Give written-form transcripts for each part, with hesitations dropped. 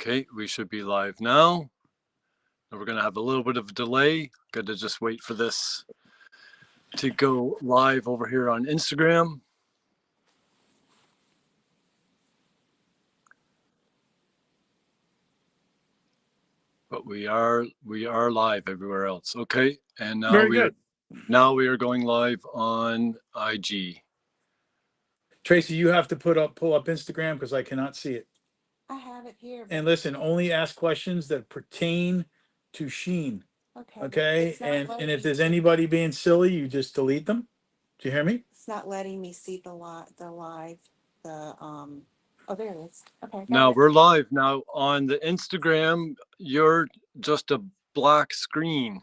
Okay, we should be live now. And we're going to have a little bit of a delay. Got to just wait for this to go live over here on Instagram. But we are live everywhere else. Okay, and now we are going live on IG. Tracy, you have to pull up Instagram because I cannot see it. I have it here. And listen, only ask questions that pertain to Sheen. Okay. And if there's anybody being silly, you just delete them. Do you hear me? It's not letting me see the live. Oh, there it is. Okay. Now we're live. Now on the Instagram, you're just a black screen.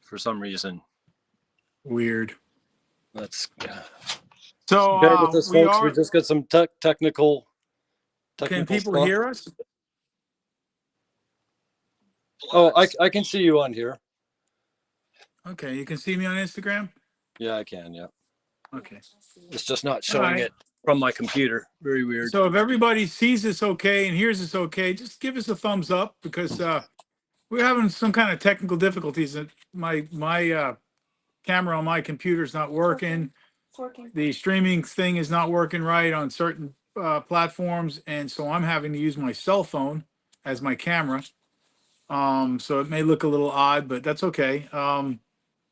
For some reason. Weird. That's so bear with us, folks. We just got some technical can people stuff. Hear us? Oh, I can see you on here. Okay, you can see me on Instagram? Yeah, I can, yeah. Okay. It's just not showing it from my computer. Very weird. So if everybody sees this okay and hears this okay, just give us a thumbs up because we're having some kind of technical difficulties. My camera on my computer is not working. It's working. The streaming thing is not working right on certain platforms, and so I'm having to use my cell phone as my camera. So it may look a little odd, but that's okay.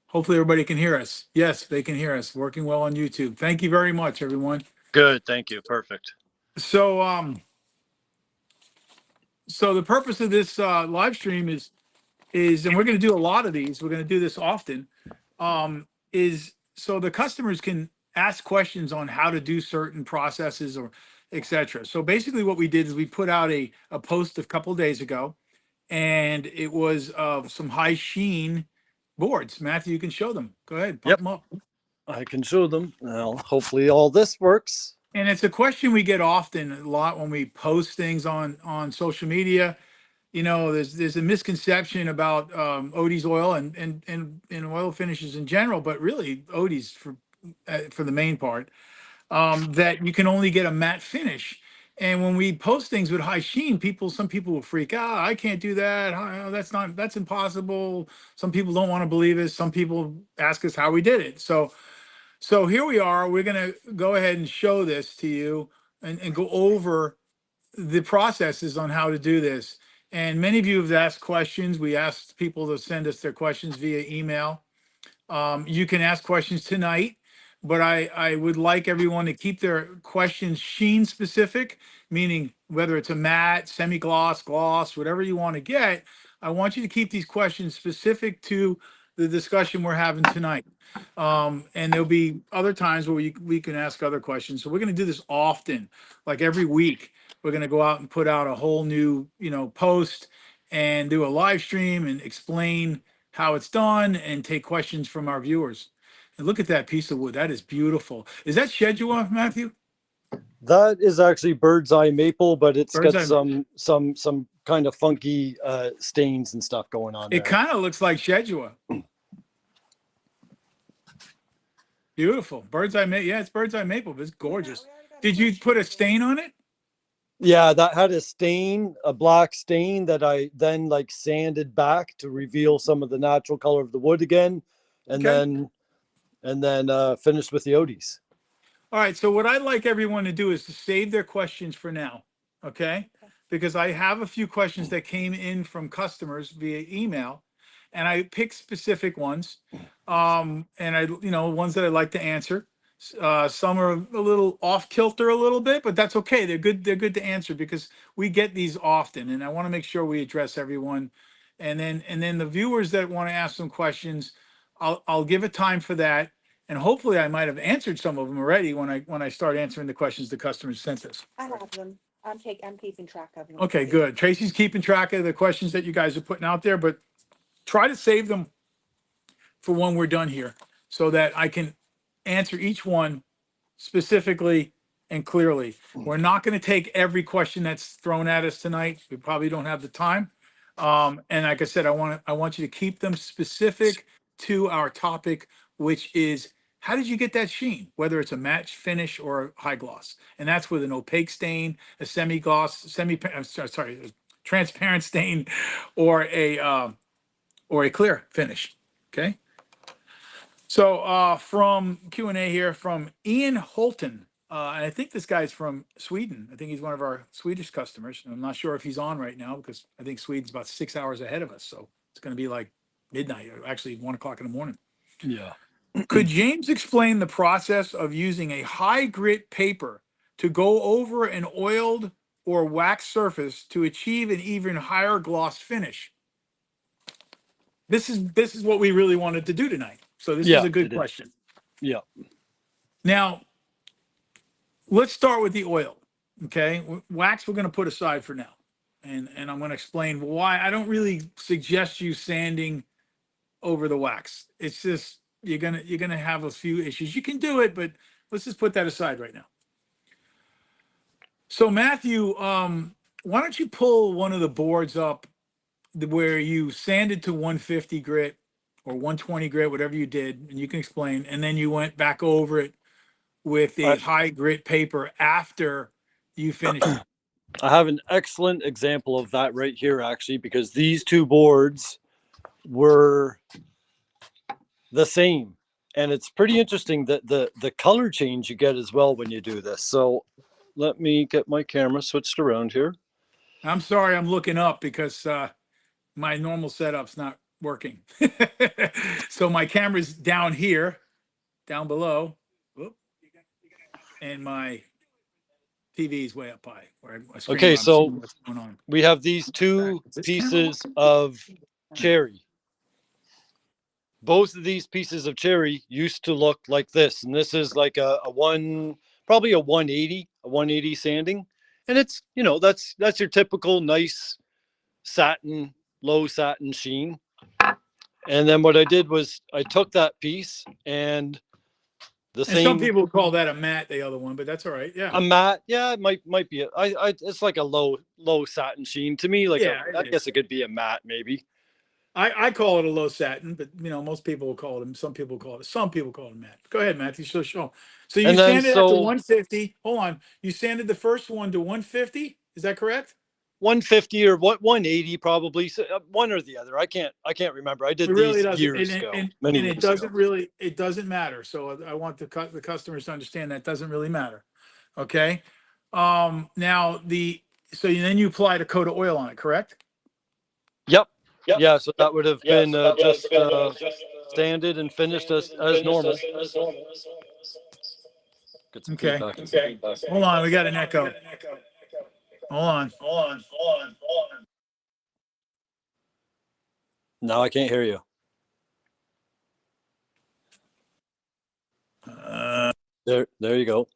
Hopefully everybody can hear us. Yes, they can hear us. Working well on YouTube. Thank you very much, everyone. Good, thank you. Perfect. So so the purpose of this live stream is and we're going to do a lot of these. We're going to do this often. Is so the customers can ask questions on how to do certain processes or etc. So basically what we did is we put out a post a couple of days ago, and it was of some high sheen boards. Matthew, you can show them. Go ahead, pop them up. I can show them. Well, hopefully all this works. And it's a question we get often a lot when we post things on social media. You know, there's a misconception about Odie's oil and oil finishes in general, but really Odie's for the main part, that you can only get a matte finish. And when we post things with high sheen, some people will freak out. I can't do that. That's impossible. Some people don't want to believe it. Some people ask us how we did it. So here we are. We're going to go ahead and show this to you and go over the processes on how to do this. And many of you have asked questions. We asked people to send us their questions via email. You can ask questions tonight, but I would like everyone to keep their questions sheen specific, meaning whether it's a matte, semi-gloss, gloss, whatever you want to get. I want you to keep these questions specific to the discussion we're having tonight. And there'll be other times where we can ask other questions. So we're going to do this often, like every week. We're going to go out and put out a whole new, post and do a live stream and explain how it's done and take questions from our viewers. And look at that piece of wood. That is beautiful. Is that Shedua, Matthew? That is actually bird's eye maple, but it's got some kind of funky stains and stuff going on there. It kind of looks like Shedua. Beautiful. Bird's eye maple. Yeah, it's bird's eye maple, but it's gorgeous. Did you put a stain on it? Yeah, that had a stain, a black stain that I then sanded back to reveal some of the natural color of the wood again, and then finished with the Odies. All right. So what I'd like everyone to do is to save their questions for now, okay? Because I have a few questions that came in from customers via email, and I picked specific ones, and ones that I'd like to answer. Some are a little off kilter a little bit, but that's okay. They're good to answer because we get these often, and I want to make sure we address everyone. And then the viewers that want to ask some questions, I'll give a time for that, and hopefully I might have answered some of them already when I start answering the questions the customers sent us. I have them. I'm keeping track of them. Okay, good. Tracy's keeping track of the questions that you guys are putting out there, but try to save them for when we're done here so that I can answer each one specifically and clearly. We're not going to take every question that's thrown at us tonight. We probably don't have the time. And like I said, I want you to keep them specific to our topic, which is How did you get that sheen, whether it's a matte finish or a high gloss? And that's with an opaque stain, a semi-gloss, a transparent stain, or a clear finish. Okay. So from Q&A here from Ian Holton. And I think this guy's from Sweden. I think he's one of our Swedish customers. I'm not sure if he's on right now because I think Sweden's about 6 hours ahead of us. So it's going to be like midnight, or actually 1 o'clock in the morning. Yeah. Could James explain the process of using a high grit paper to go over an oiled or wax surface to achieve an even higher gloss finish? This is what we really wanted to do tonight. So this is a good question. Yeah. Now, let's start with the oil. Okay, wax we're going to put aside for now, and I'm going to explain why I don't really suggest you sanding over the wax. It's just you're gonna have a few issues. You can do it, but let's just put that aside right now. So Matthew, why don't you pull one of the boards up where you sanded to 150 grit or 120 grit, whatever you did, and you can explain, and then you went back over it with a high grit paper after you finished it. I have an excellent example of that right here, actually, because these two boards were the same. And it's pretty interesting that the color change you get as well when you do this. So let me get my camera switched around here. I'm sorry, I'm looking up because my normal setup's not working. So my camera's down here, down below. Whoop. And my TV is way up high. Okay, so what's going on. we have these two pieces of cherry. Both of these pieces of cherry used to look like this, and this is like a probably a 180 sanding, and it's that's your typical nice satin, low satin sheen. And then what I did was I took that piece and some people call that a matte, the other one, but that's all right. Yeah, a matte. Yeah, it might be. It's like a low satin sheen to me. Like I guess it could be a matte maybe. I call it a low satin, but most people will call it. Some people call it matte. Go ahead, Matthew. So you sanded it to 150. Hold on. You sanded the first one to 150. Is that correct? 150 or what 180 probably. So one or the other. I can't remember. I did these years ago. Many years ago. It doesn't matter. So I want the customers to understand that doesn't really matter. Okay. Now then you applied a coat of oil on it, correct? Yep. Yeah, so that would have been just sanded and finished as normal. Okay. Hold on, we got an echo. Hold on. No, I can't hear you. There you go.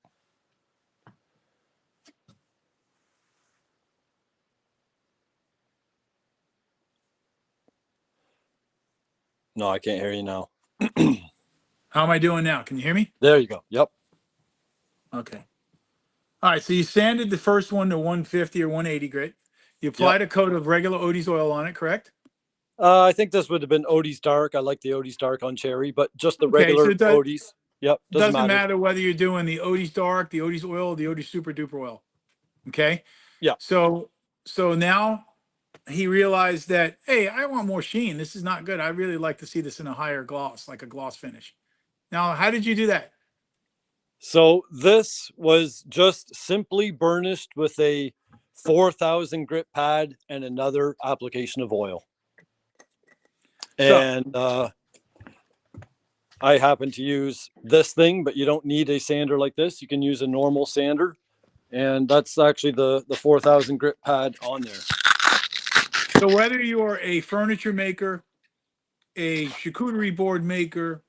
No, I can't hear you now. How am I doing now? Can you hear me? There you go. Yep. Okay. All right. So you sanded the first one to 150 or 180 grit. You applied a coat of regular Odie's oil on it, correct? I think this would have been Odie's Dark. I like the Odie's Dark on cherry, but just the regular Odie's. Yep. Doesn't matter whether you're doing the Odie's Dark, the Odie's oil, or the Odie's Super Duper oil. Okay. Yeah. So now he realized that, hey, I want more sheen. This is not good. I really like to see this in a higher gloss, like a gloss finish. Now, how did you do that? So this was just simply burnished with a 4,000 grit pad and another application of oil. And I happen to use this thing, but you don't need a sander like this. You can use a normal sander. And that's actually the 4,000 grit pad on there. So whether you're a furniture maker, a charcuterie board maker,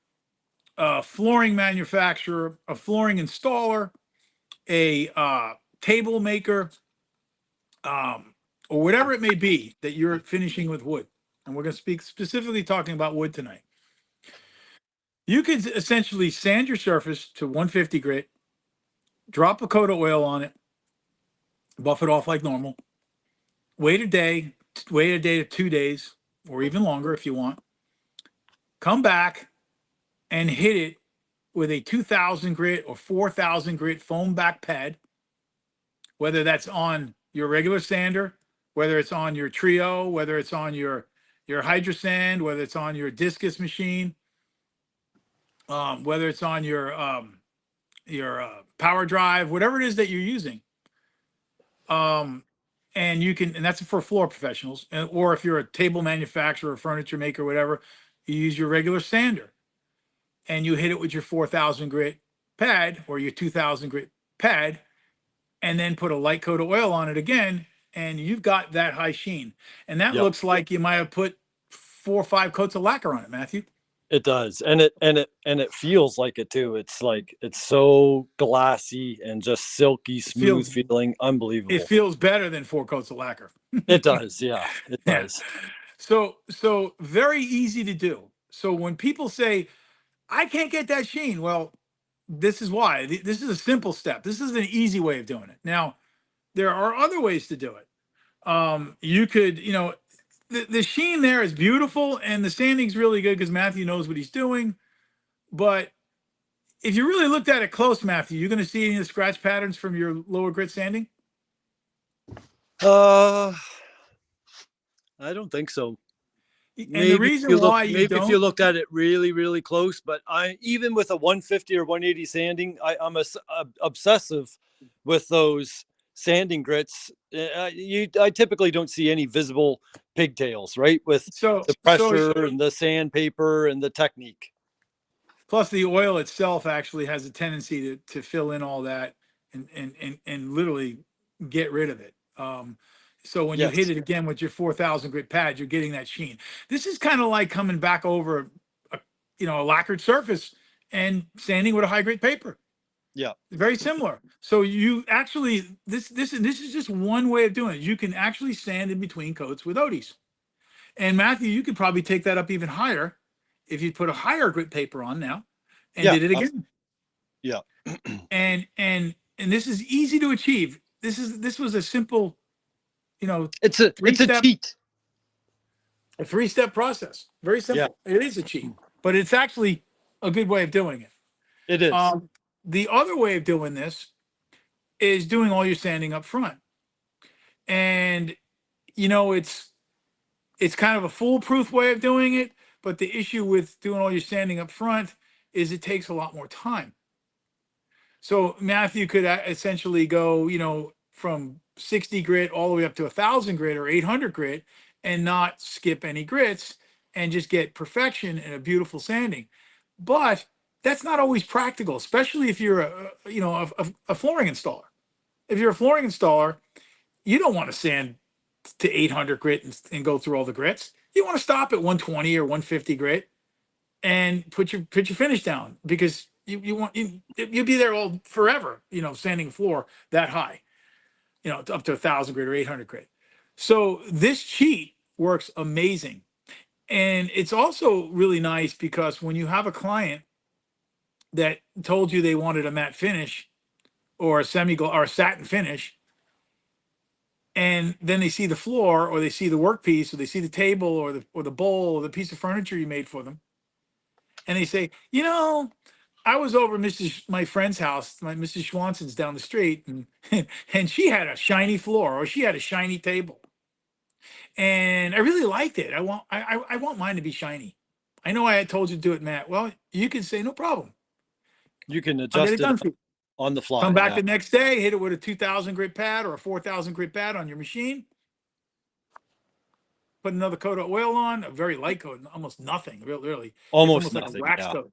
a flooring manufacturer, a flooring installer, a table maker, or whatever it may be that you're finishing with wood, and we're going to speak specifically talking about wood tonight, you can essentially sand your surface to 150 grit, drop a coat of oil on it, buff it off like normal, wait a day to 2 days, or even longer if you want, come back and hit it with a 2000 grit or 4000 grit foam back pad, whether that's on your regular sander, whether it's on your Trio, whether it's on your Hydro Sand, whether it's on your discus machine, whether it's on your power drive, whatever it is that you're using. And you can, and that's for floor professionals, or if you're a table manufacturer, furniture maker, whatever, you use your regular sander and you hit it with your 4000 grit pad or your 2000 grit pad, and then put a light coat of oil on it again, and you've got that high sheen. And that looks like you might have put 4 or 5 coats of lacquer on it, Matthew. It does, and it feels like it too. It's like it's so glassy and just silky smooth feeling, unbelievable. It feels better than 4 coats of lacquer. It does, yeah, it does. So very easy to do. So when people say, I can't get that sheen, well, this is why. This is a simple step. This is an easy way of doing it. Now, there are other ways to do it. You could, the sheen there is beautiful, and the sanding's really good because Matthew knows what he's doing. But if you really looked at it close, Matthew, you're going to see any of the scratch patterns from your lower grit sanding? I don't think so. And maybe the reason why you don't, if you looked at it really, really close, but even with a 150 or 180 sanding, I'm obsessive with those sanding grits. I typically don't see any visible pigtails, right? With the pressure and the sandpaper and the technique. Plus, the oil itself actually has a tendency to fill in all that and literally get rid of it. So when you hit it again with your 4000 grit pad, you're getting that sheen. This is kind of like coming back over a lacquered surface and sanding with a high grit paper. Yeah, very similar. So you actually, this is just one way of doing it. You can actually sand in between coats with Odie's. And Matthew, you could probably take that up even higher if you put a higher grit paper on now and did it again. And this is easy to achieve. This was a simple, it's a cheat. A 3-step process. Very simple. Yeah. It is a cheat, but it's actually a good way of doing it. It is. The other way of doing this is doing all your sanding up front. And, it's kind of a foolproof way of doing it, but the issue with doing all your sanding up front is it takes a lot more time. So Matthew could essentially go, from 60 grit all the way up to 1000 grit or 800 grit and not skip any grits and just get perfection and a beautiful sanding. But that's not always practical, especially if you're a flooring installer. If you're a flooring installer, you don't want to sand to 800 grit and go through all the grits. You want to stop at 120 or 150 grit and put your finish down, because you'll be there all forever, sanding floor that high, up to 1000 grit or 800 grit. So this cheat works amazing. And it's also really nice because when you have a client that told you they wanted a matte finish or a or a satin finish, and then they see the floor or they see the workpiece or they see the table or the bowl or the piece of furniture you made for them, and they say, I was over my friend's house, Mrs. Schwanson's down the street, and she had a shiny floor or she had a shiny table, and I really liked it. I want mine to be shiny. I know I had told you to do it, Matt. Well, you can say no problem. You can adjust it on the fly. Come back the next day, hit it with a 2000 grit pad or a 4000 grit pad on your machine. Put another coat of oil on, a very light coat, almost nothing, really. Almost like nothing. a wax coat.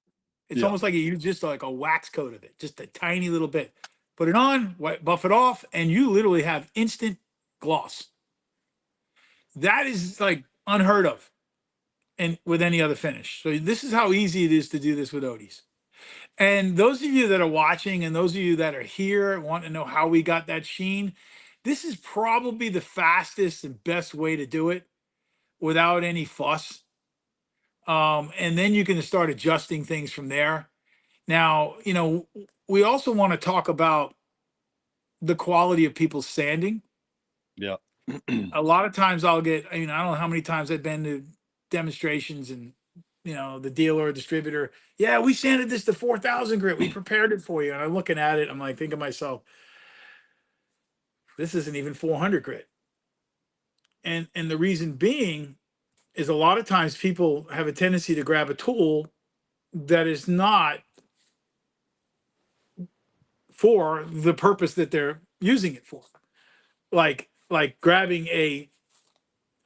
It's almost like you use just like a wax coat of it, just a tiny little bit. Put it on, buff it off, and you literally have instant gloss. That is like unheard of, and with any other finish. So this is how easy it is to do this with Odie's. And those of you that are watching and those of you that are here and want to know how we got that sheen, this is probably the fastest and best way to do it without any fuss. And then you can start adjusting things from there. Now, we also want to talk about the quality of people's sanding. Yeah. A lot of times I'll get, I don't know how many times I've been to demonstrations and you know, the dealer or distributor, yeah, we sanded this to 4,000 grit. We prepared it for you. And I'm looking at it. I'm like, thinking to myself, this isn't even 400 grit. And the reason being is a lot of times people have a tendency to grab a tool that is not for the purpose that they're using it for. Like grabbing a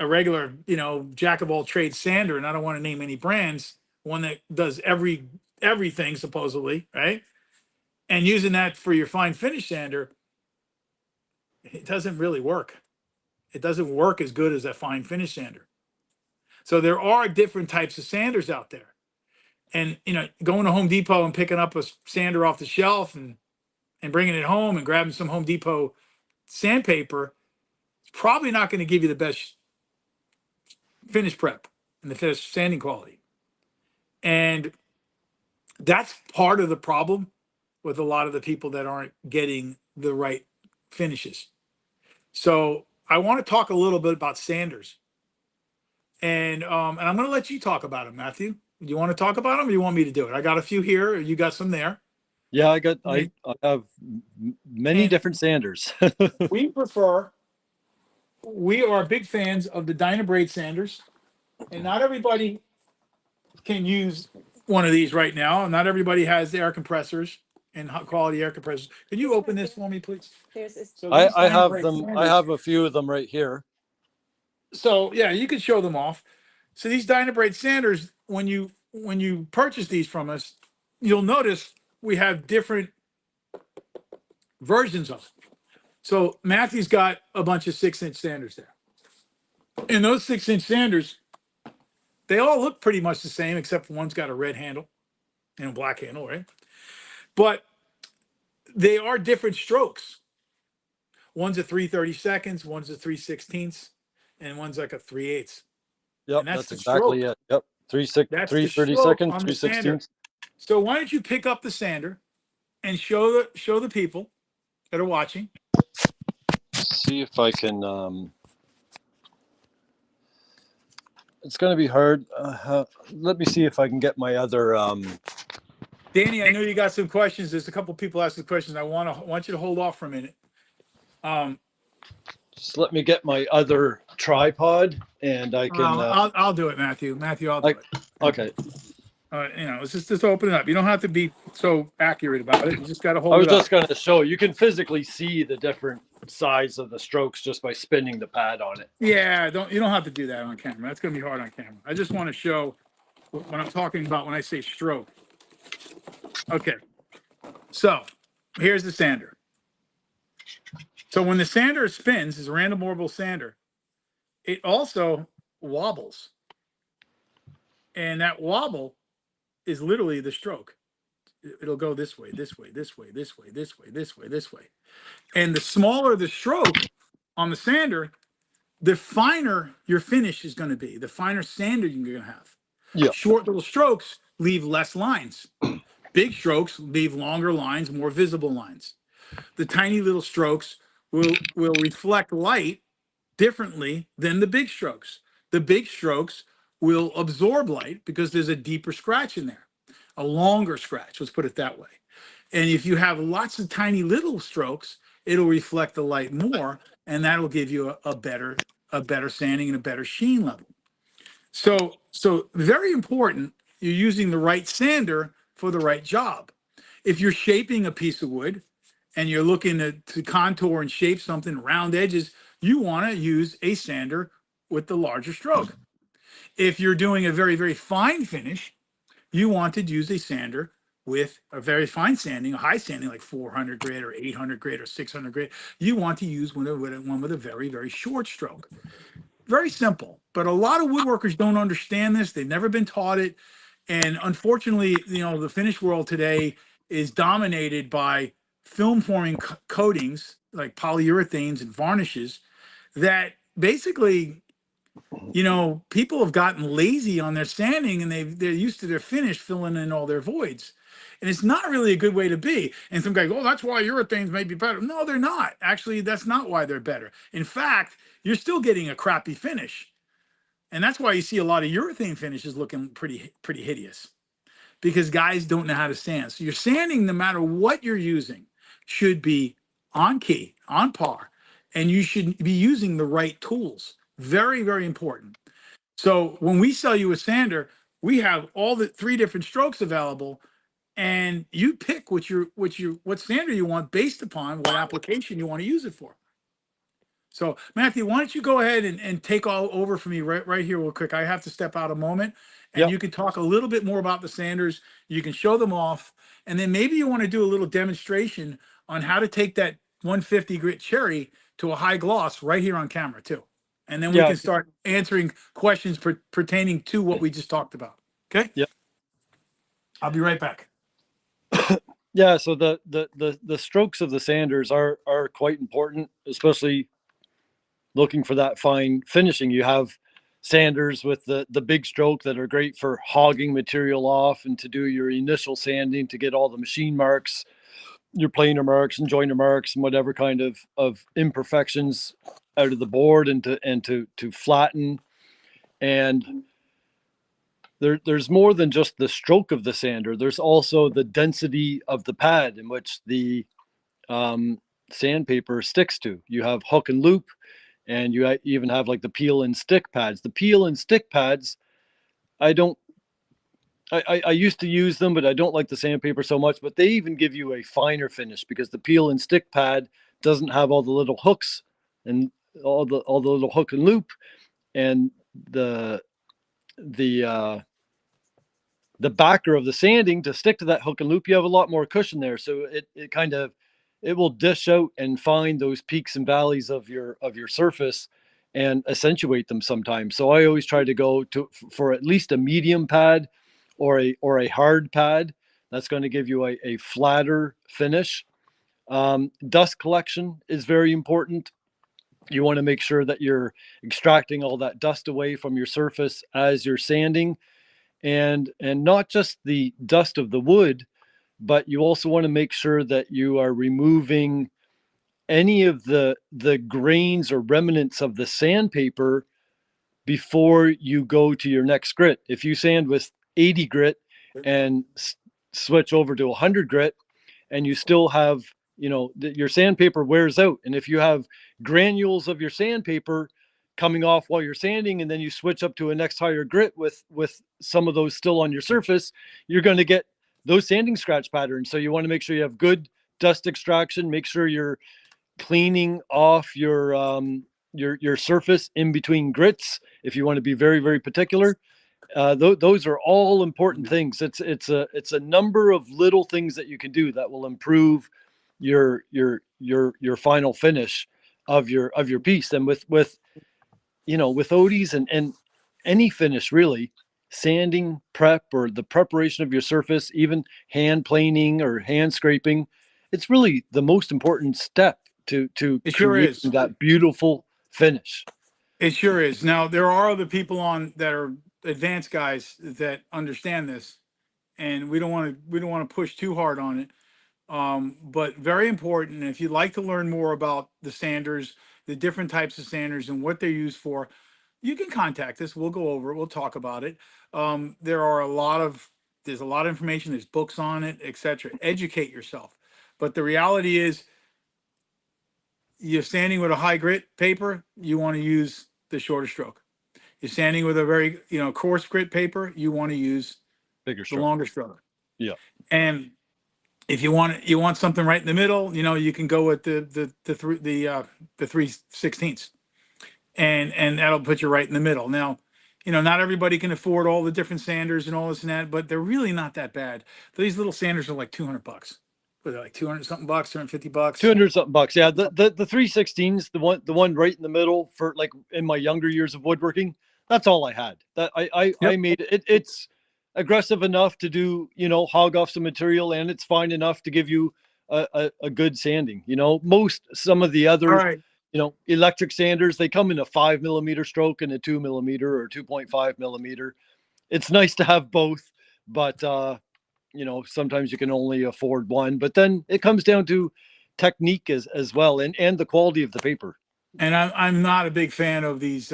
regular, you know, jack of all trades sander, and I don't want to name any brands, one that does everything supposedly, right? And using that for your fine finish sander, it doesn't really work. It doesn't work as good as a fine finish sander. So there are different types of sanders out there. And you know, going to Home Depot and picking up a sander off the shelf and bringing it home and grabbing some Home Depot sandpaper, it's probably not going to give you the best finish prep and the finish sanding quality. And that's part of the problem with a lot of the people that aren't getting the right finishes. So I want to talk a little bit about sanders, and I'm going to let you talk about them, Matthew. Do you want to talk about them, or you want me to do it? I got a few here. Or you got some there. Yeah, I have many And different sanders. we are big fans of the Dynabrade sanders, and not everybody can use one of these right now. Not everybody has the air compressors and hot quality air compressors. Can you open this for me, please? There's this. So these I have Dynabrade them. I sanders- have a few of them right here. So yeah, you can show them off. So these Dynabrade sanders, when you purchase these from us, you'll notice we have different versions of it. So Matthew's got a bunch of 6-inch sanders there. And those 6-inch sanders, they all look pretty much the same, except one's got a red handle and a black handle, right? But they are different strokes. One's a 3/32, one's a 3/16, and one's like a 3/8. Yep, And that's that's the exactly stroke. it. Yep, That's three the thirty stroke seconds, on the 3/16. sander. So why don't you pick up the sander and show the people that are watching? See if I can. It's going to be hard. Let me see if I can get my other. Danny, I know you got some questions. There's a couple people asking questions. I want you to hold off for a minute. Just let me get my other tripod, and I can. I'll do it, Matthew. Matthew, I'll do it. Okay. You know, let's just open it up. You don't have to be so accurate about it. You just got to hold I was it up. just going to show you can physically see the different size of the strokes just by spinning the pad on it. Yeah, you don't have to do that on camera. That's going to be hard on camera. I just want to show what I'm talking about when I say stroke. Okay. So here's the sander. So when the sander spins, is a random orbital sander, it also wobbles. And that wobble is literally the stroke. It'll go this way, this way, this way, this way, this way, this way, this way. And the smaller the stroke on the sander, the finer your finish is going to be, the finer sander you're going to have. Yeah. Short little strokes leave less lines. Big strokes leave longer lines, more visible lines. The tiny little strokes will reflect light differently than the big strokes. The big strokes will absorb light because there's a deeper scratch in there, a longer scratch, let's put it that way. And if you have lots of tiny little strokes, it'll reflect the light more, and that'll give you a better sanding and a better sheen level. So very important, you're using the right sander for the right job. If you're shaping a piece of wood and you're looking to contour and shape something, round edges, you want to use a sander with the larger stroke. If you're doing a very, very fine finish, you want to use a sander with a very fine sanding, a high sanding like 400 grit or 800 grit or 600 grit. You want to use one with a very, very short stroke. Very simple, but a lot of woodworkers don't understand this. They've never been taught it. And unfortunately, you know, the finish world today is dominated by film forming coatings like polyurethanes and varnishes that basically, you know, people have gotten lazy on their sanding and they're used to their finish filling in all their voids. And it's not really a good way to be. And some guy, oh, that's why urethanes may be better. No, they're not. Actually, that's not why they're better. In fact, you're still getting a crappy finish. And that's why you see a lot of urethane finishes looking pretty hideous, because guys don't know how to sand. So your sanding, no matter what you're using, should be on key, on par, and you should be using the right tools. Very, very important. So when we sell you a sander, we have all the 3 different strokes available, and you pick what sander you want based upon what application you want to use it for. So Matthew, why don't you go ahead and take all over for me right here real quick. I have to step out a moment, and Yep. you can talk a little bit more about the sanders. You can show them off, and then maybe you want to do a little demonstration on how to take that 150 grit cherry to a high gloss right here on camera too. And then we Yeah. can start answering questions pertaining to what we just talked about. Okay? Yep. I'll be right back. Yeah, so the strokes of the sanders are quite important, especially looking for that fine finishing. You have sanders with the big stroke that are great for hogging material off and to do your initial sanding to get all the machine marks, your planer marks and joiner marks and whatever kind of imperfections out of the board and to flatten. And there's more than just the stroke of the sander. There's also the density of the pad in which the sandpaper sticks to. You have hook and loop, and you even have like the peel and stick pads. The peel and stick pads, I used to use them, but I don't like the sandpaper so much. But they even give you a finer finish because the peel and stick pad doesn't have all the little hooks and all the little hook and loop, and the backer of the sanding to stick to that hook and loop. You have a lot more cushion there, so it will dish out and find those peaks and valleys of your surface and accentuate them sometimes. So I always try to go for at least a medium pad or a hard pad that's going to give you a flatter finish. Dust collection is very important. You want to make sure that you're extracting all that dust away from your surface as you're sanding, and not just the dust of the wood, but you also want to make sure that you are removing any of the grains or remnants of the sandpaper before you go to your next grit. If you sand with 80 grit and switch over to 100 grit, and you still have, your sandpaper wears out. And if you have granules of your sandpaper coming off while you're sanding, and then you switch up to a next higher grit with some of those still on your surface, you're going to get those sanding scratch patterns. So you want to make sure you have good dust extraction. Make sure you're cleaning off your surface in between grits if you want to be very, very particular. Those are all important things. It's a number of little things that you can do that will improve your final finish of your piece. And with Odie's and any finish really, sanding prep or the preparation of your surface, even hand planing or hand scraping, it's really the most important step to It sure creating is. that beautiful finish. It sure is. Now there are other people on that are advanced guys that understand this, and we don't want to push too hard on it. But very important. If you'd like to learn more about the sanders, the different types of sanders and what they're used for, you can contact us. We'll go over it. We'll talk about it. There's a lot of information. There's books on it, etc. Educate yourself. But the reality is, you're sanding with a high grit paper, you want to use the shorter stroke. You're sanding with a very coarse grit paper, you want to use Bigger the stroke. longer stroke. Yeah. And if you want something right in the middle, you can go with the 3/16, and that'll put you right in the middle. Now, not everybody can afford all the different sanders and all this and that, but they're really not that bad. These little sanders are like $200. What are they, like 200 something bucks, $250? 200 something bucks. Yeah. The 316s, the one right in the middle for like in my younger years of woodworking, that's all I had. That I made it. It's aggressive enough to do, hog off some material, and it's fine enough to give you a good sanding. Some of the other, All right. electric sanders, they come in a 5 millimeter stroke and a 2 millimeter or 2.5 millimeter. It's nice to have both, but sometimes you can only afford one. But then it comes down to technique as well, and the quality of the paper. And I'm not a big fan of these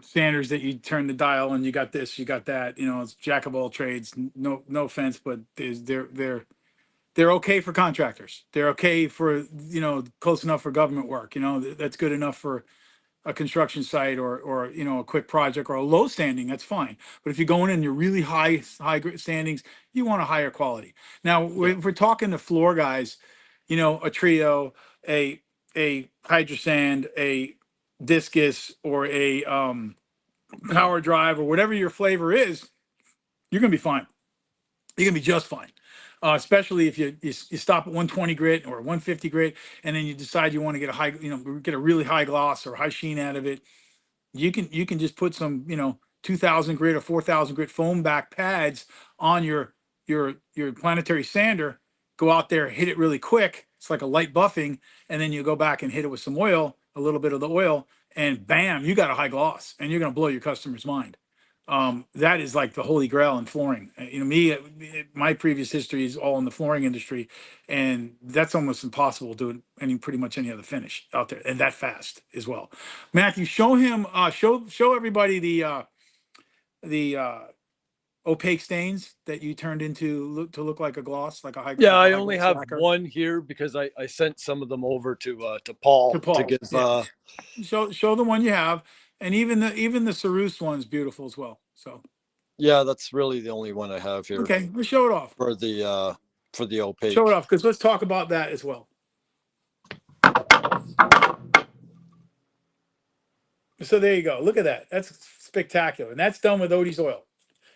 sanders that you turn the dial and you got this, you got that. You know, it's jack of all trades. No, no offense, but they're okay for contractors. They're okay for, you know, close enough for government work. You know, that's good enough for a construction site or you know, a quick project or a low standing. That's fine. But if you're going in your really high standings, you want a higher quality. Now, Yeah. if we're talking to floor guys, you know, a trio, a hydrosand, a discus, or a power drive, or whatever your flavor is, you're gonna be fine. You're gonna be just fine. Especially if you stop at 120 grit or 150 grit, and then you decide you want to get a high, you know, get a really high gloss or high sheen out of it. You can just put some, you know, 2000 grit or 4000 grit foam back pads on your planetary sander. Go out there, hit it really quick. It's like a light buffing, and then you go back and hit it with some oil, a little bit of the oil, and bam, you got a high gloss, and you're gonna blow your customer's mind. That is like the holy grail in flooring. You know, my previous history is all in the flooring industry, and that's almost impossible doing pretty much any other finish out there, and that fast as well. Matthew, show him, show everybody the opaque stains that you turned into look like a gloss, like a high. Yeah, Like a I high only gloss have lacquer. one here because I sent some of them over to Paul To to Paul, give. yeah. Show the one you have, and even the Cyrus one's beautiful as well. So Yeah, that's really the only one I have here okay, we'll show it off. for the Show it opaque. off, because let's talk about that as well. So there you go. Look at that. That's spectacular, and that's done with Odie's oil.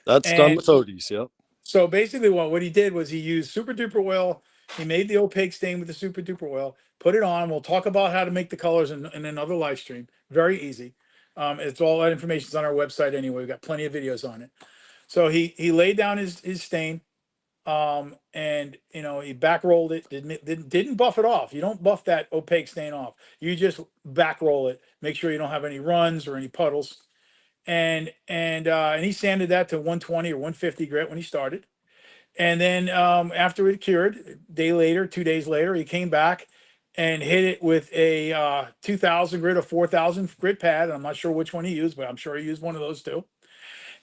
That's done And with Odie's. Yep. so basically, what he did was he used super duper oil. He made the opaque stain with the super duper oil. Put it on. We'll talk about how to make the colors in another live stream. Very easy. It's all that information's on our website anyway. We've got plenty of videos on it. So he laid down his stain, and you know, he back rolled it. Didn't buff it off. You don't buff that opaque stain off. You just back roll it. Make sure you don't have any runs or any puddles. And he sanded that to 120 or 150 grit when he started. And then after it cured, a day later, 2 days later, he came back and hit it with a 2000 grit or 4000 grit pad. I'm not sure which one he used, but I'm sure he used one of those too.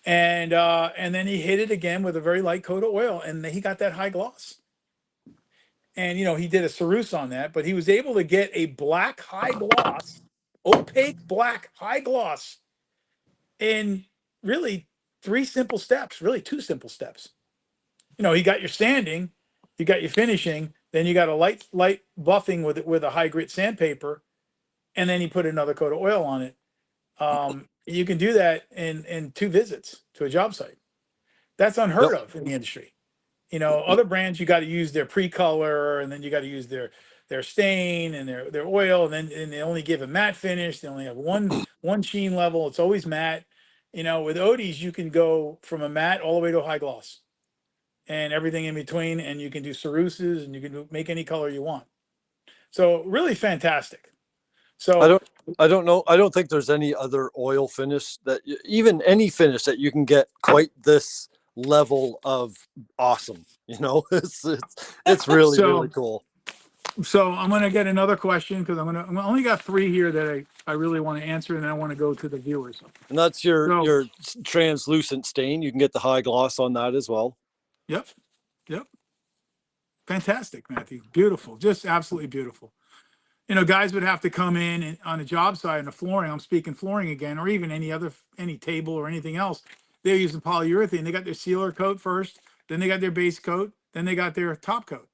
And then he hit it again with a very light coat of oil, and he got that high gloss. And you know, he did a Cyrus on that, but he was able to get a black high gloss, opaque black high gloss, in really 3 simple steps, really 2 simple steps. You know, you got your sanding, you got your finishing, then you got a light buffing with a high grit sandpaper, and then you put another coat of oil on it. You can do that in 2 visits to a job site. That's unheard of in the industry. You know, other brands, you got to use their pre-color, and then you got to use their stain and their oil, and they only give a matte finish. They only have one sheen level. It's always matte. You know, with Odie's, you can go from a matte all the way to a high gloss, and everything in between. And you can do Ceruses, and you can make any color you want. So really fantastic. So I don't know. I don't think there's any other oil finish even any finish that you can get quite this level of awesome. You know, it's really really cool. So I'm going to get another question, because I only got 3 here that I really want to answer, and then I want to go to the viewers. And that's your translucent stain. You can get the high gloss on that as well. Yep. Fantastic, Matthew. Beautiful. Just absolutely beautiful. You know, guys would have to come in and, on a job site in the flooring, I'm speaking flooring again, or even any table or anything else. They're using polyurethane. They got their sealer coat first, then they got their base coat, then they got their top coat.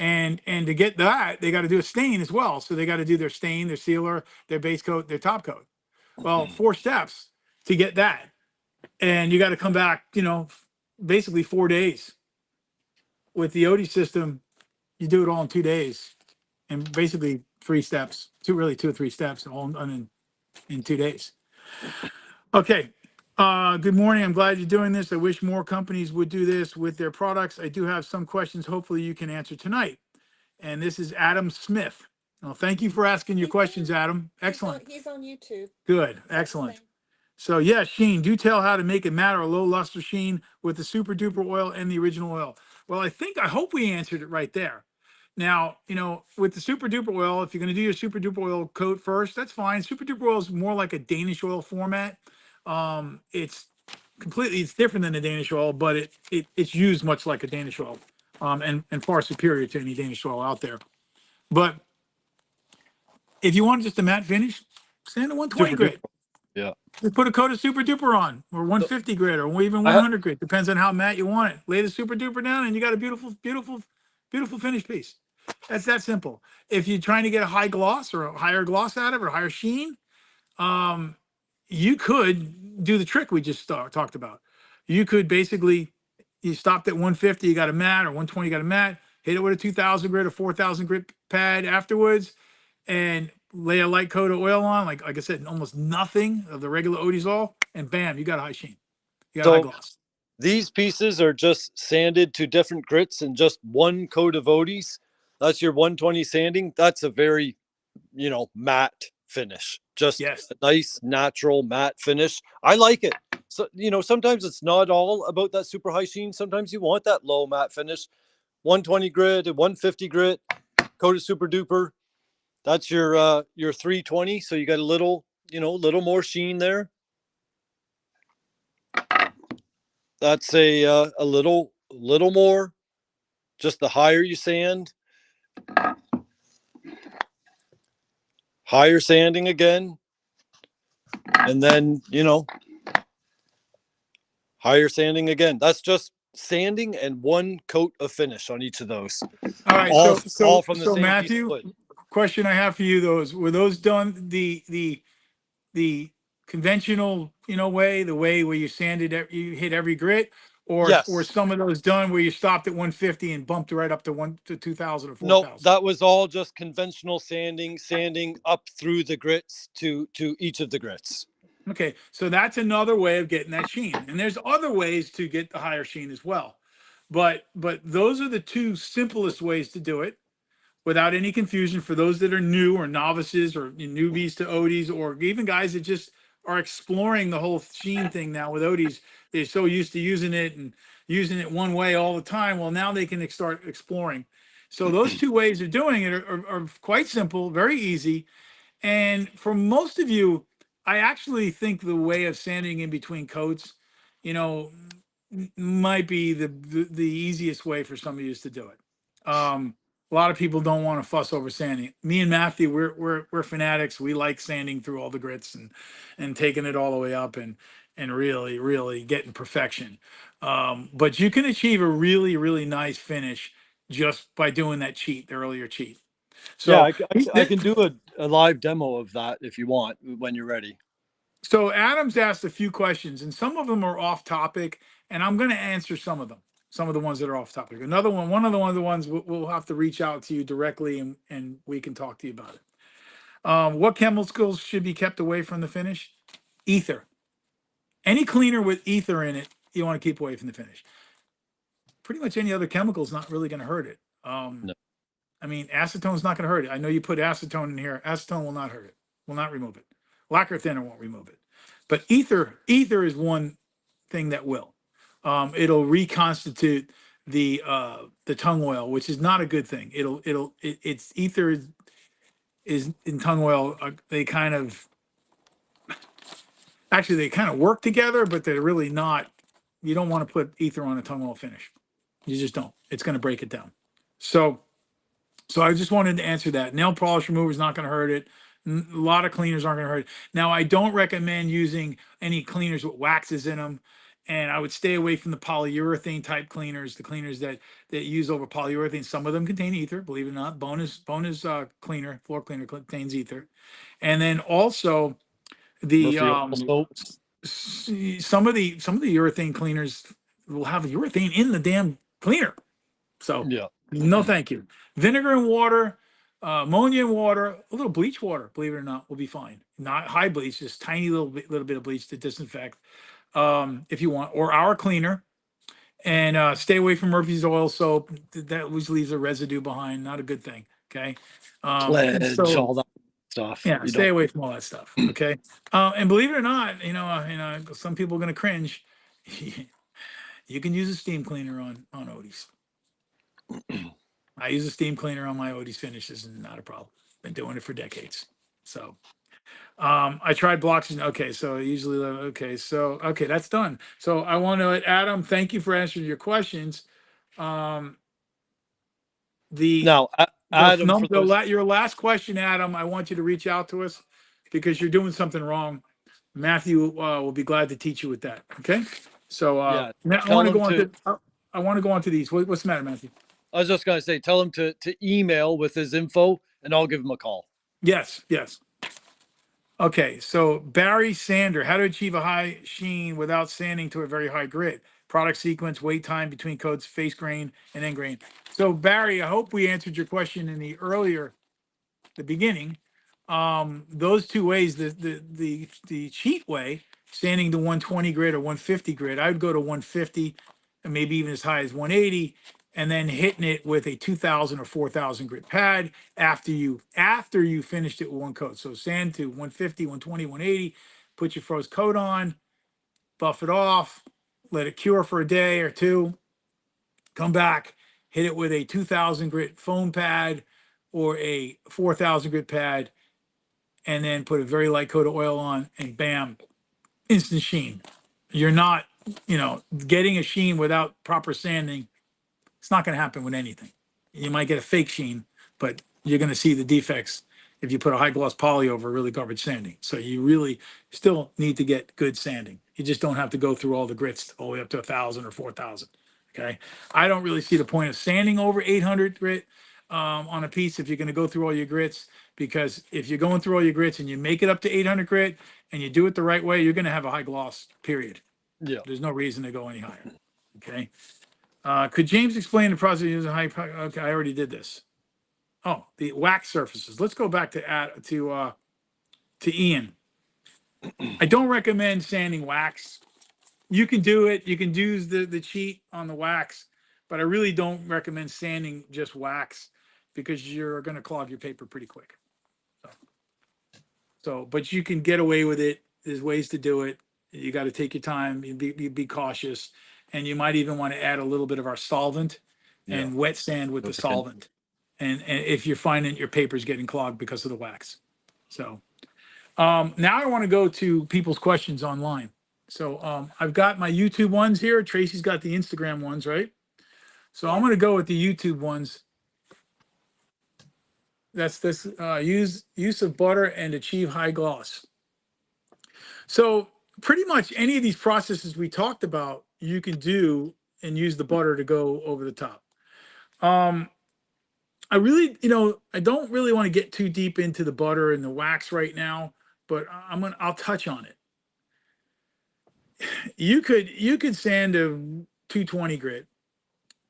And to get that, they got to do a stain as well. So they got to do their stain, their sealer, their base coat, their top coat. Well, 4 steps to get that. And you got to come back, you know, basically 4 days. With the Odie system, you do it all in 2 days, and basically 3 steps, 2 or 3 steps, all done in 2 days. Okay. Good morning. I'm glad you're doing this. I wish more companies would do this with their products. I do have some questions. Hopefully you can answer tonight. And this is Adam Smith. Well, thank you for asking your questions, Adam. Excellent. He's on YouTube. Good. Excellent. So yeah, Sheen, do tell how to make a matte or low luster sheen with the super duper oil and the original oil. Well, I hope we answered it right there. Now, you know, with the super duper oil, if you're going to do your super duper oil coat first, that's fine. Super duper oil is more like a Danish oil format. It's completely, it's different than a Danish oil, but it's used much like a Danish oil, and far superior to any Danish oil out there. But if you want just a matte finish, sand a 120 Super duper. grit. Yeah. Just put a coat of super duper on, or 150 grit, or even I ha- 100 grit. Depends on how matte you want it. Lay the super duper down, and you got a beautiful, beautiful, beautiful finished piece. That's that simple. If you're trying to get a high gloss or a higher gloss out of it, or higher sheen, um, you could do the trick we just talked about. You could basically, you stopped at 150, you got a matte, or 120, you got a matte, hit it with a 2000 grit or 4000 grit pad afterwards, and lay a light coat of oil on, like I said, almost nothing of the regular Odie's oil, and bam, you got a high sheen. You got a high So gloss. these pieces are just sanded to different grits and just one coat of Odie's. That's your 120 sanding. That's a very, matte finish. Just Yes. a nice natural matte finish. I like it. So, sometimes it's not all about that super high sheen. Sometimes you want that low matte finish. 120 grit, 150 grit, coat of super duper. That's your 320. So you got little more sheen there. That's a little more. Just the higher you sand, higher sanding again, and then higher sanding again. That's just sanding and one coat of finish on each of those. All right. All from the same piece of Matthew, wood. question I have for you: were those done the conventional, way, the way where you sanded, you hit every grit, or Yes. some of those done where you stopped at 150 and bumped right up to 2000 or No, 4000? that was all just conventional sanding up through the grits to each of the grits. Okay, so that's another way of getting that sheen, and there's other ways to get the higher sheen as well, but those are the two simplest ways to do it without any confusion for those that are new or novices or newbies to Odie's, or even guys that just are exploring the whole sheen thing now with Odie's. They're so used to using it and using it one way all the time. Well, now they can start exploring. So those two ways of doing it are quite simple, very easy. And for most of you, I actually think the way of sanding in between coats, you know, might be the easiest way for some of you to do it. A lot of people don't want to fuss over sanding. Me and Matthew, we're fanatics. We like sanding through all the grits and taking it all the way up and really getting perfection. But you can achieve a really nice finish just by doing that cheat, the earlier cheat. Yeah, So I can do a live demo of that if you want when you're ready. So Adam's asked a few questions, and some of them are off topic, and I'm going to answer some of them. Some of the ones that are off topic. One of the ones we'll have to reach out to you directly, and we can talk to you about it. What chemicals should be kept away from the finish? Ether. Any cleaner with ether in it, you want to keep away from the finish. Pretty much any other chemical is not really going to hurt it. No. I mean, acetone is not going to hurt it. I know you put acetone in here. Acetone will not hurt it. Will not remove it. Lacquer thinner won't remove it. But ether is one thing that will. It'll reconstitute the tongue oil, which is not a good thing. It's ether is in tongue oil. They kind of work together, but they're really not. You don't want to put ether on a tongue oil finish. You just don't. It's going to break it down. So I just wanted to answer that. Nail polish remover is not going to hurt it. A lot of cleaners aren't going to hurt it. Now, I don't recommend using any cleaners with waxes in them, and I would stay away from the polyurethane type cleaners, the cleaners that use over polyurethane. Some of them contain ether, believe it or not. Bonus cleaner, floor cleaner contains ether, and then also the Murphy oil soap. some of the urethane cleaners will have urethane in the damn cleaner. So Yeah. no, thank you. Vinegar and water, ammonia and water, a little bleach water, believe it or not, will be fine. Not high bleach, just tiny little bit of bleach to disinfect, if you want, or our cleaner. And stay away from Murphy's oil soap. That always leaves a residue behind. Not a good thing. Okay. Pledge, all that stuff. Yeah, You stay don't. away from all that stuff. Okay. And believe it or not, some people are going to cringe. You can use a steam cleaner on Odie's. I use a steam cleaner on my Odie's finishes and not a problem. Been doing it for decades. So I tried blocks. Okay, so usually okay, that's done. So I want to Adam, thank you for answering your questions. Um, the Now, Adam, for those, your last question, Adam, I want you to reach out to us because you're doing something wrong. Matthew will be glad to teach you with that. Okay. So yeah, now I tell want to him go on to. to I want to go on to these. What's the matter, Matthew? I was just gonna say, tell him to email with his info, and I'll give him a call. Yes, yes. Okay, so Barry Sander, how to achieve a high sheen without sanding to a very high grit. Product sequence, wait time between coats, face grain, and end grain. So Barry, I hope we answered your question in the beginning. Those two ways, the cheat way, sanding to 120 grit or 150 grit, I would go to 150 and maybe even as high as 180, and then hitting it with a 2000 or 4000 grit pad after you finished it with one coat. So sand to 150, 120, 180, put your froze coat on, buff it off, let it cure for a day or two, come back, hit it with a 2000 grit foam pad or a 4000 grit pad, and then put a very light coat of oil on, and bam, instant sheen. You're not, getting a sheen without proper sanding. It's not going to happen with anything. You might get a fake sheen, but you're going to see the defects if you put a high gloss poly over really garbage sanding. So you really still need to get good sanding. You just don't have to go through all the grits all the way up to 1000 or 4000. Okay. I don't really see the point of sanding over 800 grit on a piece if you're going to go through all your grits, because if you're going through all your grits and you make it up to 800 grit and you do it the right way, you're going to have a high gloss, period. Yeah. There's no reason to go any higher. Okay. Could James explain the process of using high? Okay, I already did this. Oh, the wax surfaces. Let's go back to Ian. I don't recommend sanding wax. You can do it. You can use the cheat on the wax, but I really don't recommend sanding just wax because you're going to clog your paper pretty quick. But you can get away with it. There's ways to do it. You got to take your time. You be cautious, and you might even want to add a little bit of our solvent and wet sand with the Okay. solvent. And if you're finding your paper's getting clogged because of the wax. So now I want to go to people's questions online. So I've got my YouTube ones here. Tracy's got the Instagram ones, right? So I'm going to go with the YouTube ones. That's this use of butter and achieve high gloss. So pretty much any of these processes we talked about, you can do and use the butter to go over the top. I really, I don't really want to get too deep into the butter and the wax right now, but I'll touch on it. You could sand a 220 grit,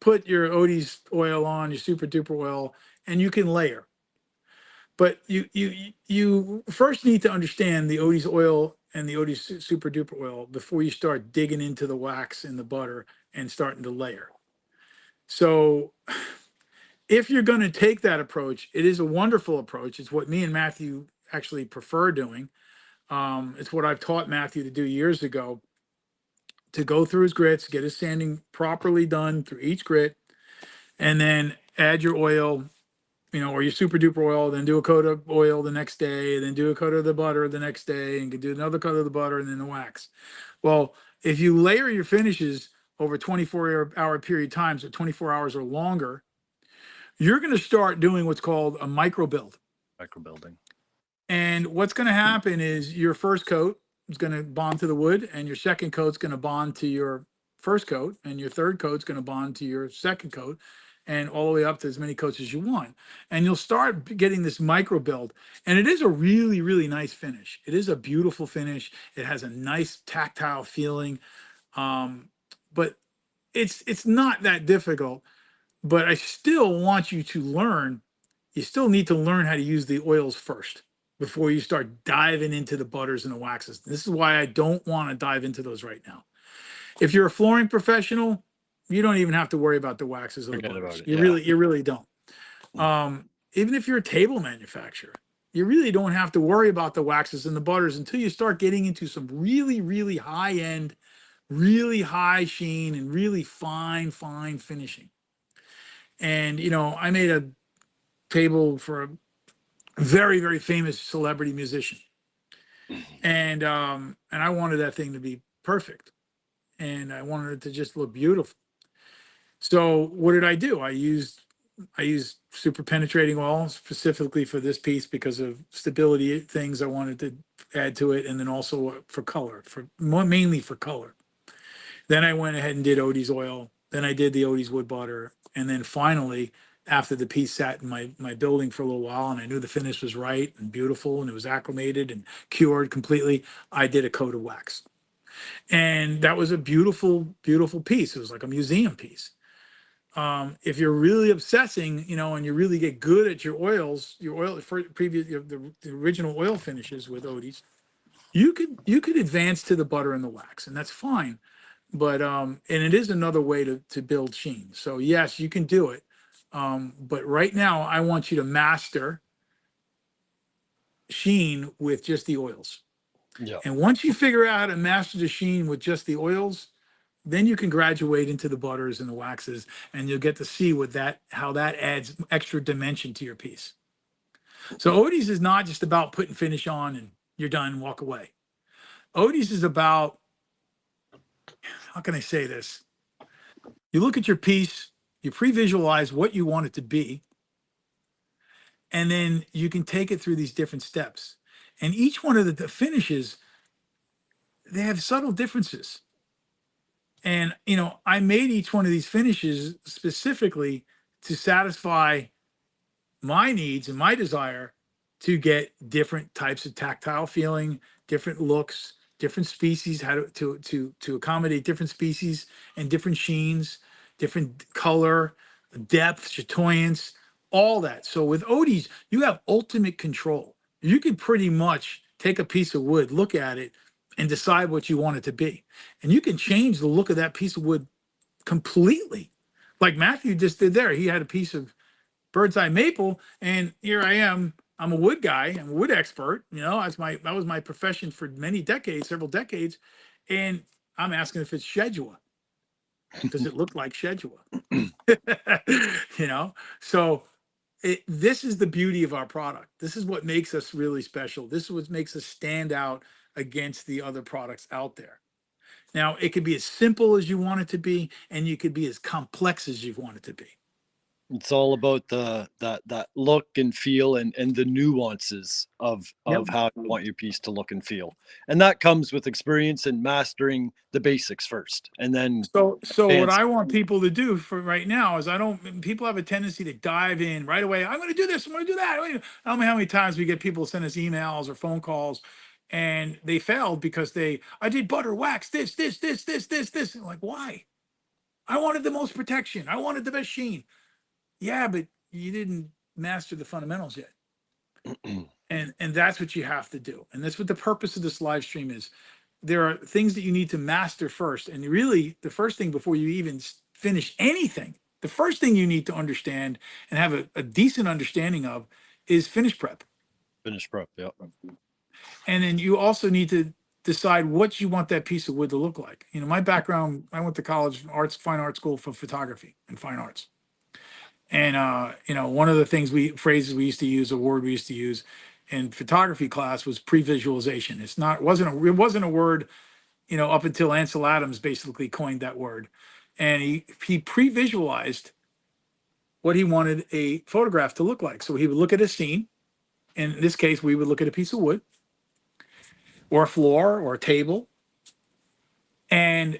put your Odie's oil on, your super duper oil, and you can layer. But you first need to understand the Odie's oil and the Odie's super duper oil before you start digging into the wax and the butter and starting to layer. So if you're going to take that approach, it is a wonderful approach. It's what me and Matthew actually prefer doing. It's what I've taught Matthew to do years ago, to go through his grits, get his sanding properly done through each grit, and then add your oil, or your super duper oil, then do a coat of oil the next day, then do a coat of the butter the next day, and do another coat of the butter and then the wax. Well, if you layer your finishes over 24-hour period times, so 24 hours or longer, you're going to start doing what's called a micro build. Micro building. And what's going to happen is your first coat is going to bond to the wood, and your second coat's going to bond to your first coat, and your third coat's going to bond to your second coat, and all the way up to as many coats as you want. And you'll start getting this micro build. And it is a really, really nice finish. It is a beautiful finish. It has a nice tactile feeling. But it's not that difficult. But I still want you to learn. You still need to learn how to use the oils first before you start diving into the butters and the waxes. This is why I don't want to dive into those right now. If you're a flooring professional, you don't even have to worry about the waxes or the butters. You really don't. Even if you're a table manufacturer, you really don't have to worry about the waxes and the butters until you start getting into some really, really high end, really high sheen and really fine finishing. And, you know, I made a table for a very, very famous celebrity musician. And I wanted that thing to be perfect. And I wanted it to just look beautiful. So what did I do? I used super penetrating oil specifically for this piece because of stability things I wanted to add to it, and then also for color, mainly for color. Then I went ahead and did Odie's oil. Then I did the Odie's wood butter, and then finally, after the piece sat in my building for a little while, and I knew the finish was right and beautiful, and it was acclimated and cured completely, I did a coat of wax, and that was a beautiful, beautiful piece. It was like a museum piece. If you're really obsessing, you know, and you really get good at your oils, your oil for previous the original oil finishes with Odie's, you could advance to the butter and the wax, and that's fine. But and it is another way to build sheen. So yes, you can do it. But right now, I want you to master sheen with just the oils. Yeah. And once you figure out how to master the sheen with just the oils, then you can graduate into the butters and the waxes, and you'll get to see how that adds extra dimension to your piece. So Odie's is not just about putting finish on and you're done and walk away. Odie's is about, how can I say this? You look at your piece, you pre-visualize what you want it to be, and then you can take it through these different steps. And each one of the finishes, they have subtle differences. And, you know, I made each one of these finishes specifically to satisfy my needs and my desire to get different types of tactile feeling, different looks, different species, how to accommodate different species and different sheens, different color, depth, chatoyance, all that. So with Odie's, you have ultimate control. You can pretty much take a piece of wood, look at it, and decide what you want it to be. And you can change the look of that piece of wood completely. Like Matthew just did there. He had a piece of bird's eye maple, and here I am. I'm a wood guy. I'm a wood expert. You know, that was my profession for many decades, several decades, and I'm asking if it's Shedua. Does it look like Shedua? You know, so this is the beauty of our product. This is what makes us really special. This is what makes us stand out against the other products out there. Now, it could be as simple as you want it to be, and you could be as complex as you want it to be. It's all about that look and feel and the nuances of how you want your piece to look and feel. And that comes with experience and mastering the basics first. And then so what I want people to do for right now is people have a tendency to dive in right away. I'm going to do this. I'm going to do that. I don't know how many times we get people send us emails or phone calls and they failed because I did butter, wax, this. I'm like, why? I wanted the most protection. I wanted the best sheen. Yeah, but you didn't master the fundamentals yet. And that's what you have to do. And that's what the purpose of this live stream is. There are things that you need to master first. And really, the first thing before you even finish anything, the first thing you need to understand and have a decent understanding of is finish prep. Finish prep, yeah. And then you also need to decide what you want that piece of wood to look like. You know, my background, I went to college, fine art school for photography and fine arts. And you know, one of the phrases we used to use, a word we used to use in photography class was pre-visualization. It wasn't a word, you know, up until Ansel Adams basically coined that word. And he pre-visualized what he wanted a photograph to look like. So he would look at a scene. In this case, we would look at a piece of wood or a floor or a table. And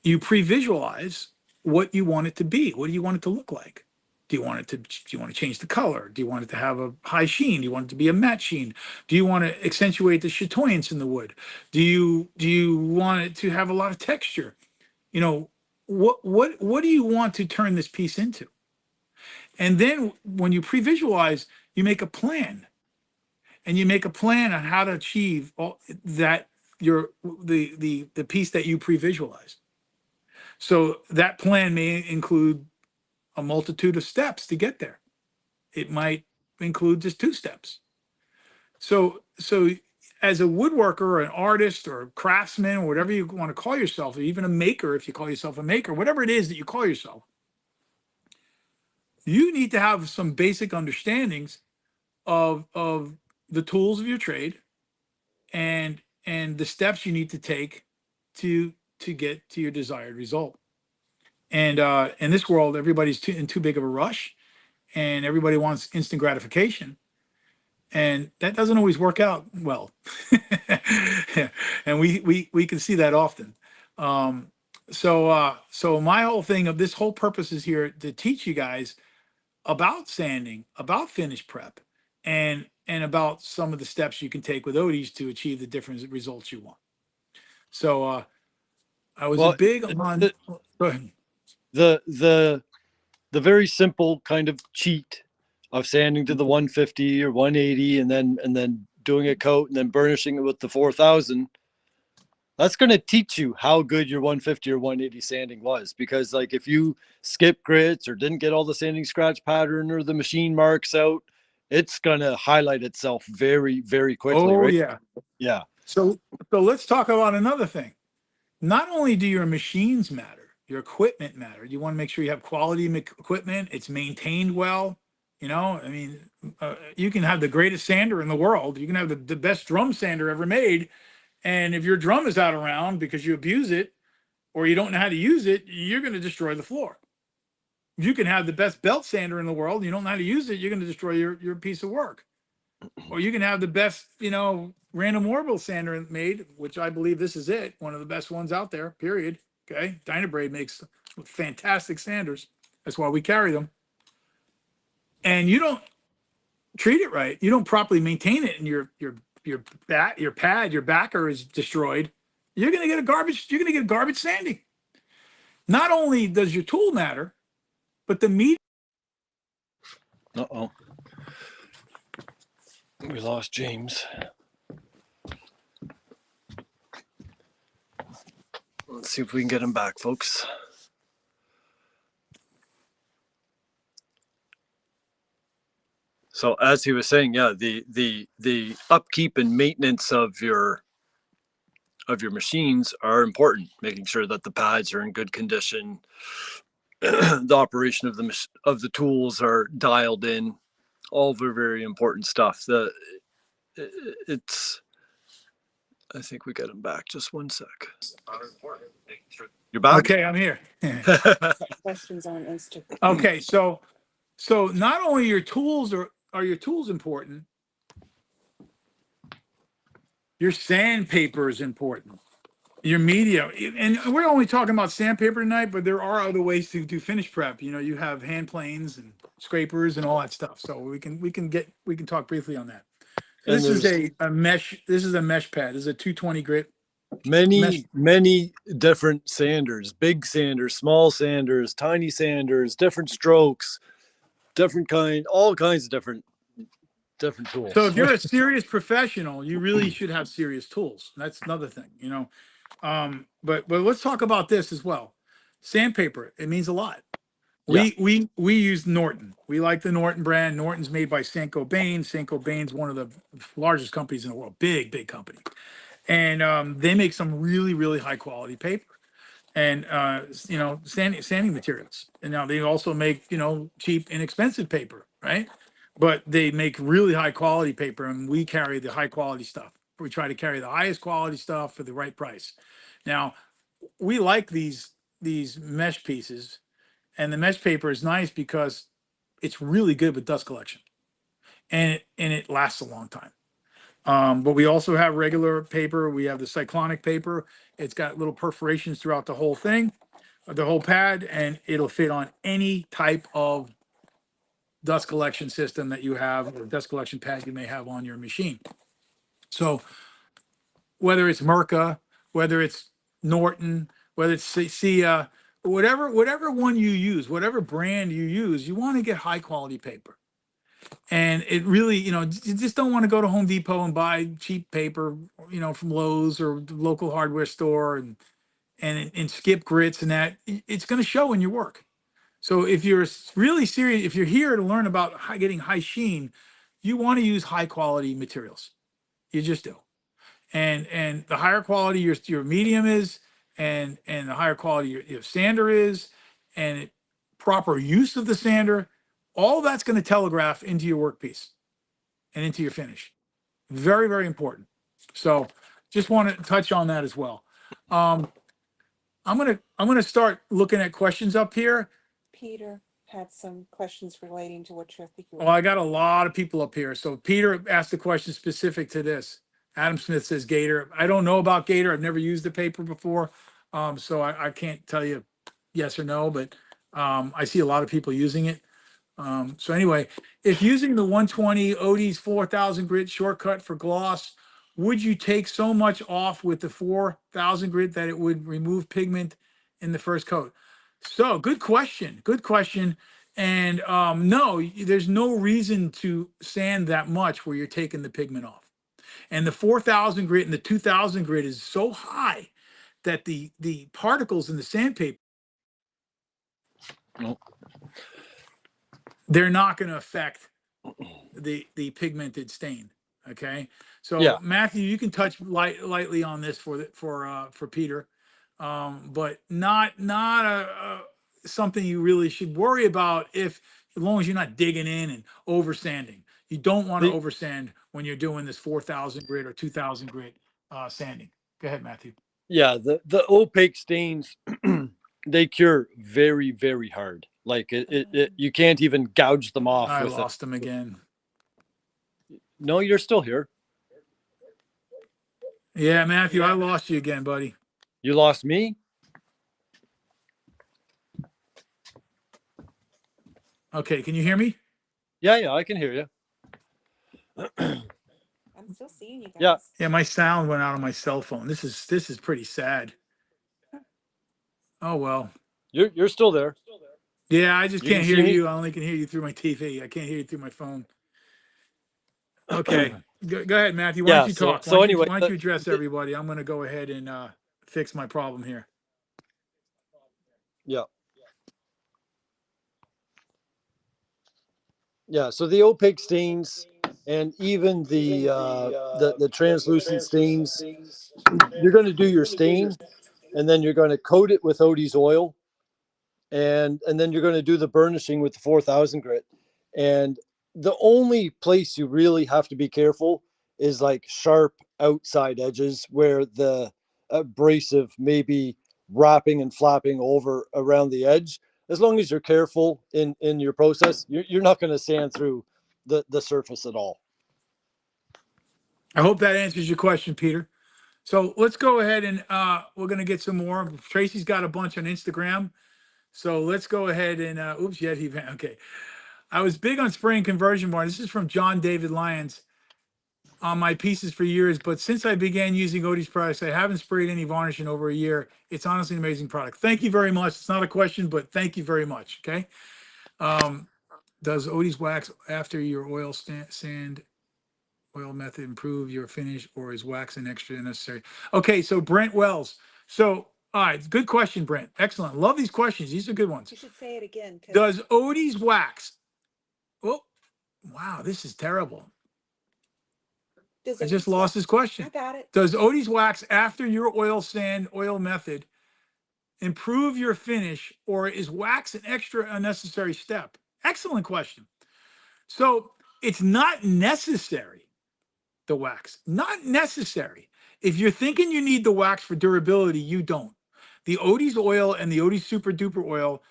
you pre-visualize what you want it to be. What do you want it to look like? Do you want to change the color? Do you want it to have a high sheen? Do you want it to be a matte sheen? Do you want to accentuate the chatoyance in the wood? Do you want it to have a lot of texture? You know, what do you want to turn this piece into? And then when you pre-visualize, you make a plan. And you make a plan on how to achieve all that the piece that you pre-visualized. So that plan may include a multitude of steps to get there. It might include just 2 steps. So as a woodworker or an artist or a craftsman or whatever you want to call yourself, or even a maker, if you call yourself a maker, whatever it is that you call yourself, you need to have some basic understandings of the tools of your trade and the steps you need to take to get to your desired result. And in this world, everybody's in too big of a rush, and everybody wants instant gratification, and that doesn't always work out well. And we can see that often. So my whole thing of this whole purpose is here to teach you guys about sanding, about finish prep, and about some of the steps you can take with Odie's to achieve the different results you want. So I was Well, a big on. Go ahead. The very simple kind of cheat of sanding to the 150 or 180 and then doing a coat and then burnishing it with the 4000, that's going to teach you how good your 150 or 180 sanding was. Because like if you skip grits or didn't get all the sanding scratch pattern or the machine marks out, it's going to highlight itself very, very quickly, right? Yeah. Yeah. So let's talk about another thing. Not only do your machines matter, your equipment matter. You want to make sure you have quality equipment. It's maintained well. You know, I mean, you can have the greatest sander in the world. You can have the best drum sander ever made. And if your drum is out of round because you abuse it or you don't know how to use it, you're going to destroy the floor. You can have the best belt sander in the world. You don't know how to use it, you're going to destroy your piece of work. Or you can have the best, random orbital sander made, which I believe this is it. One of the best ones out there, period. Okay. Dynabrade makes fantastic sanders. That's why we carry them. And you don't treat it right. You don't properly maintain it, and your backer is destroyed. You're going to get garbage sanding. Not only does your tool matter, but the media. Uh-oh. We lost James. Let's see if we can get him back, folks. So as he was saying, yeah, the upkeep and maintenance of your machines are important. Making sure that the pads are in good condition, the operation of the tools are dialed in, all very, very important stuff. I think we got him back. Just one sec. You're back? Okay, I'm here. Questions on Instagram. Okay, so not only your tools are your tools important, your sandpaper is important. Your media, and we're only talking about sandpaper tonight, but there are other ways to do finish prep. You have hand planes and scrapers and all that stuff. So we can talk briefly on that. And This is a mesh. This is a mesh pad. This is a 220 grit. Many different sanders, big sanders, small sanders, tiny sanders, different strokes, all kinds of different tools. So if you're a serious professional, you really should have serious tools. That's another thing, But let's talk about this as well. Sandpaper, it means a lot. We use Norton. We like the Norton brand. Norton's made by Saint-Gobain. Saint-Gobain's one of the largest companies in the world, big company. And they make some really, really high quality paper and, sanding materials. And now they also make, cheap, inexpensive paper, right? But they make really high quality paper, and we carry the high quality stuff. We try to carry the highest quality stuff for the right price. Now, we like these mesh pieces, and the mesh paper is nice because it's really good with dust collection, and it lasts a long time. But we also have regular paper. We have the cyclonic paper. It's got little perforations throughout the whole thing, the whole pad, and it'll fit on any type of dust collection system that you have, or dust collection pad you may have on your machine. So whether it's Merca, whether it's Norton, whether it's Sia, whatever one you use, whatever brand you use, you want to get high quality paper. And it really, you just don't want to go to Home Depot and buy cheap paper, from Lowe's or the local hardware store and skip grits and that. It's going to show in your work. So if you're really serious, if you're here to learn about getting high sheen, you want to use high quality materials. You just do. And the higher quality your medium is, and the higher quality your sander is, and proper use of the sander All that's going to telegraph into your workpiece and into your finish. Very, very important. So just want to touch on that as well. I'm gonna start looking at questions up here. Peter had some questions relating to what you're thinking. Well, I got a lot of people up here. So Peter asked a question specific to this. Adam Smith says Gator. I don't know about Gator. I've never used the paper before. So I can't tell you yes or no, but I see a lot of people using it. So anyway, if using the 120 Odie's 4000 grit shortcut for gloss, would you take so much off with the 4000 grit that it would remove pigment in the first coat? So good question. Good question. And no, there's no reason to sand that much where you're taking the pigment off. And the 4000 grit and the 2000 grit is so high that the particles in the sandpaper, they're not going to affect the pigmented stain. Okay, so Yeah. Matthew, you can touch lightly on this for Peter, but not something you really should worry about if, as long as you're not digging in and over sanding. You don't want to over sand when you're doing this 4000 grit or 2000 grit sanding. Go ahead, Matthew. Yeah, the opaque stains, they cure very, very hard. Like you can't even gouge them off I with lost them again. No, you're still here. Yeah, Matthew, I lost you again, buddy. You lost me? Okay, can you hear me? Yeah, I can hear you. I'm still seeing you guys. Yeah. Yeah, my sound went out on my cell phone. This is pretty sad. Oh well. You're still there. Yeah, I just You can't can hear see me? you. I only can hear you through my TV. I can't hear you through my phone. Okay, go ahead, Matthew. Why Yeah, don't you talk? so why anyway, don't you address everybody? I'm going to go ahead and fix my problem here. Yeah. Yeah, so the opaque stains and even the translucent stains, you're going to do your stain, and then you're going to coat it with Odie's oil, and then you're going to do the burnishing with the 4000 grit. And the only place you really have to be careful is like sharp outside edges where the abrasive may be wrapping and flapping over around the edge. As long as you're careful in your process, you're not going to sand through the surface at all. I hope that answers your question, Peter. So let's go ahead and we're going to get some more. Tracy's got a bunch on Instagram. So let's go ahead and oops, yet he okay. I was big on spraying conversion bar. This is from John David Lyons. On my pieces for years, but since I began using Odie's products, I haven't sprayed any varnish in over a year. It's honestly an amazing product. Thank you very much. It's not a question, but thank you very much. Okay. Does Odie's wax after your oil sand oil method improve your finish, or is wax an extra necessary? Okay, so Brent Wells. So, all right, good question, Brent. Excellent. Love these questions. These are good ones. You should say it again. Does Odie's wax? Oh, wow, this is terrible. I just lost this question. I got it. Does Odie's wax after your oil method improve your finish, or is wax an extra unnecessary step? Excellent question. So it's not necessary, the wax. Not necessary. If you're thinking you need the wax for durability, you don't. The Odie's oil and the Odie's Super Duper oil,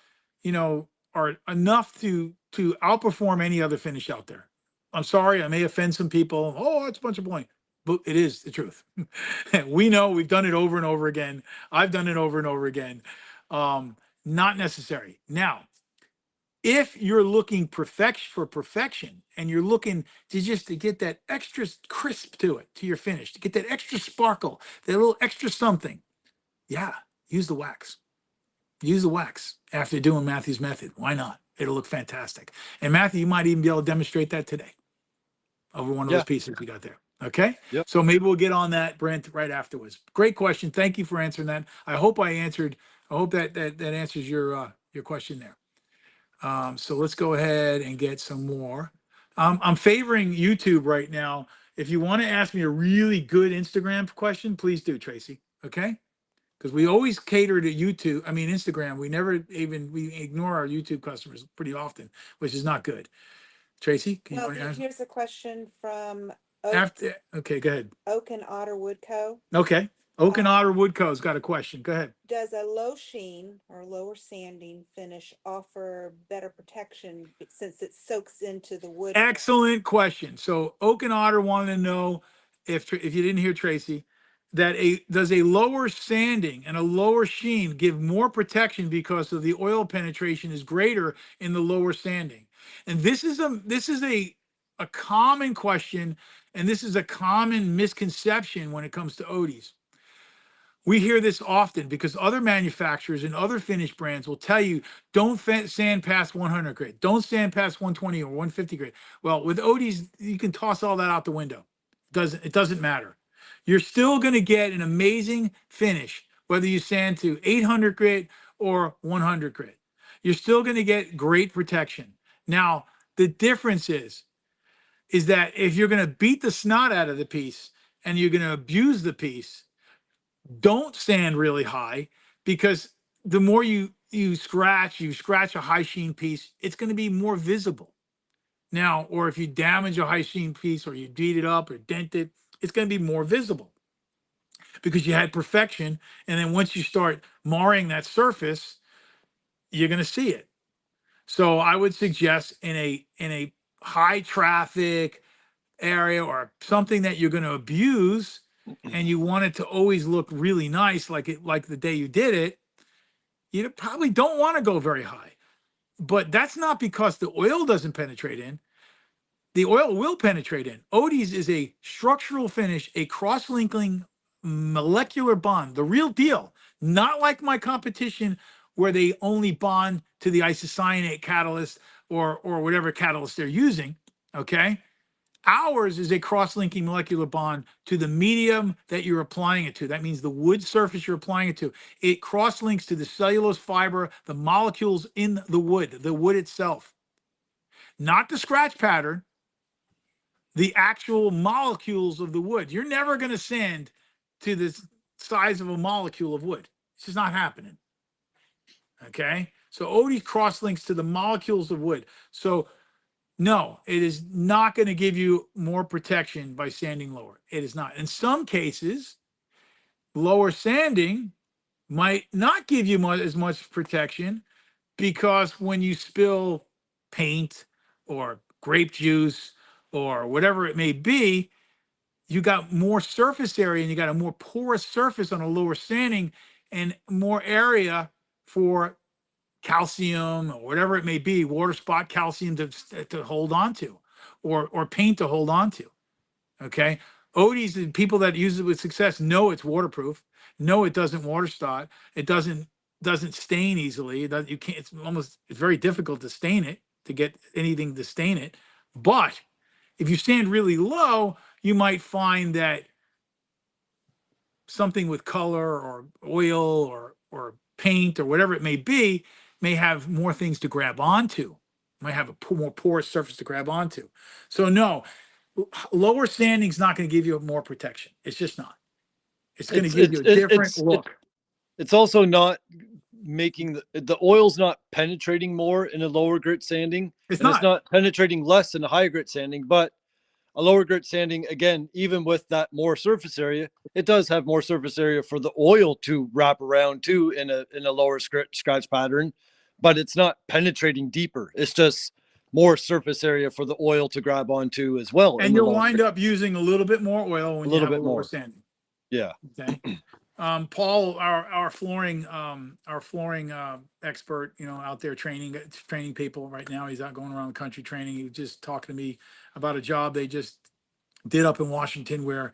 are enough to outperform any other finish out there. I'm sorry, I may offend some people. Oh, it's a bunch of blank. But it is the truth. We know, we've done it over and over again. I've done it over and over again. Not necessary. Now, if you're looking for perfection and you're looking to get that extra crisp to your finish, to get that extra sparkle, that little extra something, yeah, use the wax. Use the wax after doing Matthew's method. Why not? It'll look fantastic. And Matthew, you might even be able to demonstrate that today over one of those pieces we got there. Okay. Yep. So maybe we'll get on that, Brent, right afterwards. Great question. Thank you for answering that. I hope that answers your question there. So let's go ahead and get some more. I'm favoring YouTube right now. If you want to ask me a really good Instagram question, please do, Tracy. Okay. because we always cater to YouTube. I mean, Instagram. We ignore our YouTube customers pretty often, which is not good. Tracy, can Well, you answer? here's a question from Okay, go ahead. Oak and Otter Woodco. Okay. Oak and Otter Woodco's got a question. Go ahead. Does a low sheen or lower sanding finish offer better protection since it soaks into the wood? Excellent question. So Oak and Otter wanted to know if you didn't hear Tracy, that does a lower sanding and a lower sheen give more protection because of the oil penetration is greater in the lower sanding? And this is a common question, and this is a common misconception when it comes to Odie's. We hear this often because other manufacturers and other finish brands will tell you, don't sand past 100 grit. Don't sand past 120 or 150 grit. Well, with Odie's, you can toss all that out the window. It doesn't matter. You're still going to get an amazing finish, whether you sand to 800 grit or 100 grit. You're still going to get great protection. Now, the difference is that if you're going to beat the snot out of the piece and you're going to abuse the piece, don't sand really high, because the more you scratch a high sheen piece, it's going to be more visible. Now, or if you damage a high sheen piece or you beat it up or dent it, it's going to be more visible because you had perfection. And then once you start marring that surface, you're going to see it. So I would suggest in a high traffic area or something that you're going to abuse, and you want it to always look really nice, like the day you did it, you probably don't want to go very high. But that's not because the oil doesn't penetrate in. The oil will penetrate in. Odie's is a structural finish, a cross-linking molecular bond, the real deal. Not like my competition where they only bond to the isocyanate catalyst or whatever catalyst they're using, okay? Ours is a cross-linking molecular bond to the medium that you're applying it to. That means the wood surface you're applying it to. It cross-links to the cellulose fiber, the molecules in the wood itself. Not the scratch pattern, the actual molecules of the wood. You're never going to sand to the size of a molecule of wood. It's just not happening. Okay? So Odie cross-links to the molecules of wood. So no, it is not going to give you more protection by sanding lower. It is not. In some cases, lower sanding might not give you as much protection, because when you spill paint or grape juice or whatever it may be, you got more surface area and you got a more porous surface on a lower sanding and more area for calcium or whatever it may be, water spot calcium to hold on to, or paint to hold on to. Okay. Odie's, and people that use it with success know it's waterproof. No, it doesn't water spot. It doesn't stain easily. You can't, it's very difficult to stain it, to get anything to stain it. But if you sand really low, you might find that something with color or oil or paint or whatever it may be may have more things to grab onto, might have a more porous surface to grab onto. So no, lower sanding is not going to give you more protection. It's just not. It's going to give you a different look. It's also not making the oil's not penetrating more in a lower grit sanding. It's not penetrating less in a higher grit sanding, but a lower grit sanding, again, even with that more surface area, it does have more surface area for the oil to wrap around too in a lower scratch pattern, but it's not penetrating deeper. It's just more surface area for the oil to grab onto as well. And you'll wind up using a little bit more oil when you have a lower sanding. Yeah. Okay. Paul, our flooring expert, out there training people right now. He's out going around the country training. He was just talking to me about a job they just did up in Washington where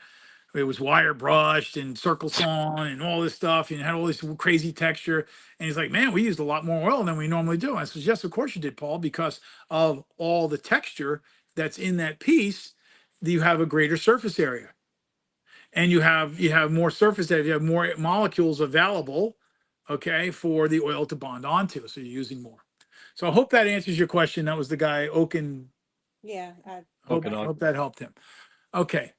it was wire brushed and circle sawn and all this stuff, and had all this crazy texture. And he's like, man, we used a lot more oil than we normally do. I said, yes, of course you did, Paul, because of all the texture that's in that piece. You have a greater surface area. And you have more surface area, you have more molecules available, okay, for the oil to bond onto. So you're using more. So I hope that answers your question. That was the guy, Oaken. Yeah. I hope that helped him. Okay.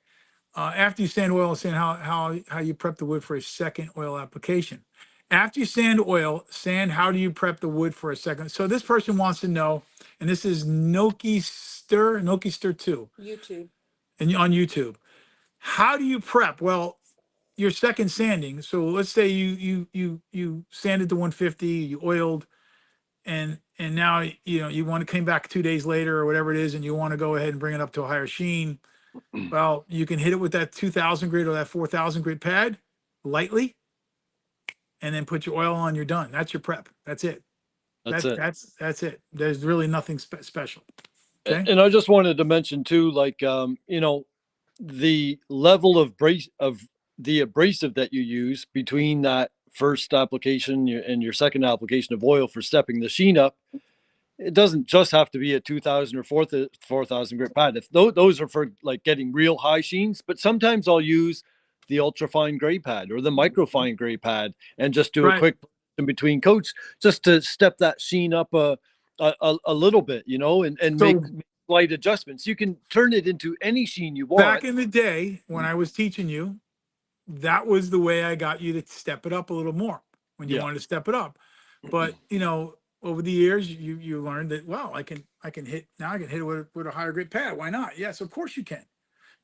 After you sand oil, saying how you prep the wood for a second oil application. After you sand oil, sand, how do you prep the wood for a second? So this person wants to know, and this is Noki Stir 2, YouTube. and on YouTube. How do you prep? Well, your second sanding. So let's say you sanded to 150, you oiled, and now you want to come back 2 days later or whatever it is, and you want to go ahead and bring it up to a higher sheen. Well, you can hit it with that 2000 grit or that 4000 grit pad lightly, and then put your oil on. You're done. That's your prep. That's it. That's it. That's it. There's really nothing special. Okay. And I just wanted to mention too, like, the level of the abrasive that you use between that first application and your second application of oil for stepping the sheen up. It doesn't just have to be a 2000 or 4000 grit pad. If those are for like getting real high sheens, but sometimes I'll use the ultra fine gray pad or the micro fine gray pad and just do a Right. quick in between coats just to step that sheen up a little bit, and So make slight adjustments. You can turn it into any sheen you want. back in the day when I was teaching you, that was the way I got you to step it up a little more when you Yeah. wanted to step it up. But over the years, you learned that, well, I can hit it with a higher grit pad. Why not? Yes, of course you can.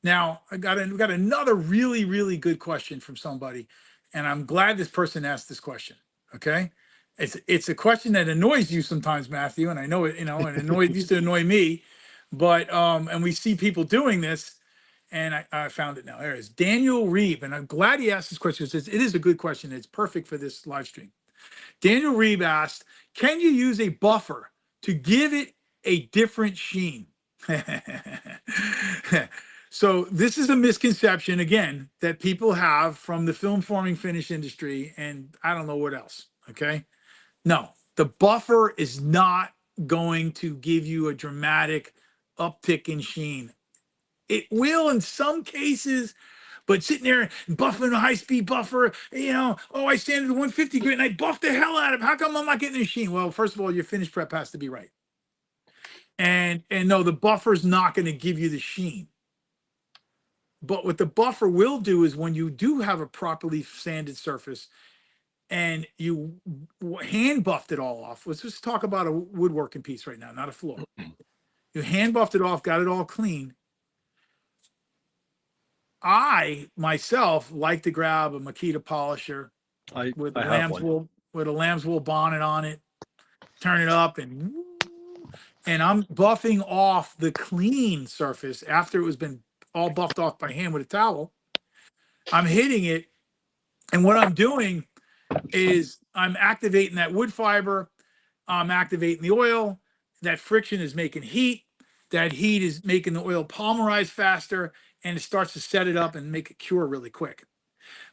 Now we got another really, really good question from somebody, and I'm glad this person asked this question. Okay. It's a question that annoys you sometimes, Matthew, and I know it, and it used to annoy me, but and we see people doing this, and I found it now. There it is. Daniel Reeb, and I'm glad he asked this question. It is a good question. It's perfect for this live stream. Daniel Reeb asked, can you use a buffer to give it a different sheen? So this is a misconception, again, that people have from the film forming finish industry, and I don't know what else, okay? No, the buffer is not going to give you a dramatic uptick in sheen. It will in some cases, but sitting there and buffing a high-speed buffer, I sanded the 150 grit and I buffed the hell out of it. How come I'm not getting a sheen? Well, first of all, your finish prep has to be right. And no, the buffer's not going to give you the sheen. But what the buffer will do is when you do have a properly sanded surface and you hand buffed it all off, let's just talk about a woodworking piece right now, not a floor. You hand buffed it off, got it all clean. I myself like to grab a Makita polisher with a lamb's wool bonnet on it, turn it up, and I'm buffing off the clean surface after it was been all buffed off by hand with a towel. I'm hitting it, and what I'm doing is I'm activating that wood fiber, I'm activating the oil. That friction is making heat. That heat is making the oil polymerize faster, and it starts to set it up and make it cure really quick.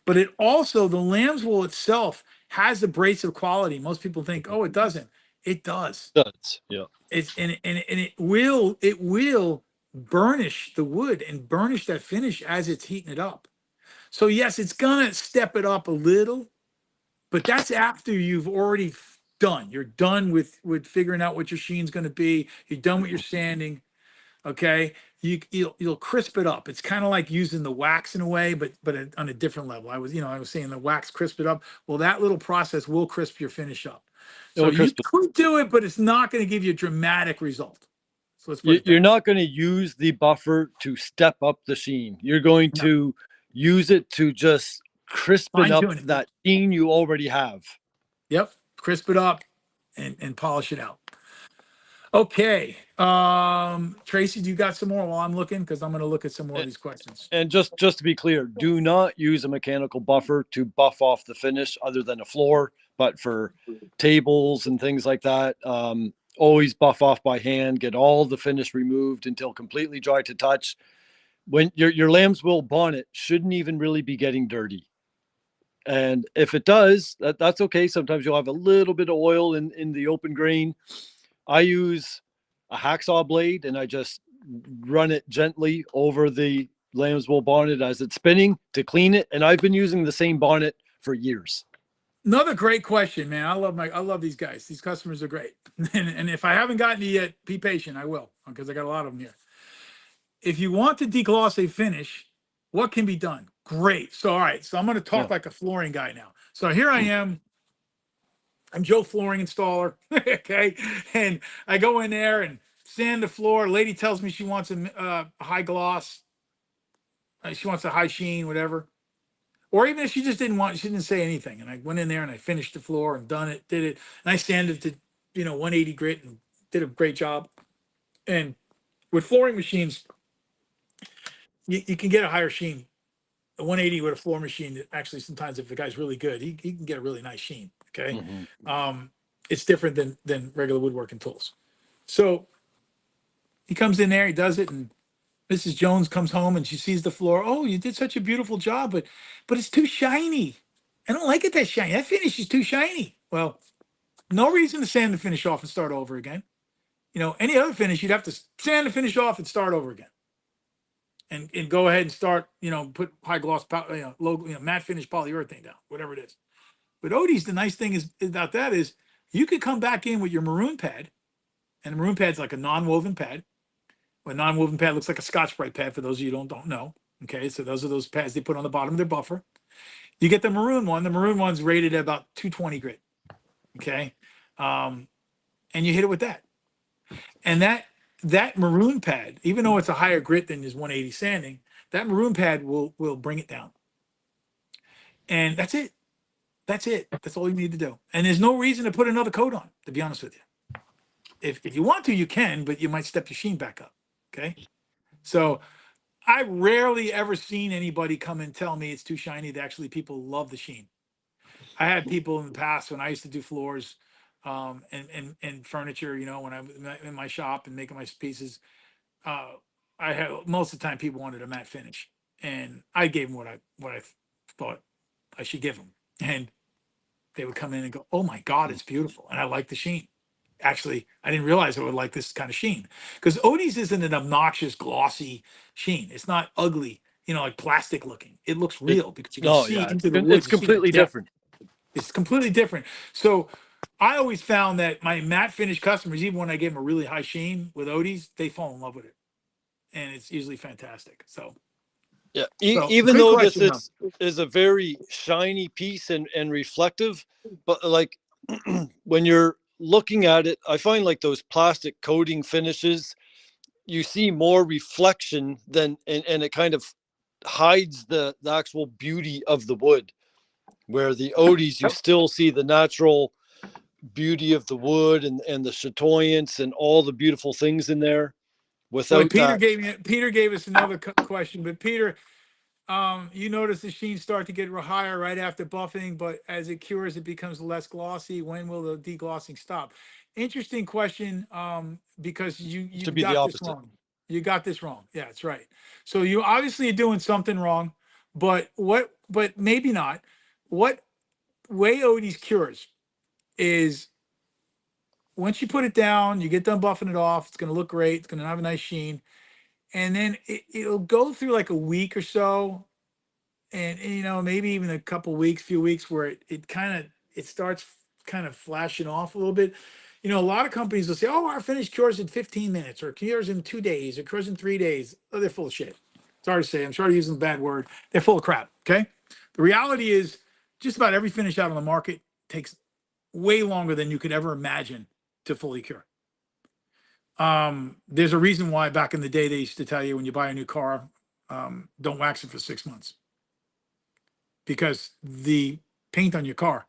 But it also, the lamb's wool itself has abrasive quality. Most people think, oh, it doesn't. It does. It does. Yeah. It will burnish the wood and burnish that finish as it's heating it up. So yes, it's gonna step it up a little, but that's after you've already done. You're done with figuring out what your sheen's going to be. You're done with your sanding. Okay, you'll crisp it up. It's kind of like using the wax in a way, but on a different level. I was saying the wax crisp it up. Well, that little process will crisp your finish up. So you could do it, but it's not going to give you a dramatic result. So let's put you're not going to use the buffer to step up the sheen. You're going to use it to just crispen up that sheen you already have. Yep, crisp it up and polish it out. Okay, Tracy, do you got some more while I'm looking? Because I'm going to look at some more of these questions. And just to be clear, do not use a mechanical buffer to buff off the finish other than a floor, but for tables and things like that, always buff off by hand, get all the finish removed until completely dry to touch. When your lamb's wool bonnet shouldn't even really be getting dirty. And if it does, that's okay. Sometimes you'll have a little bit of oil in the open grain. I use a hacksaw blade and I just run it gently over the lamb's wool bonnet as it's spinning to clean it. And I've been using the same bonnet for years. Another great question, man. I love these guys. These customers are great. And if I haven't gotten to you yet, be patient. I will, because I got a lot of them here. If you want to degloss a finish, What can be done? Great. So, all right. So I'm going to talk Yeah. like a flooring guy now. So here I am. I'm Joe Flooring Installer. Okay. And I go in there and sand the floor. Lady tells me she wants a high gloss. She wants a high sheen, whatever. Or even if she just didn't want, she didn't say anything. And I went in there and I finished the floor and did it. And I sanded it to, 180 grit and did a great job. And with flooring machines, you can get a higher sheen. A 180 with a floor machine, actually, sometimes if the guy's really good, he can get a really nice sheen. Okay. It's different than regular woodworking tools. So he comes in there, he does it, and Mrs. Jones comes home and she sees the floor. Oh, you did such a beautiful job, but it's too shiny. I don't like it that shiny. That finish is too shiny. Well, no reason to sand the finish off and start over again. Any other finish, you'd have to sand the finish off and start over again. And go ahead and start, put high gloss, matte finish polyurethane down, whatever it is. But Odie's, the nice thing is about that is you could come back in with your maroon pad, and the maroon pad's like a non-woven pad. A non-woven pad looks like a Scotch-Brite pad for those of you who don't know. Okay, so those are those pads they put on the bottom of their buffer. You get the maroon one. The maroon one's rated at about 220 grit. Okay, and you hit it with that, and that maroon pad, even though it's a higher grit than his 180 sanding, that maroon pad will bring it down. And that's it. That's it. That's all you need to do. And there's no reason to put another coat on, to be honest with you. If you want to, you can, but you might step your sheen back up. Okay. So I rarely ever seen anybody come and tell me it's too shiny. Actually, people love the sheen. I had people in the past when I used to do floors and furniture, when I'm in my shop and making my pieces. I had most of the time people wanted a matte finish, and I gave them what I thought I should give them, and they would come in and go, "Oh my God, it's beautiful," and I like the sheen. Actually, I didn't realize I would like this kind of sheen because Odie's isn't an obnoxious glossy sheen. It's not ugly, like plastic looking. It looks real because you can see into the wood. It's You see the completely depth. different. It's completely different. So I always found that my matte finish customers, even when I give them a really high sheen with Odie's, they fall in love with it, and it's usually fantastic. So Yeah. so Even great though this question, though. is a very shiny piece and reflective, but like when you're looking at it, I find like those plastic coating finishes, you see more reflection than, and it kind of hides the actual beauty of the wood. Where the Odie's, you still see the natural beauty of the wood and the chatoyance and all the beautiful things in there Boy, without Peter that. gave us another question, but Peter, you notice the sheens start to get higher right after buffing, but as it cures, it becomes less glossy. When will the deglossing stop? Interesting question, because you To be the got this opposite. wrong. You got this wrong. Yeah, that's right. So you obviously are doing something wrong, but maybe not. What way Odie's cures is once you put it down, you get done buffing it off. It's going to look great. It's going to have a nice sheen, and then it'll go through like a week or so, and maybe even a couple weeks, few weeks, where it starts kind of flashing off a little bit. A lot of companies will say, "Oh, our finish cures in 15 minutes, or cures in 2 days, or cures in 3 days." Oh, they're full of shit. Sorry to say, I'm sorry using the bad word. They're full of crap. Okay, the reality is, just about every finish out on the market takes way longer than you could ever imagine to fully cure. There's a reason why back in the day they used to tell you when you buy a new car, don't wax it for 6 months, because the paint on your car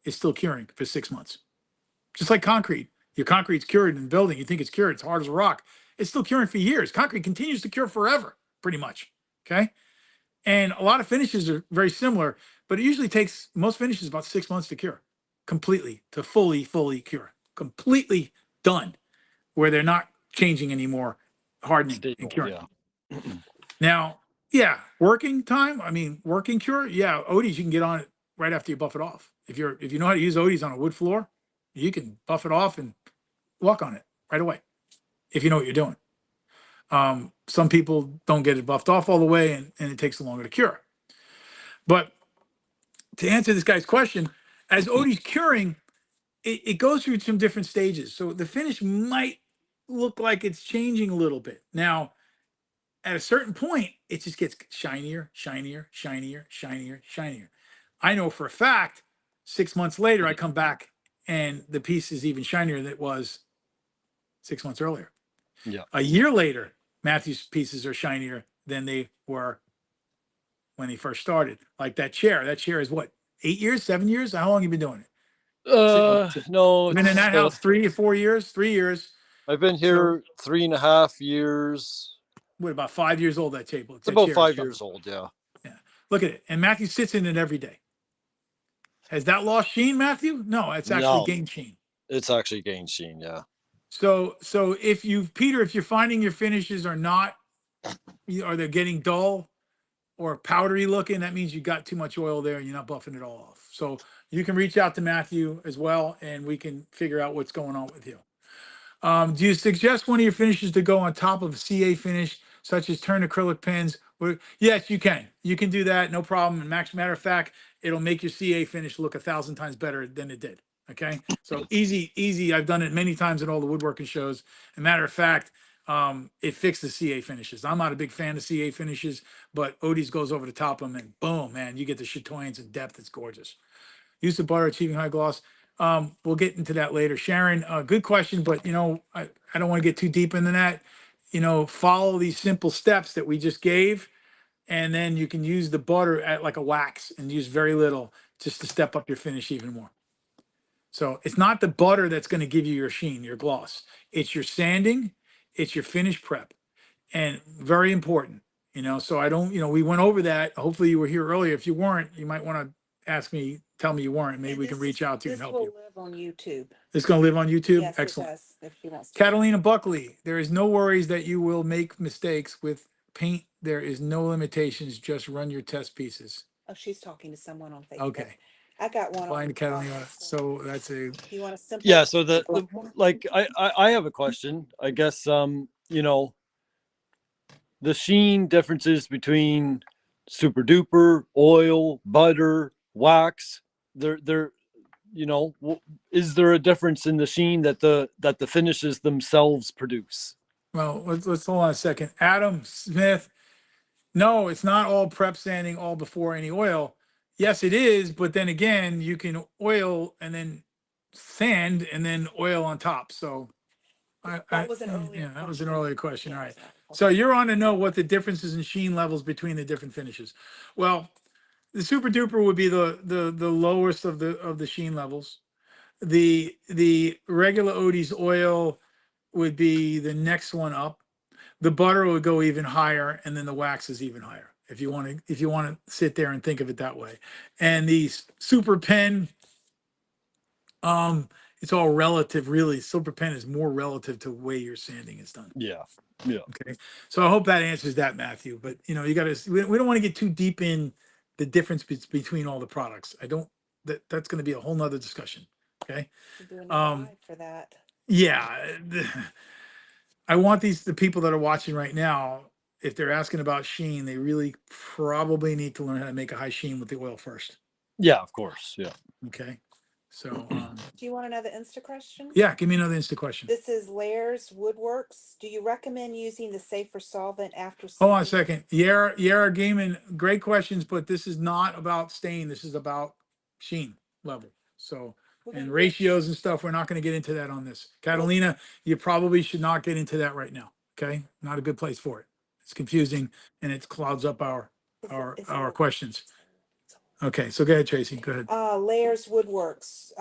is still curing for 6 months. Just like concrete. Your concrete's cured in the building. You think it's cured. It's hard as a rock. It's still curing for years. Concrete continues to cure forever, pretty much. Okay. And a lot of finishes are very similar, but it usually takes most finishes about 6 months to cure completely, to fully cure, completely done, where they're not changing anymore, hardening and Stable, curing. yeah. Now, yeah, working time. I mean, working cure. Yeah, Odie's, you can get on it right after you buff it off. If you know how to use Odie's on a wood floor, you can buff it off and walk on it right away if you know what you're doing. Some people don't get it buffed off all the way, and it takes longer to cure. But to answer this guy's question, as Odie's curing, it goes through some different stages. So the finish might look like it's changing a little bit. Now, at a certain point, it just gets shinier, shinier, shinier, shinier, shinier. I know for a fact, 6 months later, I come back and the piece is even shinier than it was 6 months earlier. Yeah. A year later, Matthew's pieces are shinier than they were when he first started. Like that chair. That chair is what, 8 years, 7 years? How long have you been doing it? No, You've been in it's that house 3 or 4 years? 3 years. I've been So here 3.5 years. what, about 5 years old, that table? It's That about chair is 5 years old. Yeah. Yeah. Look at it. And Matthew sits in it every day. Has that lost sheen, Matthew? No, it's actually No, gained sheen. it's actually gained sheen. Yeah. So if Peter, if you're finding your finishes are not, or they're getting dull or powdery looking, that means you got too much oil there and you're not buffing it all off. So you can reach out to Matthew as well, and we can figure out what's going on with you. Do you suggest one of your finishes to go on top of a CA finish, such as turn acrylic pens? Yes, you can. You can do that, no problem. And matter of fact, it'll make your CA finish look 1,000 times better than it did. Okay, so easy, easy. I've done it many times in all the woodworking shows. And matter of fact, it fixed the CA finishes. I'm not a big fan of CA finishes, but Odie's goes over the top of them, and boom, man, you get the chatoyance and depth. It's gorgeous. Use of butter achieving high gloss. We'll get into that later. Sharon, good question, but I don't want to get too deep into that. Follow these simple steps that we just gave, and then you can use the butter at like a wax and use very little just to step up your finish even more. So it's not the butter that's going to give you your sheen, your gloss. It's your sanding, it's your finish prep, and very important. So I don't, we went over that. Hopefully you were here earlier. If you weren't, you might want to ask me, tell me you weren't. Maybe And we can reach out to you and help you. This will live on YouTube. It's going to live on YouTube? Yes, Excellent. it does, if she wants to. Catalina Buckley, there is no worries that you will make mistakes with paint. There is no limitations. Just run your test pieces. Oh, she's talking to someone on Facebook. Okay. I got one. Blind On Catalina. So that's a. you want a simple? Yeah. So like I have a question. I guess the sheen differences between super duper, oil, butter, wax. They're is there a difference in the sheen that the finishes themselves produce? Well, let's hold on a second. Adam Smith. No, it's not all prep sanding all before any oil. Yes, it is, but then again, you can oil and then sand and then oil on top. So That was an earlier that was an question. earlier question. All right. Yeah. So you're on to know what the differences in sheen levels between the different finishes. Well, the super duper would be the lowest of the sheen levels. The regular Odie's oil would be the next one up. The butter would go even higher, and then the wax is even higher. If you want to sit there and think of it that way. And the super pen, it's all relative, really. Super pen is more relative to the way your sanding is done. Yeah. Yeah. Okay. So I hope that answers that, Matthew. But you got to. We don't want to get too deep in the difference between all the products. That's going to be a whole nother discussion. Okay. We're doing a live for that. Yeah. I want the people that are watching right now, if they're asking about sheen, they really probably need to learn how to make a high sheen with the oil first. Yeah, of course. Yeah. Okay. So, do you want another Insta question? Yeah, give me another Insta question. This is Layers Woodworks. Do you recommend using the safer solvent after? Hold on a second. Yara Gaiman, great questions, but this is not about stain. This is about sheen level. So, and ratios and stuff, we're not going to get into that on this. Catalina, you probably should not get into that right now. Okay, not a good place for it. It's confusing and it clouds up our questions. Okay, so go ahead, Tracy. Go ahead. Layers Woodworks.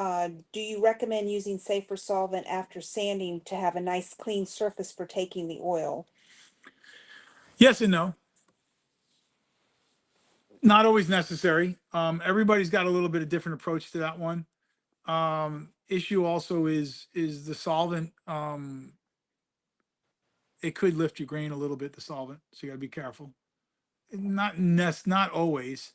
Do you recommend using safer solvent after sanding to have a nice clean surface for taking the oil? Yes and no. Not always necessary. Everybody's got a little bit of different approach to that one. Issue also is the solvent. It could lift your grain a little bit, the solvent, so you got to be careful. Not always,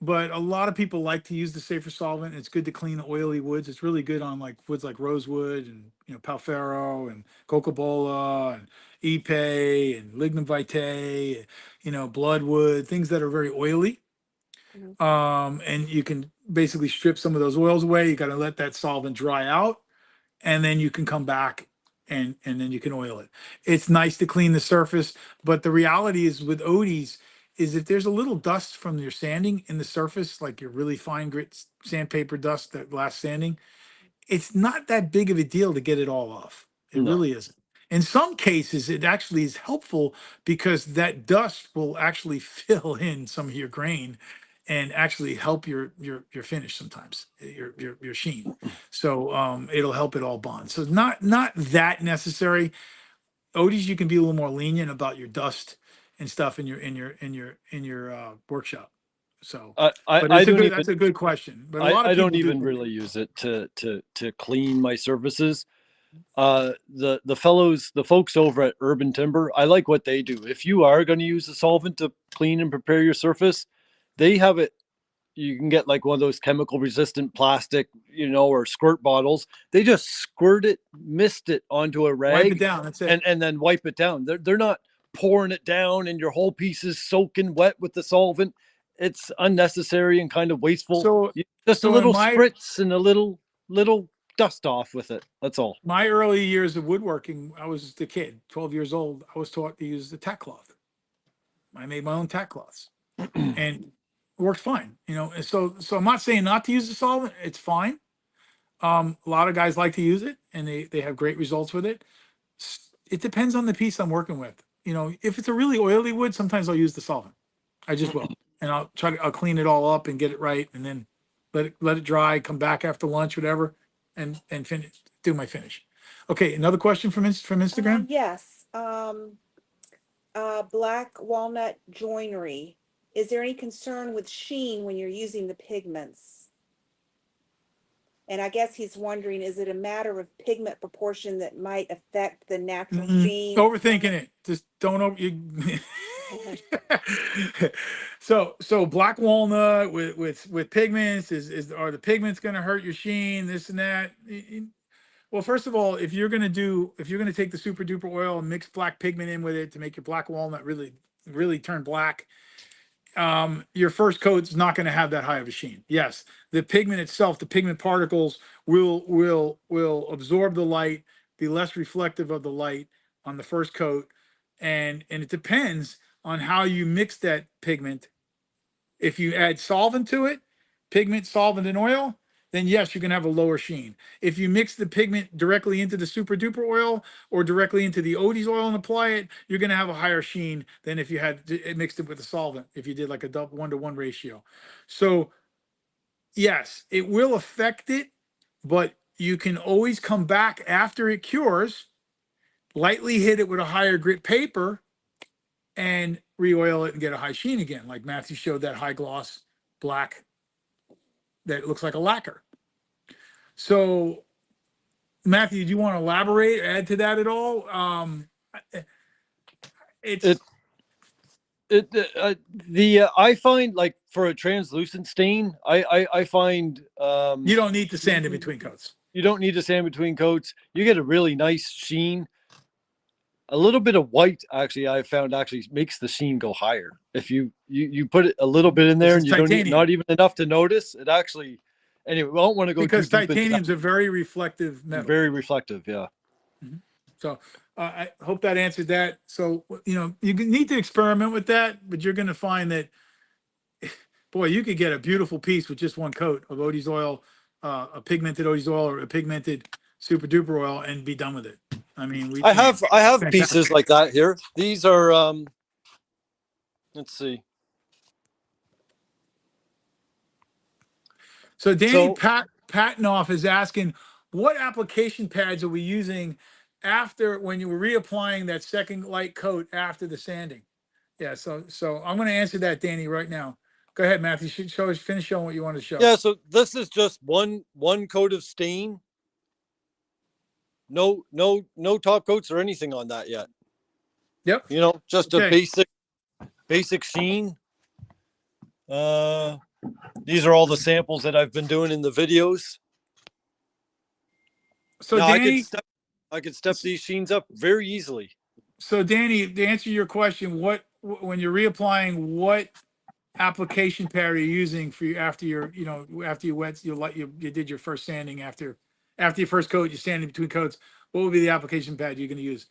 but a lot of people like to use the safer solvent. It's good to clean the oily woods. It's really good on like woods like rosewood and palfaro and cocobola and ipe and lignum vitae, bloodwood, things that are very oily. And you can basically strip some of those oils away. You got to let that solvent dry out, and then you can come back and then you can oil it. It's nice to clean the surface, but the reality is with Odie's is if there's a little dust from your sanding in the surface, like your really fine grit sandpaper dust that last sanding, it's not that big of a deal to get it all off. It No. really isn't. In some cases, it actually is helpful because that dust will actually fill in some of your grain and actually help your finish sometimes, your sheen. So it'll help it all bond. So not that necessary. Odie's, you can be a little more lenient about your dust and stuff in your workshop. So, but I it's a don't good, even that's a good question. But a lot of I don't people do. even really use it to clean my surfaces. The folks over at Urban Timber, I like what they do. If you are going to use a solvent to clean and prepare your surface, they have it. You can get like one of those chemical resistant plastic, or squirt bottles. They just squirt it, mist it onto a Wipe it rag, down. That's it. and then wipe it down. They're not pouring it down and your whole piece is soaking wet with the solvent. It's unnecessary and kind of wasteful. So, Just a so in little my spritz and a little dust off with it. That's all. my early years of woodworking, I was the kid, 12 years old. I was taught to use the tack cloth. I made my own tack cloths, and it worked fine. And so I'm not saying not to use the solvent. It's fine. A lot of guys like to use it, and they have great results with it. It depends on the piece I'm working with. If it's a really oily wood, sometimes I'll use the solvent. I just will, and I'll clean it all up and get it right, and then let it dry. Come back after lunch, whatever, and finish do my finish. Okay, another question from Instagram. Yes. Black walnut joinery. Is there any concern with sheen when you're using the pigments? And I guess he's wondering, is it a matter of pigment proportion that might affect the natural sheen? Overthinking it. Just don't over you. So black walnut with pigments are the pigments going to hurt your sheen? This and that. Well, first of all, if you're going to take the super duper oil and mix black pigment in with it to make your black walnut really turn black, your first coat is not going to have that high of a sheen. Yes, the pigment itself, the pigment particles will absorb the light, be less reflective of the light on the first coat, and it depends on how you mix that pigment. If you add solvent to it, pigment, solvent, and oil, then yes, you're going to have a lower sheen. If you mix the pigment directly into the super duper oil or directly into the Odie's oil and apply it, you're going to have a higher sheen than if you had mixed it with a solvent, if you did like a 1-to-1 ratio. So yes, it will affect it, but you can always come back after it cures, lightly hit it with a higher grit paper, and re-oil it and get a high sheen again. Like Matthew showed that high gloss black that looks like a lacquer. So Matthew, do you want to elaborate, add to that at all? I find like for a translucent stain, I find you don't need to sand in between coats. You don't need to sand between coats. You get a really nice sheen. A little bit of white, actually, I found actually makes the sheen go higher. If you put it a little bit in there and you don't need, not even enough to notice, it actually. Anyway, we don't want to go because too deep titanium's a very reflective metal. Very reflective, yeah. Mm-hmm. So I hope that answered that. So you need to experiment with that, but you're going to find that, boy, you could get a beautiful piece with just one coat of Odie's oil, a pigmented Odie's oil or a pigmented super duper oil, and be done with it. I mean, I have fantastic pieces like that here. These are let's see. So Danny Patnoff is asking, what application pads are we using after when you were reapplying that second light coat after the sanding? Yeah, so I'm going to answer that, Danny, right now. Go ahead, Matthew. Finish showing what you want to show. Yeah, so this is just one coat of stain. No top coats or anything on that yet. Yep. Just a basic sheen. These are all the samples that I've been doing in the videos. So now, Danny, I could step these sheens up very easily. So Danny, to answer your question, when you're reapplying, what application pad are you using for after you did your first sanding after your first coat, you sanded between coats? what would be the application pad you're going to use?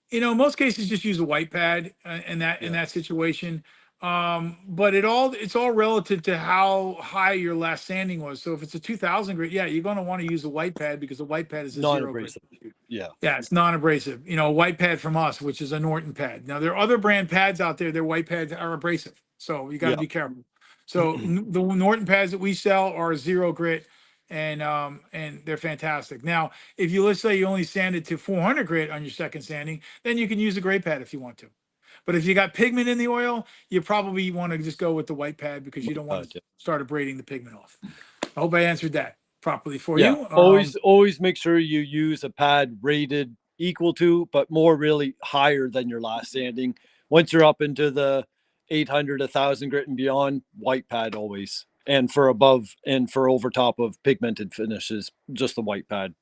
You know, in most cases, just use a white pad in that situation. But it's all relative to how high your last sanding was. So if it's a 2000 grit, yeah, you're going to want to use a white pad because the white pad is a 0 grit. Non-abrasive. Yeah. Yeah, it's non-abrasive. You know, a white pad from us, which is a Norton pad. Now there are other brand pads out there. Their white pads are abrasive, so you got to Yeah. be careful. So the Norton pads that we sell are 0 grit, and they're fantastic. Now, if you, let's say you only sand it to 400 grit on your second sanding, then you can use a gray pad if you want to. But if you got pigment in the oil, you probably want to just go with the white pad because you don't want to start abrading the pigment off. I hope I answered that properly for Yeah. you. Always make sure you use a pad rated equal to, but more really higher than your last sanding. Once you're up into the 800, 1000 grit and beyond, white pad always. And for above and for over top of pigmented finishes, just the white pad.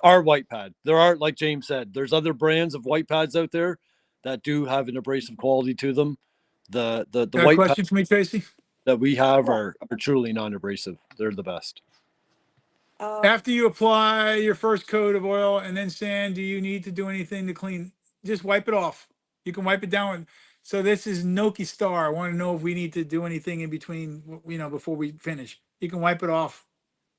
Our white pad. There are, like James said, there's other brands of white pads out there that do have an abrasive quality to them. The Got a white question pads for me, Tracy? that we have are truly non-abrasive. They're the best. After you apply your first coat of oil and then sand, do you need to do anything to clean? Just wipe it off. You can wipe it down. So this is Noki Star. I want to know if we need to do anything in between, you know, before we finish. You can wipe it off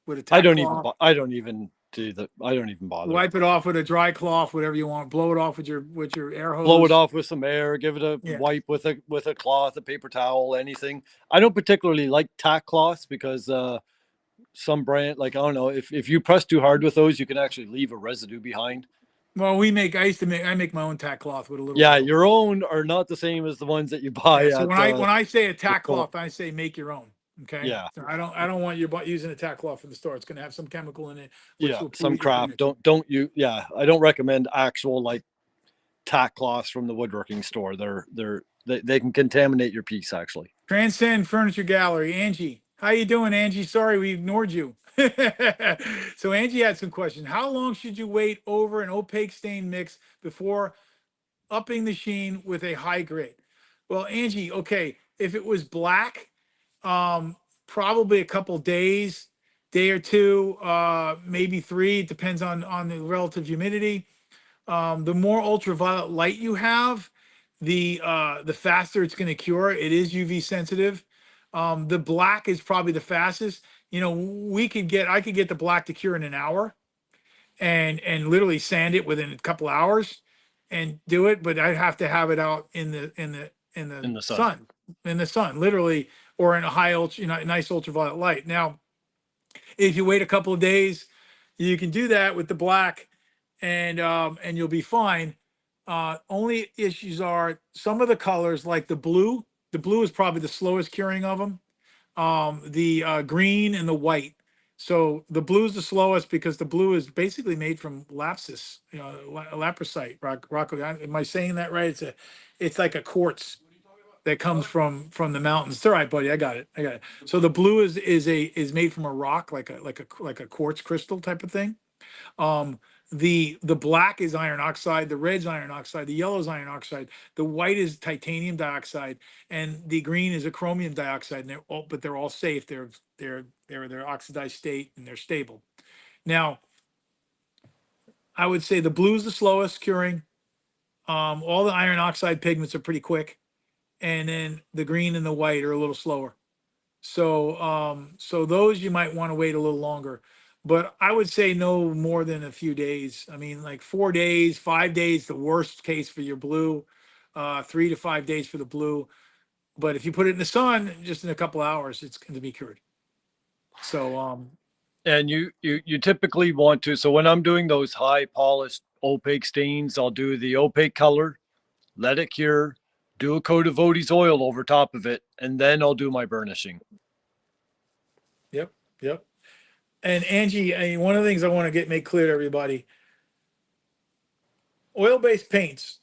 with a tack cloth. I don't even do that. I don't even bother. Wipe it off with a dry cloth, whatever you want. Blow it off with your air hose. Blow it off with some air. Give it a Yeah. wipe with a cloth, a paper towel, anything. I don't particularly like tack cloths because some brand, like I don't know, if you press too hard with those, you can actually leave a residue behind. Well, I make my own tack cloth with a little. Yeah, your own are not the same as the ones that you buy. Yeah, so when I say a tack store. cloth, I say make your own. Okay. Yeah. So I don't want you using a tack cloth from the store. It's going to have some chemical in it. Which Yeah, will some pollute your crap. finish. Don't you? Yeah, I don't recommend actual like tack cloths from the woodworking store. They can contaminate your piece actually. Transcend Furniture Gallery, Angie. How you doing, Angie? Sorry we ignored you. So Angie had some questions. How long should you wait over an opaque stain mix before upping the sheen with a high grit? Well, Angie, okay, if it was black, probably a couple days, day or two, maybe 3. It depends on the relative humidity. The more ultraviolet light you have, the faster it's going to cure. It is UV sensitive. The black is probably the fastest. You know, I could get the black to cure in an hour, and literally sand it within a couple hours, and do it. But I'd have to have it out in the sun, literally, or in a high nice ultraviolet light. Now, if you wait a couple of days, you can do that with the black, and you'll be fine. Only issues are some of the colors, like the blue. The blue is probably the slowest curing of them. The green and the white. So the blue is the slowest because the blue is basically made from lapis, laprisite. Am I saying that right? It's like a quartz that comes from the mountains. It's all right, buddy. I got it. So the blue is made from a rock, like a quartz crystal type of thing. The black is iron oxide, the red's iron oxide, the yellow's iron oxide, the white is titanium dioxide, and the green is a chromium dioxide. And they're all safe. They're oxidized state and they're stable. Now, I would say the blue's the slowest curing. All the iron oxide pigments are pretty quick, and then the green and the white are a little slower. So those you might want to wait a little longer, but I would say no more than a few days. I mean, like 4 days, 5 days, the worst case for your blue, 3 to 5 days for the blue. But if you put it in the sun, just in a couple hours, it's going to be cured. So, and you typically want to. So when I'm doing those high polished opaque stains, I'll do the opaque color, let it cure, do a coat of Odie's oil over top of it, and then I'll do my burnishing. Yep. And Angie, one of the things I want to make clear to everybody, oil-based paints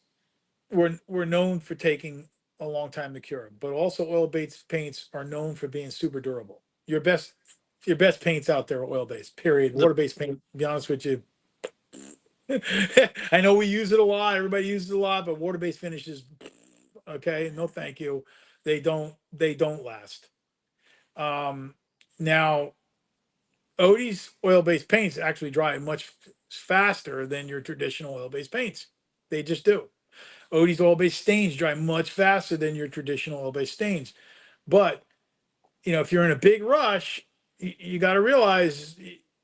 were known for taking a long time to cure, but also oil-based paints are known for being super durable. Your best paints out there are oil-based, period. Water-based paint, to be honest with you. I know we use it a lot, everybody uses it a lot, but water-based finishes, okay, no thank you. They don't last. Now, Odie's oil-based paints actually dry much faster than your traditional oil-based paints. They just do. Odie's oil-based stains dry much faster than your traditional oil-based stains. But, you know, if you're in a big rush, you got to realize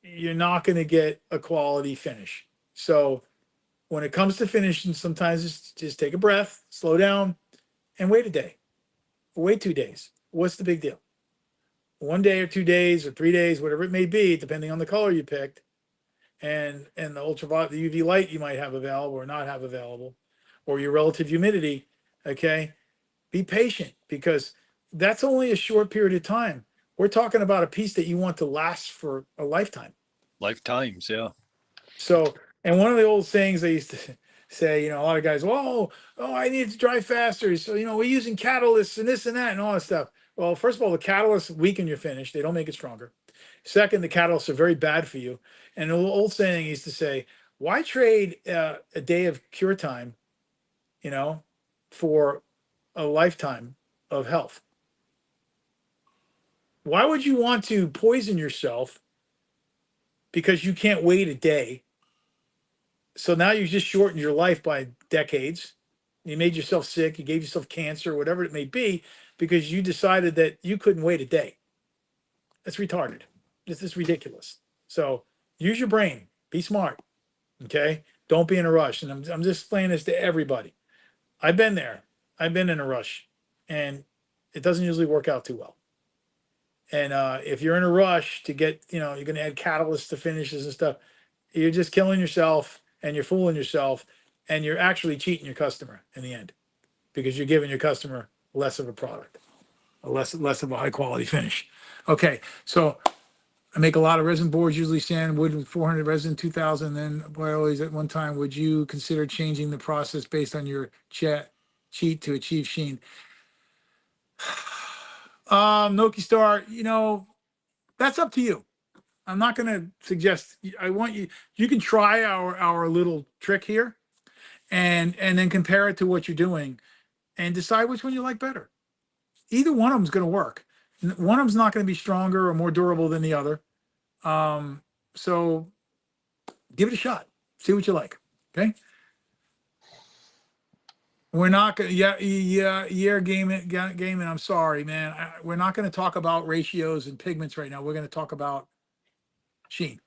you're not going to get a quality finish. So when it comes to finishing, sometimes it's just take a breath, slow down, and wait a day. Wait 2 days. What's the big deal? 1 day or 2 days or 3 days, whatever it may be, depending on the color you picked, and the ultraviolet, the UV light you might have available or not have available, or your relative humidity. Okay, be patient, because that's only a short period of time. We're talking about a piece that you want to last for a lifetime. Lifetimes, yeah. So, and one of the old sayings I used to say, you know, a lot of guys, oh, I need it to dry faster. So, you know, we're using catalysts and this and that and all that stuff. Well, first of all, the catalysts weaken your finish. They don't make it stronger. Second, the catalysts are very bad for you. And the old saying used to say, why trade a day of cure time, you know, for a lifetime of health? Why would you want to poison yourself because you can't wait a day? So now you just shortened your life by decades. You made yourself sick. You gave yourself cancer, whatever it may be, because you decided that you couldn't wait a day. That's retarded. This is ridiculous. So use your brain. Be smart. Okay? Don't be in a rush. And I'm just explaining this to everybody. I've been there. I've been in a rush. And it doesn't usually work out too well. And if you're in a rush to get, you know, you're going to add catalysts to finishes and stuff, you're just killing yourself and you're fooling yourself, and you're actually cheating your customer in the end, because you're giving your customer less of a product, less of a high quality finish. Okay, so I make a lot of resin boards, usually sand, wood, with 400 resin, 2000. Then always at one time, would you consider changing the process based on your cheat to achieve sheen? Noki Star, you know, that's up to you. I'm not going to suggest. I want you. You can try our little trick here, and then compare it to what you're doing, and decide which one you like better. Either one of them's going to work. One of them's not going to be stronger or more durable than the other. So give it a shot. See what you like. Okay. We're not going to. Yeah. Gaming. I'm sorry, man. We're not going to talk about ratios and pigments right now. We're going to talk about sheen.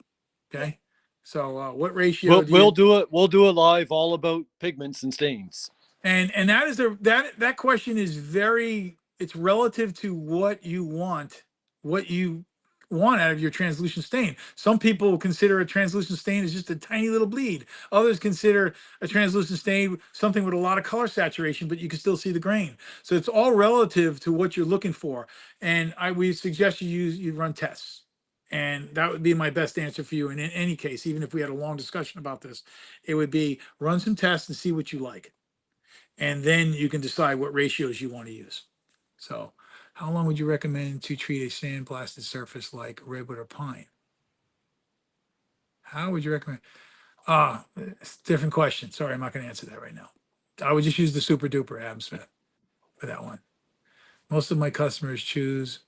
Okay. So what ratio We'll do it. We'll do a live all about pigments and stains. And that is that question is very, it's relative to what you want out of your translucent stain. Some people consider a translucent stain as just a tiny little bleed. Others consider a translucent stain something with a lot of color saturation, but you can still see the grain. So it's all relative to what you're looking for. And we suggest you run tests. And that would be my best answer for you. And in any case, even if we had a long discussion about this, it would be run some tests and see what you like. And then you can decide what ratios you want to use. So how long would you recommend to treat a sandblasted surface like redwood or pine? How would you recommend? It's a different question. Sorry, I'm not going to answer that right now. I would just use the super duper Adam Smith for that one. Most of my customers choose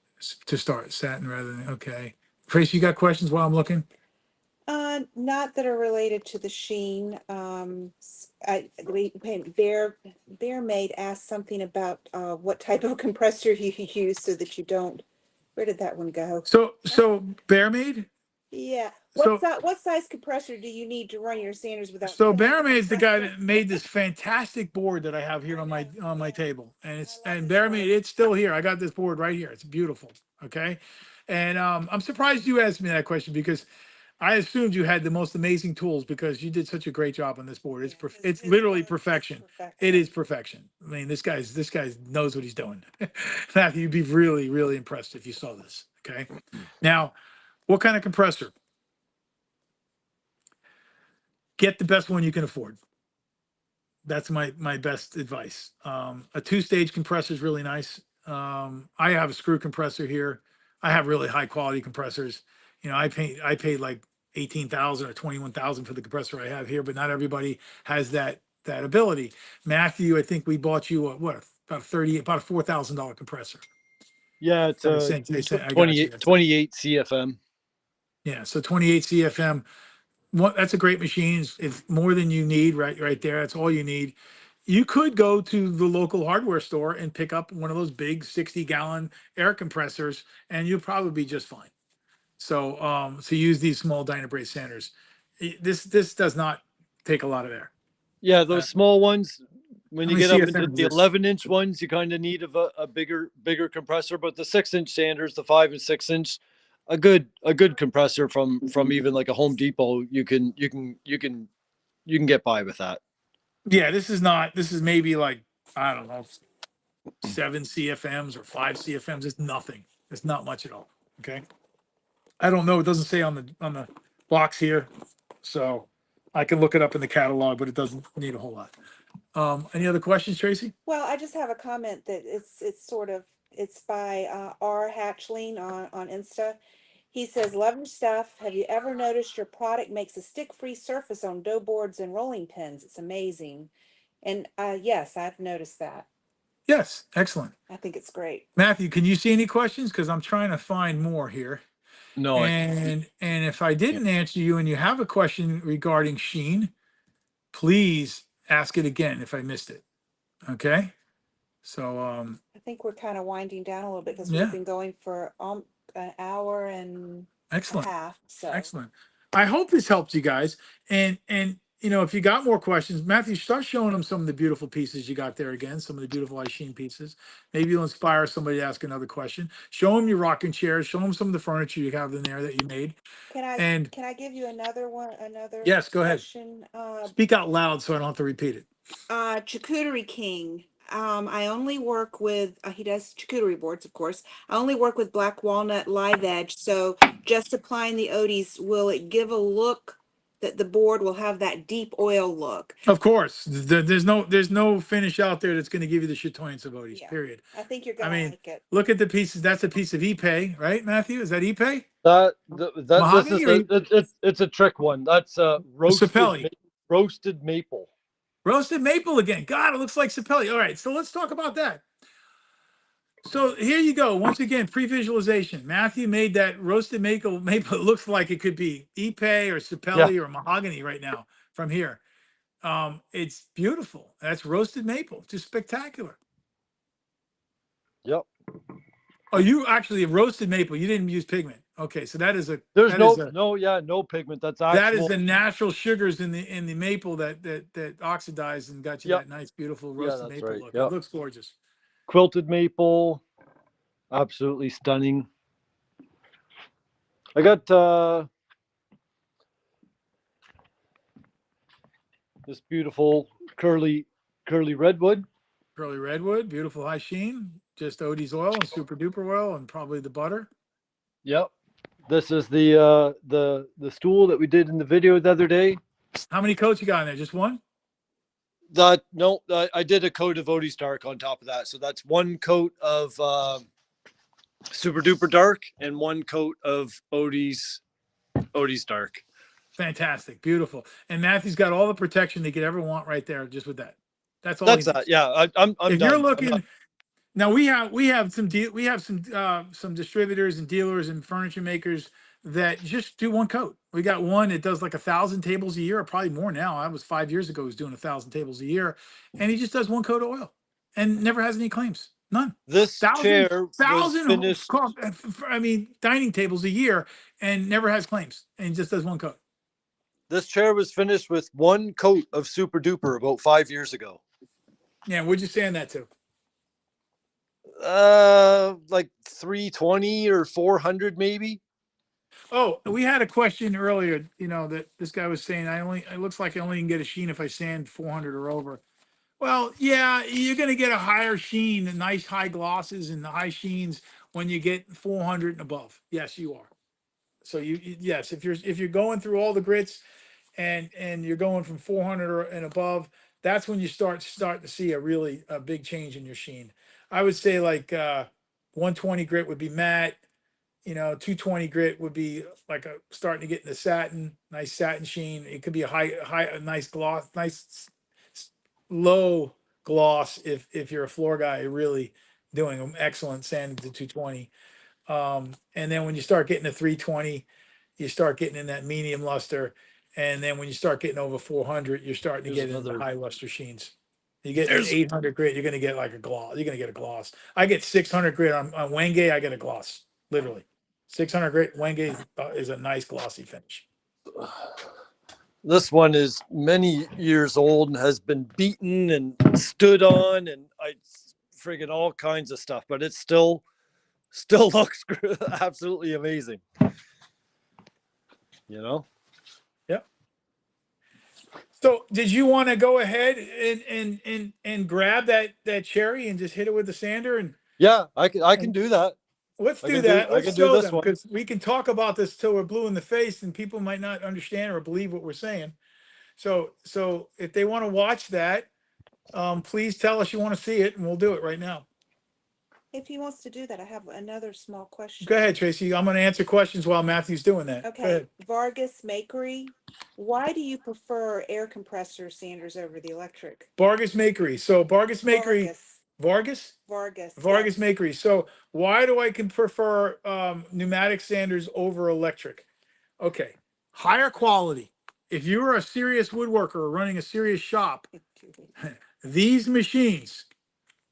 to start satin rather than, okay. Tracy, you got questions while I'm looking? Not that are related to the sheen. Bear Maid asked something about what type of compressor you use so that you don't. Where did that one go? So Bear Maid? Yeah. So- What size compressor do you need to run your sanders without? So Bear Maid is the guy that made this fantastic board that I have here on my table, and Bear Maid, it's still here. I got this board right here. It's beautiful. Okay, and I'm surprised you asked me that question, because I assumed you had the most amazing tools, because you did such a great job on this board. It's literally perfection. It is perfection. I mean, this guy knows what he's doing. Matthew, you'd be really, really impressed if you saw this. Okay, now, what kind of compressor? Get the best one you can afford. That's my best advice. A two-stage compressor is really nice. I have a screw compressor here. I have really high quality compressors. You know, I paid like 18,000 or 21,000 for the compressor I have here, but not everybody has that ability. Matthew, I think we bought you about a $4,000 compressor. Yeah, it's I got you. 28 CFM. Yeah, so 28 CFM. That's a great machine. It's more than you need right there. That's all you need. You could go to the local hardware store and pick up one of those big 60-gallon air compressors, and you'll probably be just fine. So, so use these small Dynabrase sanders. This does not take a lot of air. Yeah, those small ones. When How you many get up into CFMs is the this? 11-inch ones, you kind of need a bigger compressor. But the 6-inch sanders, the 5 and 6-inch, a good compressor from even like a Home Depot, you can get by with that. Yeah, this is not. This is maybe like, I don't know, 7 CFMs or 5 CFMs. It's nothing. It's not much at all. Okay. I don't know. It doesn't say on the box here, so I can look it up in the catalog, but it doesn't need a whole lot. Any other questions, Tracy? Well, I just have a comment that it's by R Hatchling on Insta. He says, "Love your stuff. Have you ever noticed your product makes a stick-free surface on dough boards and rolling pins? It's amazing." And yes, I've noticed that. Yes, excellent. I think it's great. Matthew, can you see any questions? Because I'm trying to find more here. No, And if I didn't answer you and you have a question regarding Sheen, please ask it again if I missed it. Okay. So I think we're kind of winding down a little bit because we've yeah, been going for an hour and a excellent. half. So Excellent. I hope this helped you guys. And you know, if you got more questions, Matthew, start showing them some of the beautiful pieces you got there again, some of the beautiful Sheen pieces. Maybe you'll inspire somebody to ask another question. Show them your rocking chairs, show them some of the furniture you have in there that you made. And can I give you another one, another yes, go ahead. question? Speak out loud so I don't have to repeat it. Charcuterie King. I only work with, he does charcuterie boards, of course. I only work with black walnut live edge. So just applying the Odie's, will it give a look that the board will have that deep oil look? Of course, there's no finish out there that's going to give you the chatoyance of Odie's, Yeah, period. I think you're I gonna mean, like it. look at the pieces. That's a piece of Ipe, right, Matthew? Is that Ipe? that this is Mahogany or it's a trick one. That's Sapelli? roasted maple. Roasted maple again. God, it looks like Sapelli. All right, so let's talk about that. So here you go. Once again, pre-visualization. Matthew made that roasted maple. Maple. It looks like it could be Ipe or Yeah. Sapelli or mahogany right now from here. It's beautiful. That's roasted maple. Just spectacular. Yep. Oh, you actually roasted maple. You didn't use pigment. Okay, so that is a There's that no is a no pigment. That's that is actual. the natural sugars in the maple that oxidized and got you Yep. that nice, beautiful Yeah, roasted that's maple right. look. It Yep. looks gorgeous. Quilted maple, absolutely stunning. I got this beautiful curly redwood. Curly redwood, beautiful high sheen, just Odie's oil and super duper oil and probably the butter. Yep. This is the stool that we did in the video the other day. How many coats you got in there? Just one? That no, I did a coat of Odie's dark on top of that. So that's one coat of super duper dark and one coat of Odie's dark. Fantastic, beautiful. And Matthew's got all the protection they could ever want right there, just with that. That's all That's he needs. that. Yeah, I'm If done. you're looking, now we have some distributors and dealers and furniture makers that just do one coat. We got one that does like 1,000 tables a year, or probably more now. I was 5 years ago, he was doing 1,000 tables a year, and he just does one coat of oil and never has any claims. None. This chair was finished. I mean, dining tables a year and never has claims, and just does one coat. This chair was finished with one coat of super duper about 5 years ago. Yeah, what'd you stand that to? Like 320 or 400 maybe. Oh, we had a question earlier, you know, that this guy was saying, it looks like I only can get a sheen if I sand 400 or over. Well, yeah, you're going to get a higher sheen, the nice high glosses and the high sheens when you get 400 and above. Yes, you are. So yes, if you're going through all the grits and you're going from 400 and above, that's when you start to see a big change in your sheen. I would say like 120 grit would be matte. You know, 220 grit would be like starting to get in the satin, nice satin sheen. It could be a nice gloss, low gloss if you're a floor guy, really doing an excellent sanding to 220. And then when you start getting to 320, you start getting in that medium luster, And then when you start getting over 400, you're starting to Here's get into the another. high luster sheens. You get an There's 800 grit, you're going to get like a gloss. You're going to get a gloss. I get 600 grit on Wenge. I get a gloss, literally. 600 grit Wenge is a nice glossy finish. this one is many years old and has been beaten and stood on, and I friggin' all kinds of stuff, but it still looks absolutely amazing. You know? Yep. So did you want to go ahead and grab that cherry and just hit it with the sander? And Yeah, I can do that. let's I do can do that. I Let's can do show this them, one. because we can talk about this till we're blue in the face and people might not understand or believe what we're saying. So if they want to watch that, please tell us you want to see it and we'll do it right now. If he wants to do that, I have another small question. Go ahead, Tracy. I'm going to answer questions while Matthew's doing that. Go Okay, ahead. Vargas Makery, why do you prefer air compressor sanders over the electric? Vargas Makery. So Vargas Makery, Vargas. Vargas Vargas, yes. Makery. So why do I prefer pneumatic sanders over electric? Okay, higher quality. If you're a serious woodworker or running a serious shop, these machines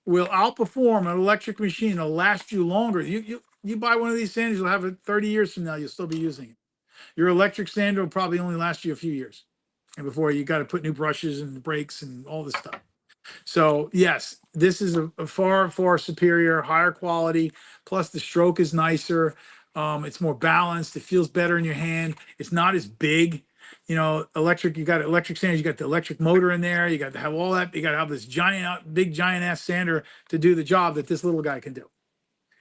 will outperform an electric machine. It'll last you longer. You buy one of these sanders, you'll have it 30 years from now. You'll still be using it. Your electric sander will probably only last you a few years, and before you got to put new brushes and brakes and all this stuff. So yes, this is a far superior, higher quality. Plus the stroke is nicer. It's more balanced. It feels better in your hand. It's not as big. You know, electric. You got electric sanders. You got the electric motor in there. You got to have all that. You got to have this big giant ass sander to do the job that this little guy can do.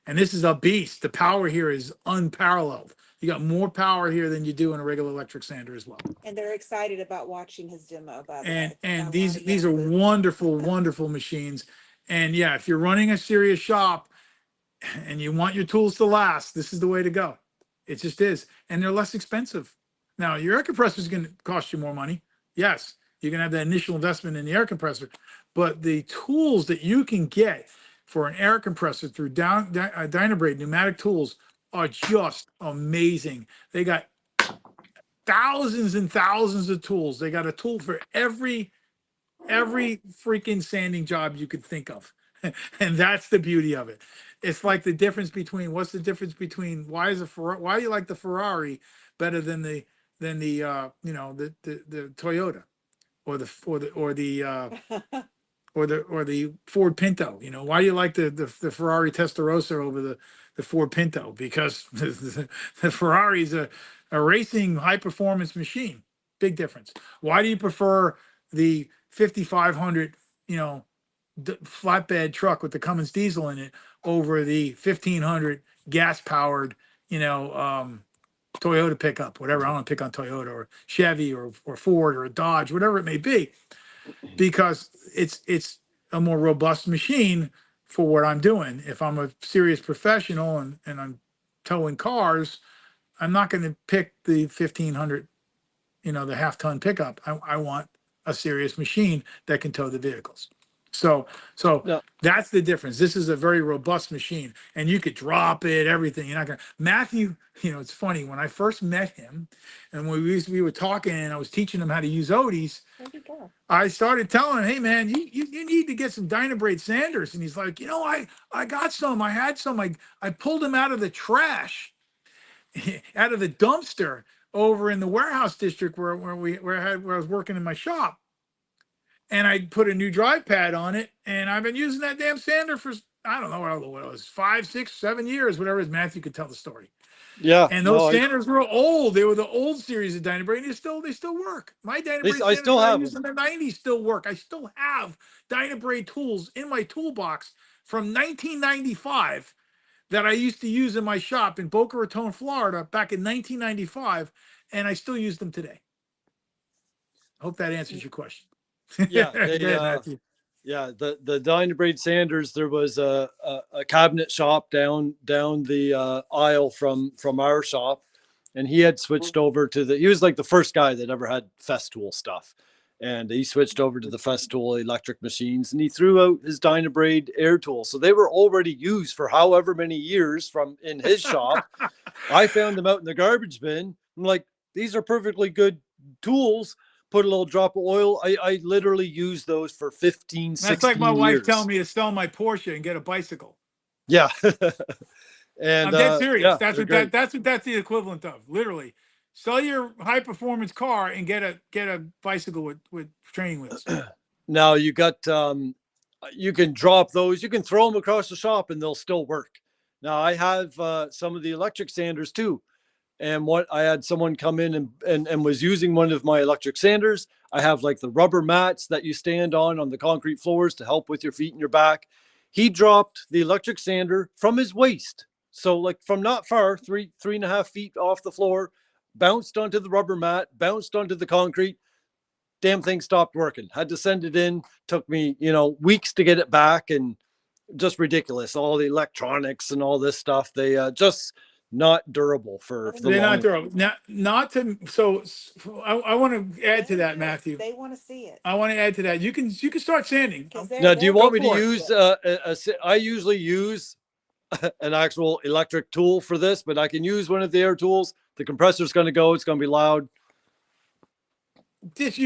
And this is a beast. The power here is unparalleled. You got more power here than you do in a regular electric sander as well. And they're excited about watching his demo, by the way. And these are wonderful machines. And yeah, if you're running a serious shop and you want your tools to last, this is the way to go. It just is. And they're less expensive. Now, your air compressor is going to cost you more money. Yes, you're going to have that initial investment in the air compressor, but the tools that you can get for an air compressor through Dynabrade pneumatic tools are just amazing. They got thousands and thousands of tools. They got a tool for every freaking sanding job you could think of. And that's the beauty of it. It's like the difference between, what's the difference between, why do you like the Ferrari better than the Toyota or the Ford Pinto? You know, why do you like the Ferrari Testarossa over the Ford Pinto? Because the Ferrari is a racing high performance machine. Big difference. Why do you prefer the 5500, flatbed truck with the Cummins diesel in it over the 1500 gas powered, Toyota pickup, whatever? I want to pick on Toyota or Chevy or Ford or a Dodge, whatever it may be, because it's a more robust machine for what I'm doing. If I'm a serious professional and I'm towing cars, I'm not going to pick the 1500, the half-ton pickup. I want a serious machine that can tow the vehicles. So Yeah. that's the difference. This is a very robust machine, and you could drop it, everything. You're not gonna. Matthew, it's funny, when I first met him, and we were talking, and I was teaching him how to use Odie's. Where'd he go? I started telling him, hey man, you need to get some Dynabrade sanders. And he's like, I got some. I had some. I pulled them out of the trash, out of the dumpster over in the warehouse district where I was working in my shop. And I put a new drive pad on it, and I've been using that damn sander for, I don't know what it was, 5, 6, 7 years, whatever it is. Matthew could tell the story. Yeah. And those sanders were old. They were the old series of Dynabrade. They still work. My Dynabrade sanders I still have used in the 90s still work. I still have Dynabrade tools in my toolbox from 1995 that I used to use in my shop in Boca Raton, Florida, back in 1995, and I still use them today. I hope that answers your question. Yeah, The Dynabrade sanders. There was a cabinet shop down the aisle from our shop, and he had switched over to he was like the first guy that ever had Festool stuff, and he switched over to the Festool electric machines, and he threw out his Dynabrade air tools. So they were already used for however many years from in his shop. I found them out in the garbage bin. I'm like, these are perfectly good tools, put a little drop of oil. I literally use those for 15, That's like 16 my wife years. telling me to sell my Porsche and get a bicycle. Yeah. And I'm dead serious. yeah, That's they're what great. that's the equivalent of. Literally, sell your high performance car and get a bicycle with training wheels. Now you got you can drop those, you can throw them across the shop and they'll still work. Now I have some of the electric sanders too. And what I had someone come in and was using one of my electric sanders. I have like the rubber mats that you stand on the concrete floors to help with your feet and your back. He dropped the electric sander from his waist. So like from not far, 3.5 feet off the floor, bounced onto the rubber mat, bounced onto the concrete. Damn thing stopped working. Had to send it in. Took me, weeks to get it back, and just ridiculous. All the electronics and all this stuff. They just not durable for the They're not long. durable. Not to. So I want to add to that, Matthew. They want to see it. I want to add to that. You can start sanding. Now, do you want me to for it. use I usually use an actual electric tool for this, but I can use one of the air tools. The compressor's going to go. It's going to be loud.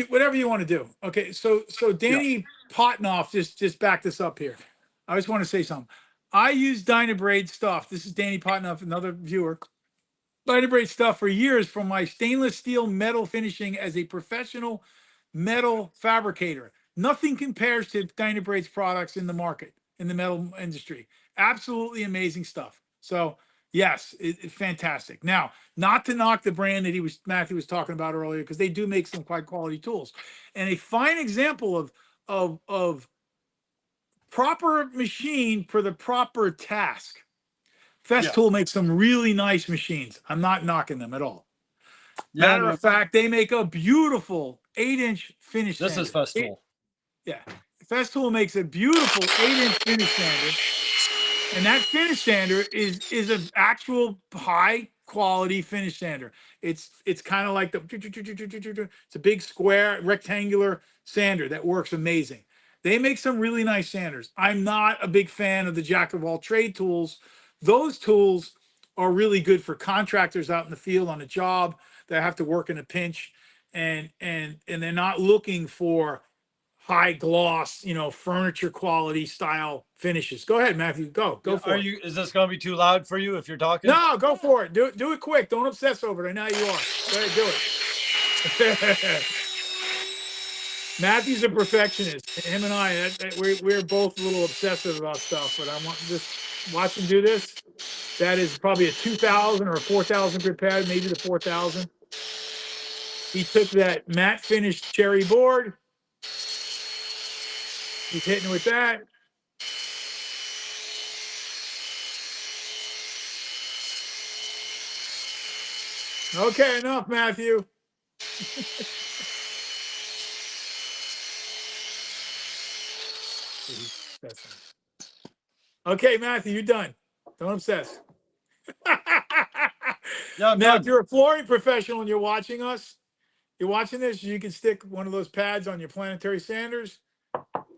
Whatever you want to do. Okay, so Danny Potnoff just backed this up here. I just want to say something. I use Dynabrade stuff. This is Danny Potnoff, another viewer. Dynabrade stuff for years from my stainless steel metal finishing as a professional metal fabricator. Nothing compares to Dynabrade's products in the market, in the metal industry. Absolutely amazing stuff. So yes, it's fantastic. Now, not to knock the brand that Matthew was talking about earlier, because they do make some quite quality tools. And a fine example of proper machine for the proper task. Festool makes some really nice machines. I'm not knocking them at all. Matter of fact, they make a beautiful 8-inch finish This sander. is Festool. Yeah. Festool makes a beautiful 8-inch finish sander. And that finish sander is an actual high quality finish sander. It's kind of like it's a big square rectangular sander that works amazing. They make some really nice sanders. I'm not a big fan of the jack of all trade tools. Those tools are really good for contractors out in the field on a job that have to work in a pinch, and they're not looking for high gloss, furniture quality style finishes. Go ahead, Matthew. Go for it. Is this going to be too loud for you if you're talking? No, go for it. Do it quick. Don't obsess over it. I know you are. Go ahead, do it. Matthew's a perfectionist. Him and I, we're both a little obsessive about stuff, but I want just watch him do this. That is probably a 2,000 or a 4,000 grit pad, maybe the 4,000. He took that matte finished cherry board. He's hitting with that. Okay, enough, Matthew. Okay, Matthew, you're done. Don't obsess. Yeah, Now, if you're a flooring professional and you're watching this, you can stick one of those pads on your planetary sanders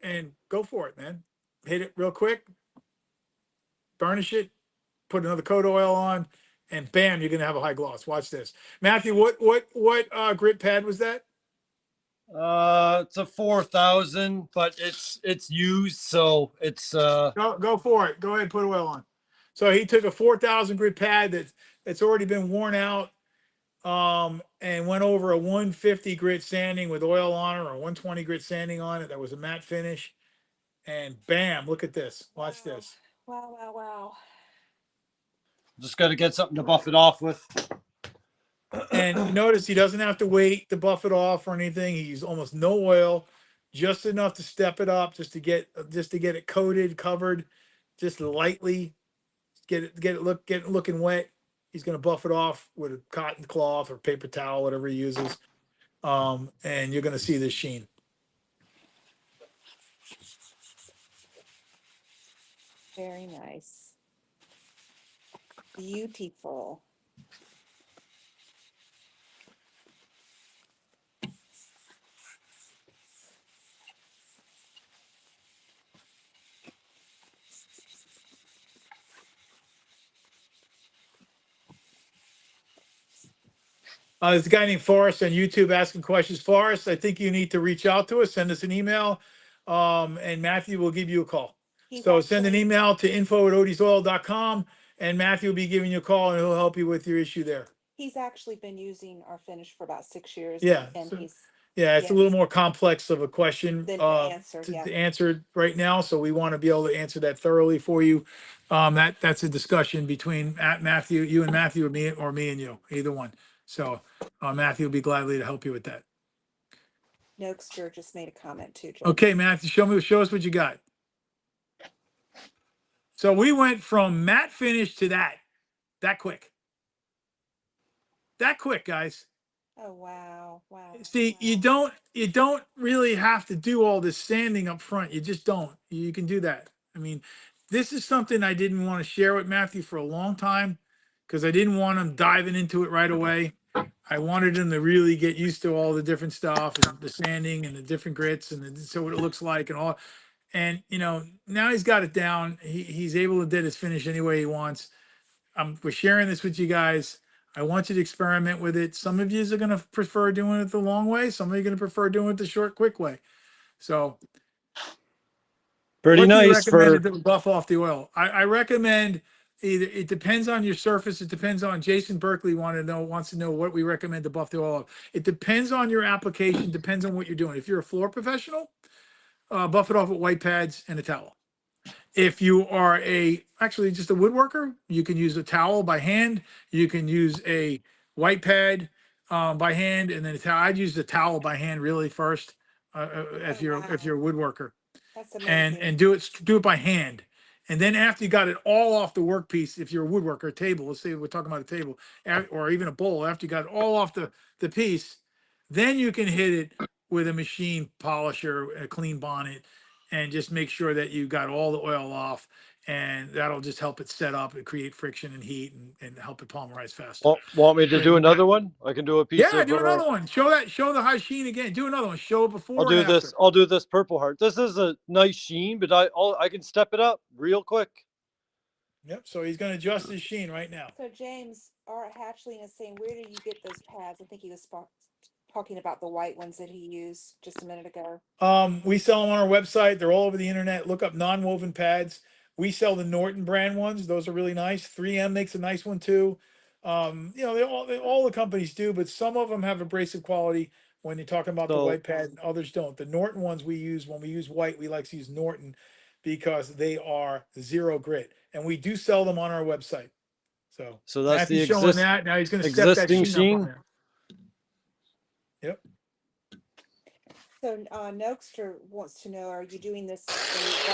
and go for it, man. Hit it real quick, burnish it, put another coat of oil on, and bam, you're gonna have a high gloss. Watch this, Matthew. What grit pad was that? It's a 4,000, but it's used, so it's Go for it. Go ahead, put oil on. So he took a 4,000 grit pad that's already been worn out, and went over a 150 grit sanding with oil on it, or a 120 grit sanding on it. That was a matte finish, and bam! Look at this. Watch this. Wow. just got to get something to buff it off with. And notice he doesn't have to wait to buff it off or anything. He used almost no oil, just enough to step it up, just to get it coated, covered, just lightly. Get it looking wet. He's gonna buff it off with a cotton cloth or paper towel, whatever he uses. And you're gonna see this sheen. Very nice. Beautiful. There's a guy named Forrest on YouTube asking questions. Forrest, I think you need to reach out to us, send us an email, and Matthew will give you a call. So send an email to info@odiesoil.com, and Matthew will be giving you a call, and he'll help you with your issue there. He's actually been using our finish for about 6 years. Yeah, And so- he's Yeah, it's a little more complex of a question Than to answer, to answer right now, so we want to be able to answer that thoroughly for you. That's a discussion between Matthew, you and Matthew, or me and you, either one. So Matthew will be gladly to help you with that. Noakster just made a comment too, Jim. Okay, Matthew, show us what you got. So we went from matte finish to that quick. That quick, guys. Oh, wow. See, you don't really have to do all this sanding up front. You just don't. You can do that. I mean, this is something I didn't want to share with Matthew for a long time because I didn't want him diving into it right away. I wanted him to really get used to all the different stuff and the sanding and the different grits and so what it looks like and all. And now he's got it down. He's able to get his finish any way he wants. We're sharing this with you guys. I want you to experiment with it. Some of you are going to prefer doing it the long way. Some of you are going to prefer doing it the short, quick way. So Pretty what do you nice recommend for to buff off the oil? I recommend either, it depends on your surface. It depends on Jason Berkeley wants to know what we recommend to buff the oil off. It depends on your application, depends on what you're doing. If you're a floor professional, buff it off with white pads and a towel. If you are actually just a woodworker, you can use a towel by hand. You can use a white pad by hand, and then a towel. I'd use the towel by hand really first if you're a woodworker. That's amazing. And do it by hand. And then after you got it all off the workpiece, if you're a woodworker, a table, let's say we're talking about a table, or even a bowl, after you got it all off the piece, then you can hit it with a machine polisher, a clean bonnet, and just make sure that you got all the oil off, and that'll just help it set up and create friction and heat and help it polymerize faster. Want me to do another one? I can do a piece of do another one. Show the high sheen again. Do another one. Show it before I'll do and this. after. I'll do this Purple Heart. This is a nice sheen, but I can step it up real quick. Yep. So he's going to adjust his sheen right now. So James, Art Hatchling is saying, where did you get those pads? I think he was talking about the white ones that he used just a minute ago. We sell them on our website. They're all over the internet. Look up non-woven pads. We sell the Norton brand ones. Those are really nice. 3M makes a nice one too. All the companies do, but some of them have abrasive quality when you're talking about the white pad, and others don't. The Norton ones we use, when we use white, we like to use Norton because they are zero grit, and we do sell them on our website. So that's Matthew's showing that. Now he's going to step that sheen up on there. Yep. So Noakster wants to know, are you doing this because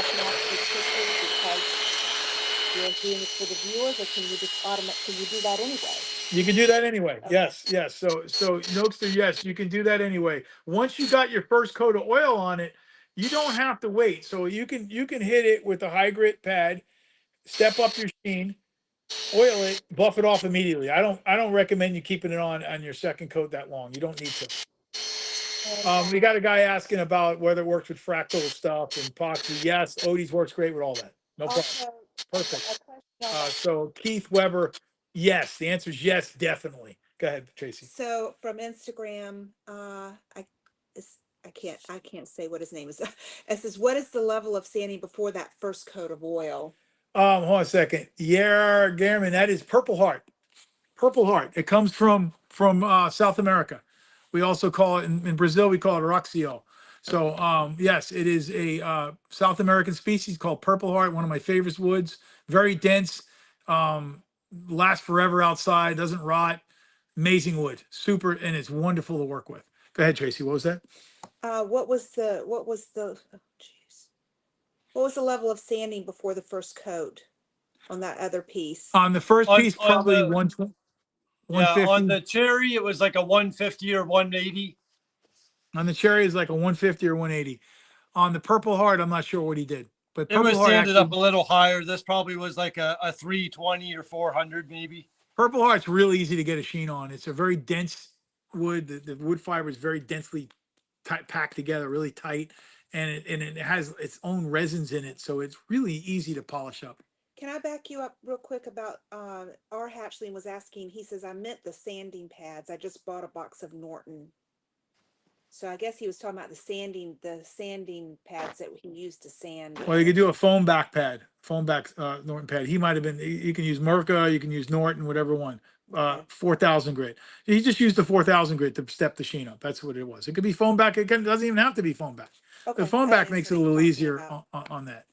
you're doing it for the viewers, or can you just can you do that anyway? You can do that anyway. Okay. Yes. So Noakster, yes, you can do that anyway. Once you got your first coat of oil on it, you don't have to wait. So you can hit it with a high grit pad, step up your sheen, oil it, buff it off immediately. I don't recommend you keeping it on your second coat that long. You don't need to. We got a guy asking about whether it works with fractal stuff and epoxy. Yes, Odie's works great with all that. No problem. Perfect. So Keith Weber, yes. The answer is yes, definitely. Go ahead, Tracy. So from Instagram, I can't say what his name is. It says, what is the level of sanding before that first coat of oil? Hold on a second. Yeah, Garmin, that is Purple Heart. Purple Heart. It comes from South America. We also call it in Brazil, we call it Roxio. So yes, it is a South American species called Purple Heart, one of my favorite woods. Very dense, lasts forever outside, doesn't rot. Amazing wood, super, and it's wonderful to work with. Go ahead, Tracy. What was that? What was the level of sanding before the first coat on that other piece? On the first piece, probably 120. Yeah, on the cherry, it was like a 150 or 180. On the cherry is like a 150 or 180. On the Purple Heart, I'm not sure what he did, but It was sanded up a little higher. This probably was like a 320 or 400 maybe. Purple Heart's really easy to get a sheen on. It's a very dense wood. The wood fiber is very densely packed together, really tight, and it has its own resins in it, so it's really easy to polish up. Can I back you up real quick about, our hatchling was asking, he says, I meant the sanding pads. I just bought a box of Norton. So I guess he was talking about the sanding pads that he used to sand. Well, you could do a foam back pad, Norton pad. He might have been, you can use Merca, you can use Norton, whatever one. Okay. 4,000 grit. He just used the 4,000 grit to step the sheen up. That's what it was. It could be foam back. It doesn't even have to be foam back. Okay. The foam that back is makes what it a he's little talking easier about. on that.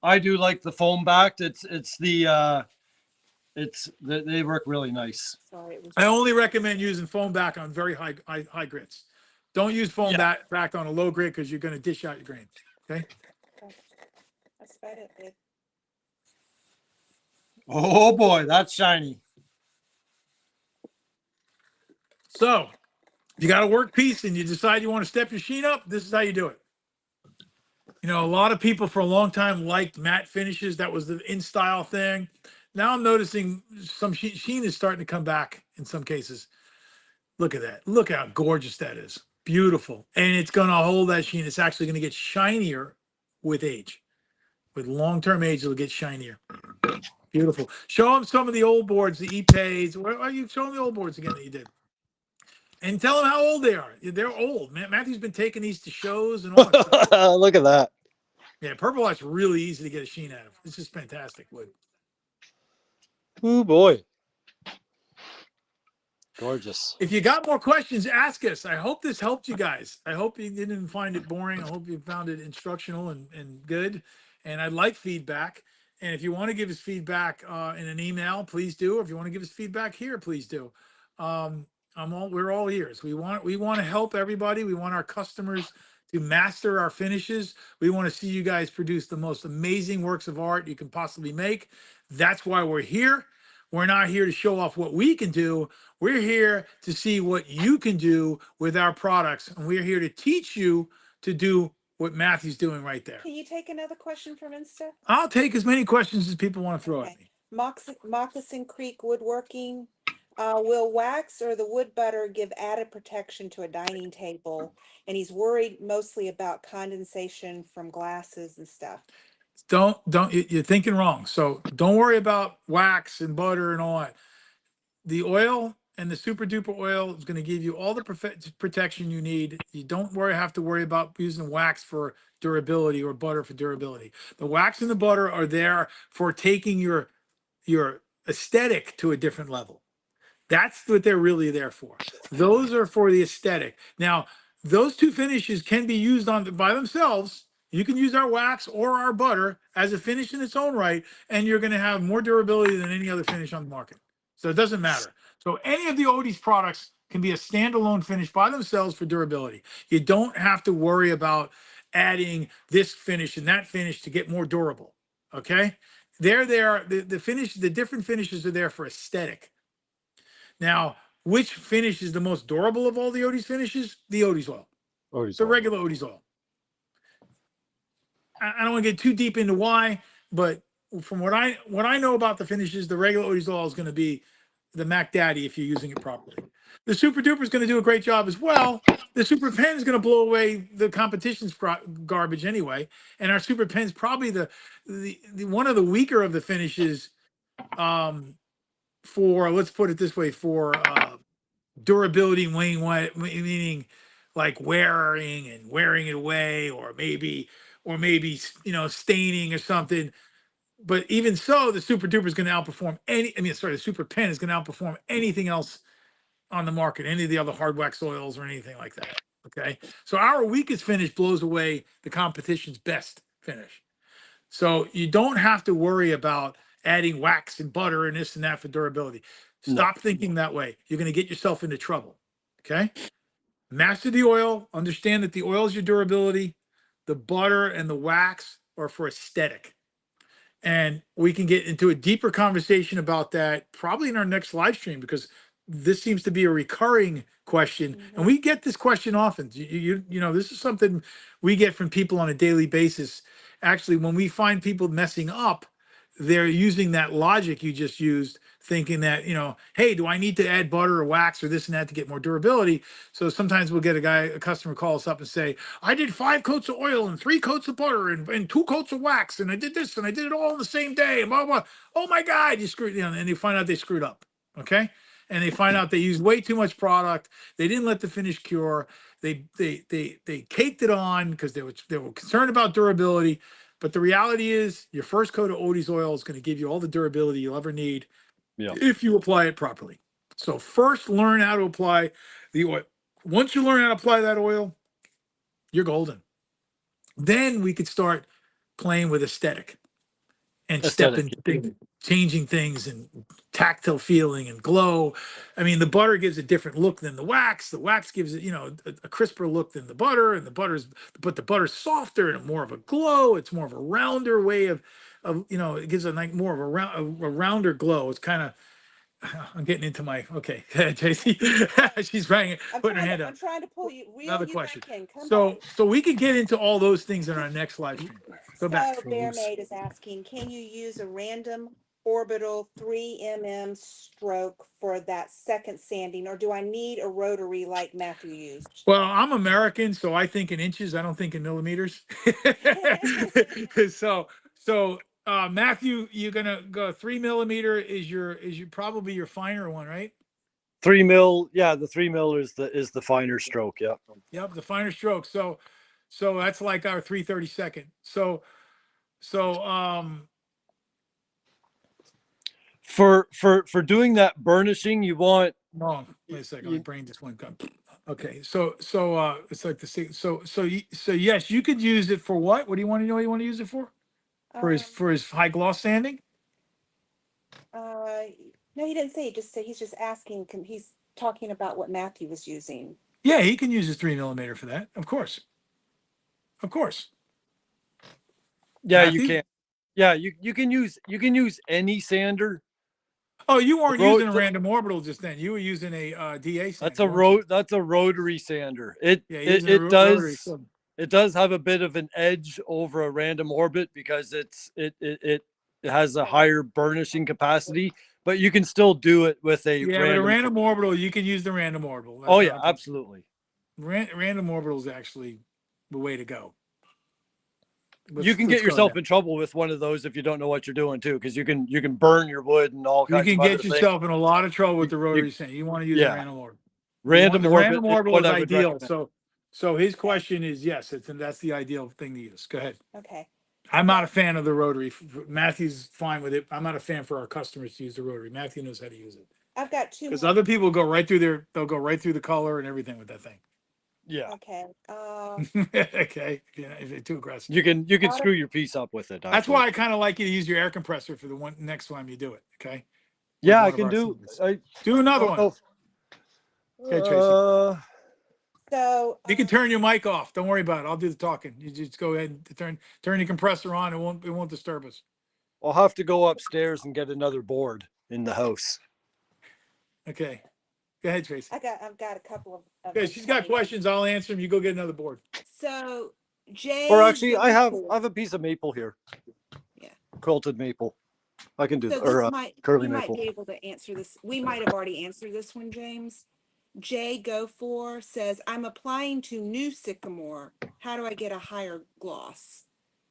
I do like the foam backed. It's the they work really nice. Sorry, it was I just. only recommend using foam back on very high grits. Don't use foam Yeah. back on a low grit because you're going to dish out your grain. Okay. That's about it, babe. Oh boy, that's shiny. So if you got a work piece and you decide you want to step your sheen up, this is how you do it. You know, a lot of people for a long time liked matte finishes. That was the in style thing. Now I'm noticing some sheen is starting to come back in some cases. Look at that. Look how gorgeous that is. Beautiful. And it's going to hold that sheen. It's actually going to get shinier with age. With long-term age, it'll get shinier. Beautiful. Show them some of the old boards, the Epays. Where are you showing the old boards again that you did? And tell them how old they are. They're old. Matthew's been taking these to shows and all that stuff. Look at that. Yeah, purple light's really easy to get a sheen out of. It's just fantastic wood. Oh boy. Gorgeous. If you got more questions, ask us. I hope this helped you guys. I hope you didn't find it boring. I hope you found it instructional and good. And I'd like feedback. And if you want to give us feedback in an email, please do. Or if you want to give us feedback here, please do. We're all ears. We want to help everybody. We want our customers to master our finishes. We want to see you guys produce the most amazing works of art you can possibly make. That's why we're here. We're not here to show off what we can do. We're here to see what you can do with our products. And we're here to teach you to do what Matthew's doing right there. Can you take another question from Insta? I'll take as many questions as people want to throw at me. Moccasin Creek Woodworking. Will wax or the wood butter give added protection to a dining table? And he's worried mostly about condensation from glasses and stuff. You're thinking wrong. So don't worry about wax and butter and all that. The oil and the super duper oil is going to give you all the protection you need. You don't have to worry about using wax for durability or butter for durability. The wax and the butter are there for taking your aesthetic to a different level. That's what they're really there for. Those are for the aesthetic. Now, those two finishes can be used by themselves. You can use our wax or our butter as a finish in its own right, and you're going to have more durability than any other finish on the market. So it doesn't matter. So any of the Odie's products can be a standalone finish by themselves for durability. You don't have to worry about adding this finish and that finish to get more durable. Okay? They're there. The different finishes are there for aesthetic. Now, which finish is the most durable of all the Odie's finishes? The Odie's oil. The regular Odie's oil. I don't want to get too deep into why, but from what I know about the finishes, the regular Odie's oil is going to be the Mac Daddy if you're using it properly. The Super Duper is going to do a great job as well. The Super Pen is going to blow away the competition's garbage anyway, and our Super Pen is probably the one of the weaker of the finishes. For, let's put it this way, for durability, meaning like wearing it away, or maybe staining or something. But even so, the Super Duper is going to outperform the Super Pen is going to outperform anything else on the market, any of the other hard wax oils or anything like that. Okay, so our weakest finish blows away the competition's best finish. So you don't have to worry about adding wax and butter and this and that for durability. Stop thinking that way. You're going to get yourself into trouble. Okay. Master the oil. Understand that the oil is your durability. The butter and the wax are for aesthetic. And we can get into a deeper conversation about that probably in our next live stream, because this seems to be a recurring question. And we get this question often. You know, this is something we get from people on a daily basis. Actually, when we find people messing up, they're using that logic you just used, thinking that, hey, do I need to add butter or wax or this and that to get more durability? So sometimes we'll get a customer call us up and say, I did 5 coats of oil and 3 coats of butter and 2 coats of wax, and I did this and I did it all in the same day, and blah, blah. Oh my God, you screwed, and they find out they screwed up. Okay. And they find out they used way too much product. They didn't let the finish cure. They caked it on because they were concerned about durability. But the reality is your first coat of Odie's oil is going to give you all the durability you'll ever need if you apply it properly. So first learn how to apply the oil. Once you learn how to apply that oil, you're golden. Then we could start playing with aesthetic and changing things and tactile feeling and glow. I mean, the butter gives a different look than the wax. The wax gives it, a crisper look than the butter, and but the butter's softer and more of a glow. It's more of a rounder way of it gives a like more of a rounder glow. It's kind of, I'm getting into my, okay, JC, she's putting her hand up. I'm trying to pull you. Another question. So we could get into all those things in our next live stream. Go back. So Bear Maid is asking, can you use a random orbital 3 mm stroke for that second sanding, or do I need a rotary like Matthew used? Well, I'm American, so I think in inches. I don't think in millimeters. So Matthew, you're gonna go 3 millimeter is your probably your finer one, right? 3 mil, yeah, the 3 mil is the finer stroke. Yeah. Yep, the finer stroke. So that's like our 3/32. So for doing that burnishing, you want. no, wait a second, my brain just went gone. Okay, so it's like the same. So yes, you could use it for what? What do you want to know? You want to use it for? For his high gloss sanding? No, he didn't say. He just said he's just asking. He's talking about what Matthew was using. Yeah, he can use his 3 millimeter for that. Of course. Yeah, Matthew? you can. Yeah, you can use any sander. Oh, you weren't using a random orbital just then. You were using a DA sander. That's a rotary sander. It does have a bit of an edge over a random orbit because it has a higher burnishing capacity, but you can still do it with a random orbital. You can use the random orbital. Oh yeah, absolutely. Random orbital is actually the way to go. You can get yourself in trouble with one of those if you don't know what you're doing too, because you can burn your wood and all kinds. You can get yourself in a lot of trouble with the rotary sander. You want to use a random orbital. Random orbital is ideal. So his question is yes, that's the ideal thing to use. Go ahead. Okay. I'm not a fan of the rotary. Matthew's fine with it. I'm not a fan for our customers to use the rotary. Matthew knows how to use it. I've got 2 because other people go right through they'll go right through the color and everything with that thing. Yeah. Okay. Okay. If they're too aggressive, you can screw your piece up with it. That's why I kind of like you to use your air compressor for the next time you do it. Okay. Yeah, I can do. Do another one. Okay, Tracy. So you can turn your mic off. Don't worry about it. I'll do the talking. You just go ahead and turn the compressor on. It won't disturb us. I'll have to go upstairs and get another board in the house. Okay. Go ahead, Tracy. I've got a couple of okay, she's got questions. I'll answer them. You go get another board. So Jay. Or actually, I have a piece of maple here. Yeah. Quilted maple. I can do so that. Or curly you maple. might be able to answer this. We might have already answered this one, James. Jay Go For says, I'm applying to new sycamore. How do I get a higher gloss?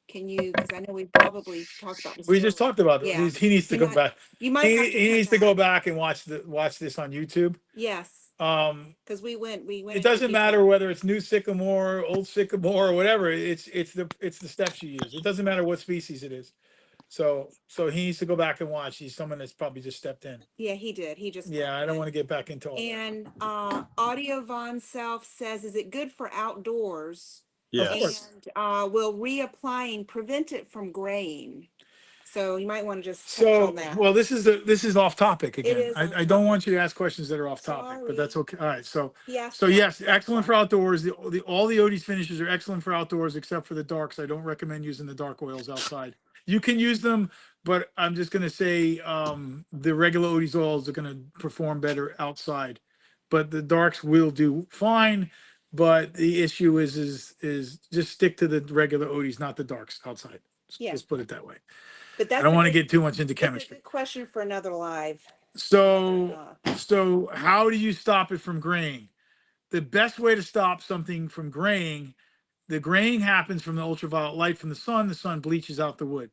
Can you, because I know we probably talked about this. We just talked about it. Yeah. He needs to go back. You might he needs to go back and watch this on YouTube. Yes. Because we went. It doesn't matter whether it's new sycamore, old sycamore, or whatever. It's the steps you use. It doesn't matter what species it is. So he needs to go back and watch. He's someone that's probably just stepped in. Yeah, he did. He just. Yeah, I don't want to get back into all and Audio Von Self says, is it good for outdoors? Yes. And will reapplying prevent it from graying? So you might want to just touch on that. Well, this is off topic again. I don't want you to ask questions that are off topic, but that's okay. All right. So yes, excellent for outdoors. All the Odie's finishes are excellent for outdoors, except for the darks. I don't recommend using the dark oils outside. You can use them, but I'm just going to say the regular Odie's oils are going to perform better outside, but the darks will do fine. But the issue is just stick to the regular Odie's, not the darks outside. Yeah. Just put it that way. But I that's don't a want to good, get too much into it's a chemistry. good question for another live. So, so how do you stop it from graying? The best way to stop something from graying, the graying happens from the ultraviolet light from the sun bleaches out the wood.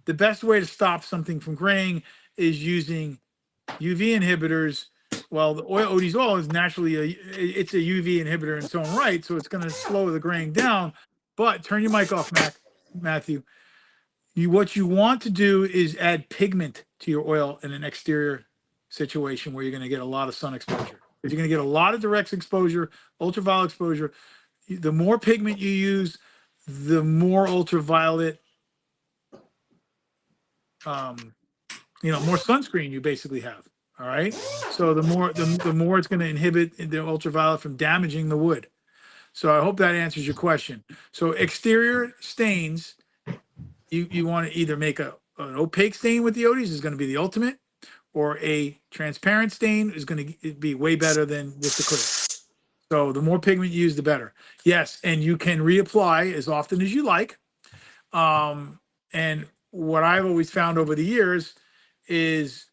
The best way to stop something from graying is using UV inhibitors. Well, the Odie's oil is naturally it's a UV inhibitor in its own right, so it's going to slow the graying down. But turn your mic off, Matthew. What you want to do is add pigment to your oil in an exterior situation where you're going to get a lot of sun exposure. If you're going to get a lot of direct exposure, ultraviolet exposure, the more pigment you use, the more ultraviolet, more sunscreen you basically have. All right. So the more it's going to inhibit the ultraviolet from damaging the wood. So I hope that answers your question. So exterior stains, you want to either make an opaque stain with the Odies is going to be the ultimate, or a transparent stain is going to be way better than with the clear. So the more pigment you use, the better. Yes, and you can reapply as often as you like. And what I've always found over the years is,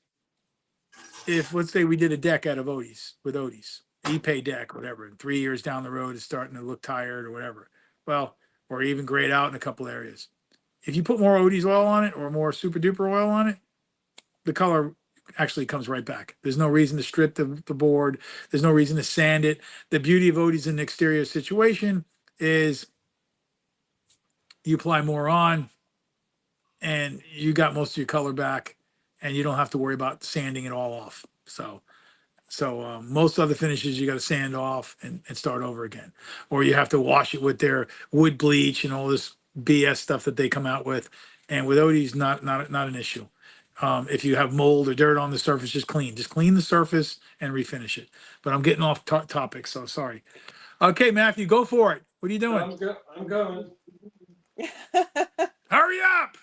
if let's say we did a deck out of Odies with Odies, Ipe deck, whatever, and 3 years down the road it's starting to look tired or whatever. Well, or even grayed out in a couple areas. If you put more Odies oil on it or more super duper oil on it, the color actually comes right back. There's no reason to strip the board. There's no reason to sand it. The beauty of Odies in an exterior situation is you apply more on and you got most of your color back and you don't have to worry about sanding it all off. So most other finishes you got to sand off and start over again, or you have to wash it with their wood bleach and all this BS stuff that they come out with. And with Odie's, not an issue. If you have mold or dirt on the surface, just clean the surface and refinish it. But I'm getting off topic, so sorry. Okay, Matthew, go for it. What are you doing? I'm going. Hurry up.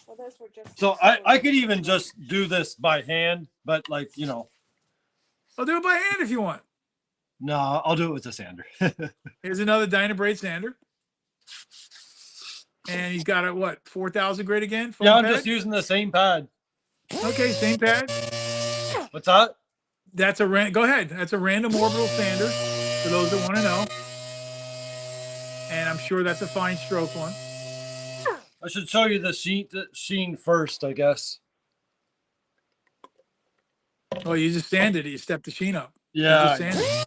Well, those were just So I could even just do this by hand, but like, I'll do it by hand if you want. no, I'll do it with a sander. Here's another Dynabrade sander. And he's got a what, 4,000 grit again? Yeah, I'm pad? just using the same pad. Okay, same pad. What's that? That's go ahead. That's a random orbital sander for those that want to know. And I'm sure that's a fine stroke one. I should show you the Sheen first, I guess. Oh, you just sanded it. You stepped the Sheen up. Yeah. You just sanded it.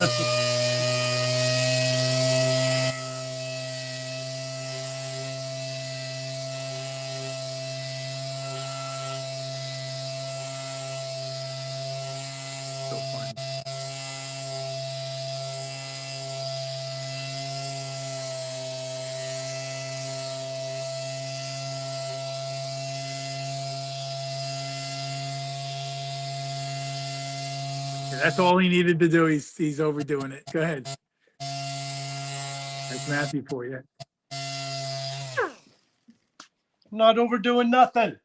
So fun. Yeah, that's all he needed to do. He's overdoing it. Go ahead. That's Matthew for you. I'm not overdoing nothing.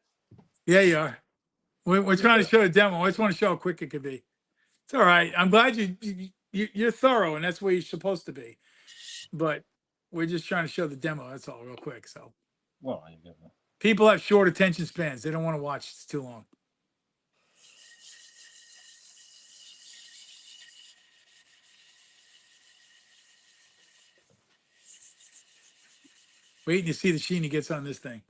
Yeah, you are. We're trying to show a demo. I just want to show how quick it could be. It's all right. I'm glad you're thorough, and that's where you're supposed to be. But we're just trying to show the demo. That's all, real quick. So, Well, people have short attention spans. They don't want to watch. It's too long. Waiting to see the Sheen he gets on this thing.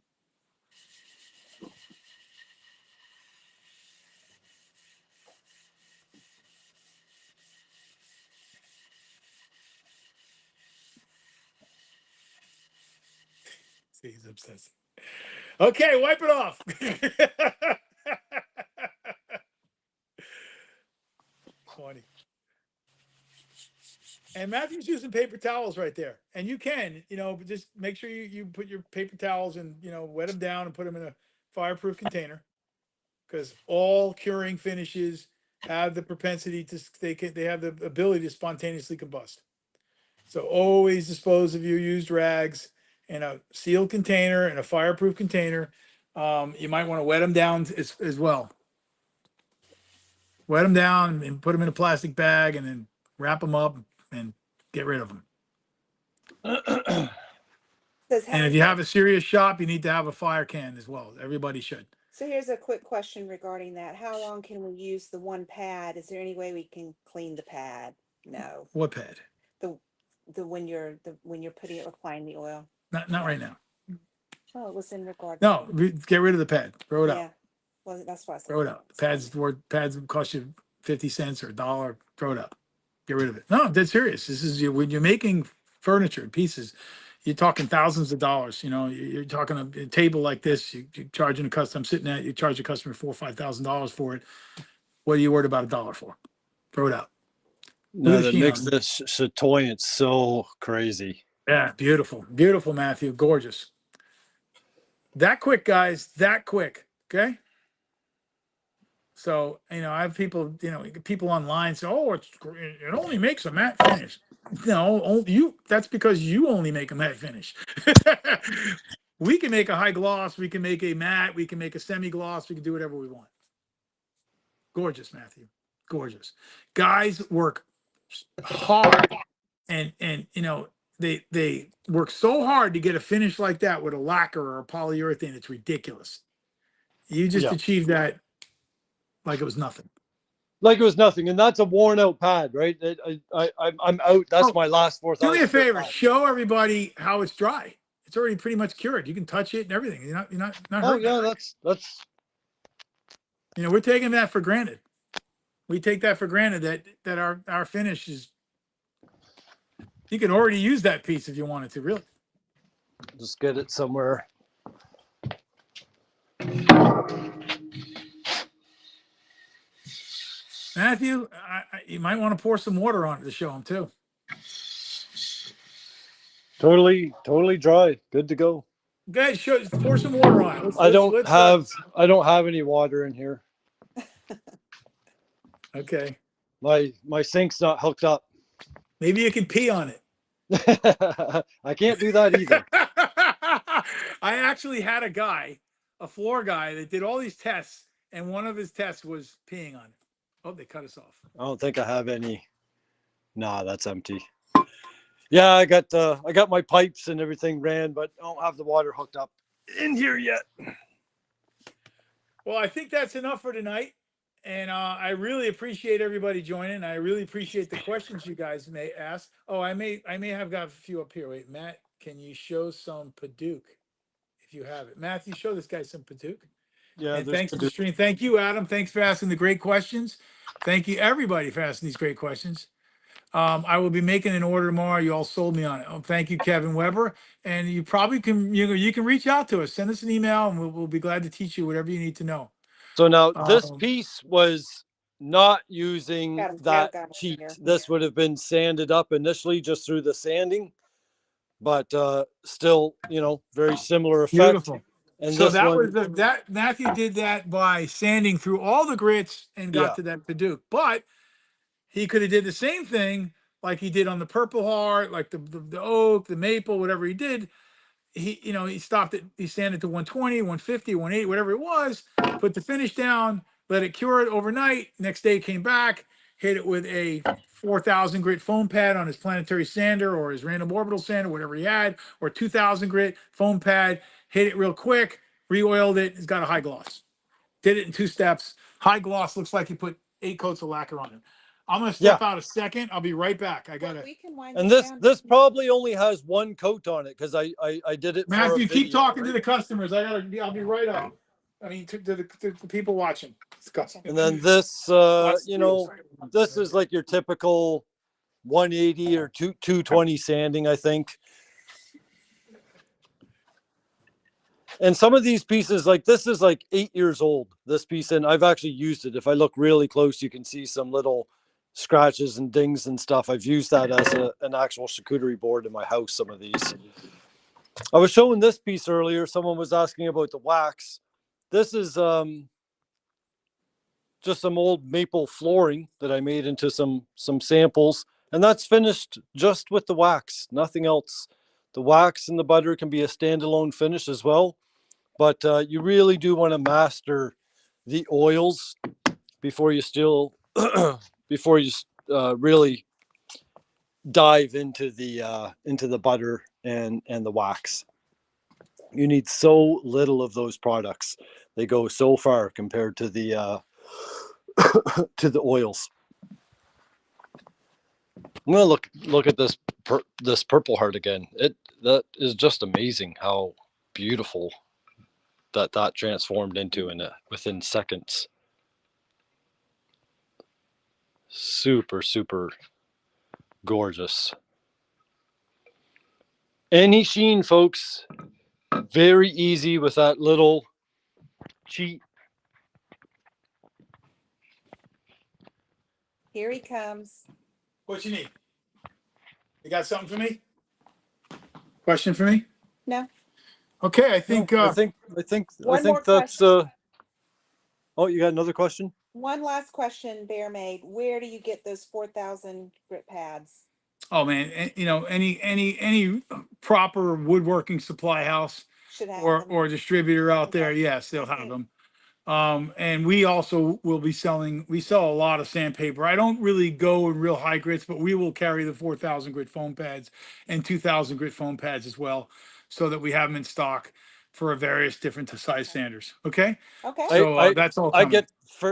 See, he's obsessed. Okay, wipe it off. Funny. And Matthew's using paper towels right there. And you can, just make sure you put your paper towels and, wet them down and put them in a fireproof container. Because all curing finishes have the propensity they have the ability to spontaneously combust. So always dispose of your used rags in a sealed container, in a fireproof container. You might want to wet them down as well. Wet them down and put them in a plastic bag and then wrap them up and get rid of them. Says And how, if you have a serious shop, you need to have a fire can as well. Everybody should. so here's a quick question regarding that. How long can we use the one pad? Is there any way we can clean the pad? No. What pad? When you're applying the oil. Not right now. Oh, it was in regard. No, get rid of the pad. Throw it out. Yeah. Well, that's what I said. Throw it out. Pads would cost you 50 cents or $1. Throw it out. Get rid of it. No, I'm dead serious. This is when you're making furniture pieces, you're talking thousands of dollars. You know, you're talking a table like this. You're charging a customer. I'm sitting at. You charge a customer $4,000 or $5,000 for it. What are you worried about $1 for? Throw it out. No, that Sheen makes on it. this chatoyance so crazy. Yeah, beautiful, beautiful, Matthew, gorgeous. That quick, guys. That quick. Okay. So, you know, I have people, you know, people online say, "Oh, it only makes a matte finish." No, that's because you only make a matte finish. We can make a high gloss, we can make a matte, we can make a semi-gloss, we can do whatever we want. Gorgeous, Matthew. Gorgeous. Guys work hard and you know, they work so hard to get a finish like that with a lacquer or a polyurethane. It's ridiculous. You just achieved that like it was nothing. Like it was nothing, and that's a worn out pad, right? I'm out. That's my last 4,000. Do me a favor, show everybody how it's dry. It's already pretty much cured. You can touch it and everything. You're not Oh hurting. yeah, that's. You know, we're taking that for granted. We take that for granted that our finish is. You can already use that piece if you wanted to, really. Just get it somewhere. Matthew, you might want to pour some water on it to show them too. Totally dry. Good to go. Guys, pour some water on it. I don't have any water in here. Okay. My sink's not hooked up. Maybe you can pee on it. I can't do that either. I actually had a floor guy that did all these tests, and one of his tests was peeing on it. Oh, they cut us off. I don't think I have any. Nah, that's empty. Yeah, I got my pipes and everything ran, but I don't have the water hooked up in here yet. Well, I think that's enough for tonight. And I really appreciate everybody joining. I really appreciate the questions you guys may ask. Oh, I may have got a few up here. Wait, Matt, can you show some Paduke if you have it? Matthew, show this guy some Paduke. Yeah, and thanks for the stream. Thank you, Adam. Thanks for asking the great questions. Thank you, everybody, for asking these great questions. I will be making an order tomorrow. You all sold me on it. Oh, thank you, Kevin Weber. And you probably can you can reach out to us. Send us an email, and we'll be glad to teach you whatever you need to know. So now this piece was not using that sheet. This would have been sanded up initially just through the sanding, but still, you know, very similar effect. Beautiful. And so this that Matthew did that by sanding through all the grits and got to that Paduke. But he could have did the same thing like he did on the Purple Heart, like the oak, the maple, whatever he did. He stopped it. He sanded to 120, 150, 180, whatever it was, put the finish down, let it cure it overnight. Next day came back, hit it with a 4,000 grit foam pad on his planetary sander or his random orbital sander, whatever he had, or 2,000 grit foam pad, hit it real quick, re-oiled it. It's got a high gloss. Did it in 2 steps. High gloss looks like he put 8 coats of lacquer on it. I'm gonna step out a second. I'll be right back. I gotta. And this probably only has 1 coat on it because I did it. Matthew, keep talking to the customers. I'll be right up. I mean, to the people watching. And then this, you know, this is like your typical 180 or 220 sanding, I think. And some of these pieces, like this is like 8 years old, this piece, and I've actually used it. If I look really close, you can see some little scratches and dings and stuff. I've used that as an actual charcuterie board in my house, some of these. I was showing this piece earlier. Someone was asking about the wax. This is just some old maple flooring that I made into some samples, and that's finished just with the wax, nothing else. The wax and the butter can be a standalone finish as well, but you really do want to master the oils before you really dive into the butter and the wax. You need so little of those products. They go so far compared to the to the oils. I'm gonna look at this Purple Heart again. That is just amazing how beautiful that transformed into within seconds. Super gorgeous. Any Sheen, folks. Very easy with that little cheat. Here he comes. What you need? You got something for me? Question for me? No. Okay, I think No, I One more think that's question. oh, you got another question? One last question, Bear Maid. Where do you get those 4,000 grit pads? oh man, you know, any proper woodworking supply house Should have or them. distributor out there, Okay. yes, they'll have Okay. them. And we also will be we sell a lot of sandpaper. I don't really go in real high grits, but we will carry the 4,000 grit foam pads and 2,000 grit foam pads as well, so that we have them in stock for various different size sanders. Okay. Okay. So that's all I coming. get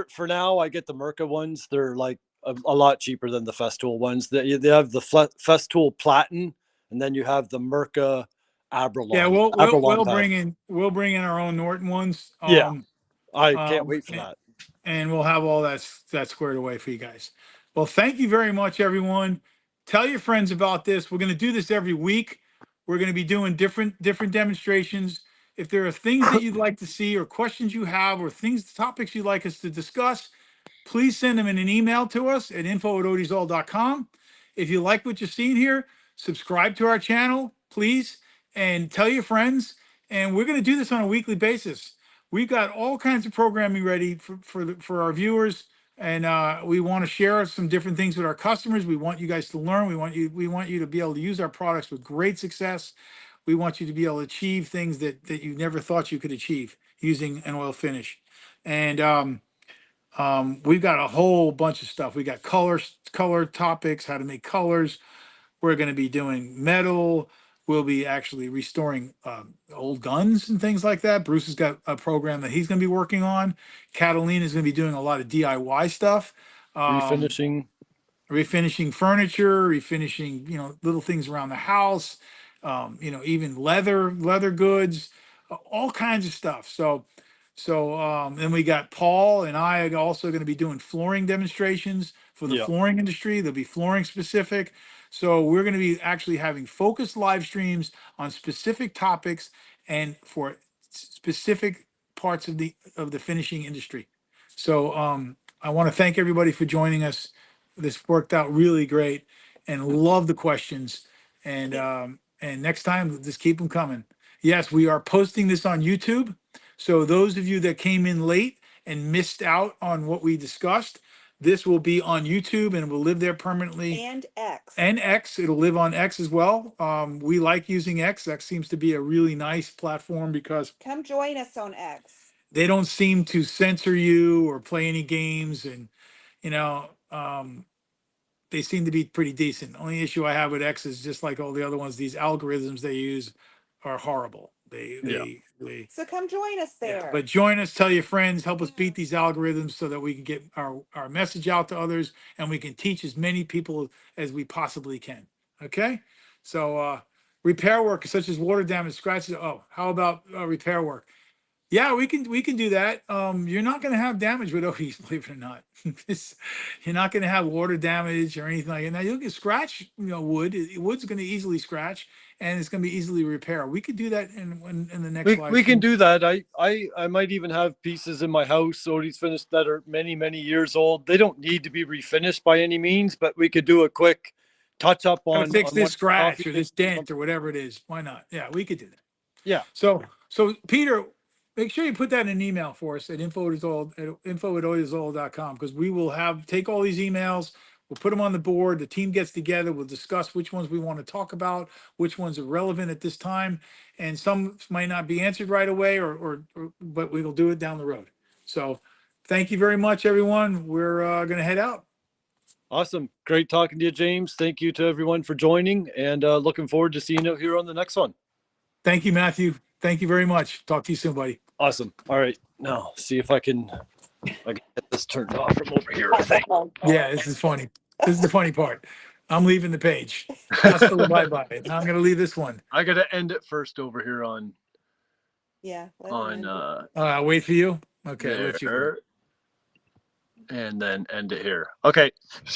for now. I get the Mirka ones. They're like a lot cheaper than the Festool ones. They have the Festool Platin, and then you have the Mirka Yeah, Abralon pad. we'll bring in our own Norton ones. Yeah, I can't wait for And, that. and we'll have all that squared away for you guys. Well, thank you very much, everyone. Tell your friends about this. We're going to do this every week. We're going to be doing different demonstrations. If there are things that you'd like to see or questions you have or topics you'd like us to discuss, please send them in an email to us at info@odysall.com. If you like what you're seeing here, subscribe to our channel, please, and tell your friends. And we're going to do this on a weekly basis. We've got all kinds of programming ready for our viewers, and we want to share some different things with our customers. We want you guys to learn. We want you to be able to use our products with great success. We want you to be able to achieve things that you never thought you could achieve using an oil finish. And we've got a whole bunch of stuff. We got color topics, how to make colors. We're going to be doing metal. We'll be actually restoring old guns and things like that. Bruce has got a program that he's going to be working on. Catalina is going to be doing a lot of DIY stuff. Refinishing. Refinishing furniture, refinishing, little things around the house, even leather goods, all kinds of stuff. So then we got Paul and I are also going to be doing flooring demonstrations for the Yeah. flooring industry. They'll be flooring specific. So we're going to be actually having focused live streams on specific topics and for specific parts of the finishing industry. So I want to thank everybody for joining us. This worked out really great, and love the questions. And next time, just keep them coming. Yes, we are posting this on YouTube. So those of you that came in late and missed out on what we discussed, this will be on YouTube and it will live there permanently. And X. And X, it'll live on X as well. We like using X. X seems to be a really nice platform because Come join us on X. they don't seem to censor you or play any games, and you know, they seem to be pretty decent. The only issue I have with X is just like all the other ones, these algorithms they use are horrible. They So come join us yeah. there. But join us, tell your friends, help us beat these algorithms so that we can get our message out to others and we can teach as many people as we possibly can. Okay. So repair work such as water damage, scratches. Oh, how about repair work? Yeah, we can do that. You're not going to have damage with OEs, believe it or not. You're not going to have water damage or anything like that. Now you'll get scratch, wood. Wood's going to easily scratch, and it's going to be easily repair. We could do that in the next live We can stream. do that. I might even have pieces in my house, Odie's finished, that are many years old. They don't need to be refinished by any means, but we could do a quick touch up Gotta on fix this one scratch coffee or this table. dent or whatever it is. Why not? Yeah, we could do that. Yeah. So Peter, make sure you put that in an email for us at info@odysall.com, because we will take all these emails, we'll put them on the board, the team gets together, we'll discuss which ones we want to talk about, which ones are relevant at this time, and some might not be answered right away but we will do it down the road. So thank you very much, everyone. We're going to head out. Awesome. Great talking to you, James. Thank you to everyone for joining, and looking forward to seeing you here on the next one. Thank you, Matthew. Thank you very much. Talk to you soon, buddy. Awesome. All right. Now see if I can get this turned off from over here. I think. Yeah, this is funny. This is the funny part. I'm leaving the page. Hasta la bye-bye. Now I'm going to leave this one. I got to end it first over here on Yeah. let him end it. I'll wait for you. Okay. Let you. there, and then end it here. Okay. See you.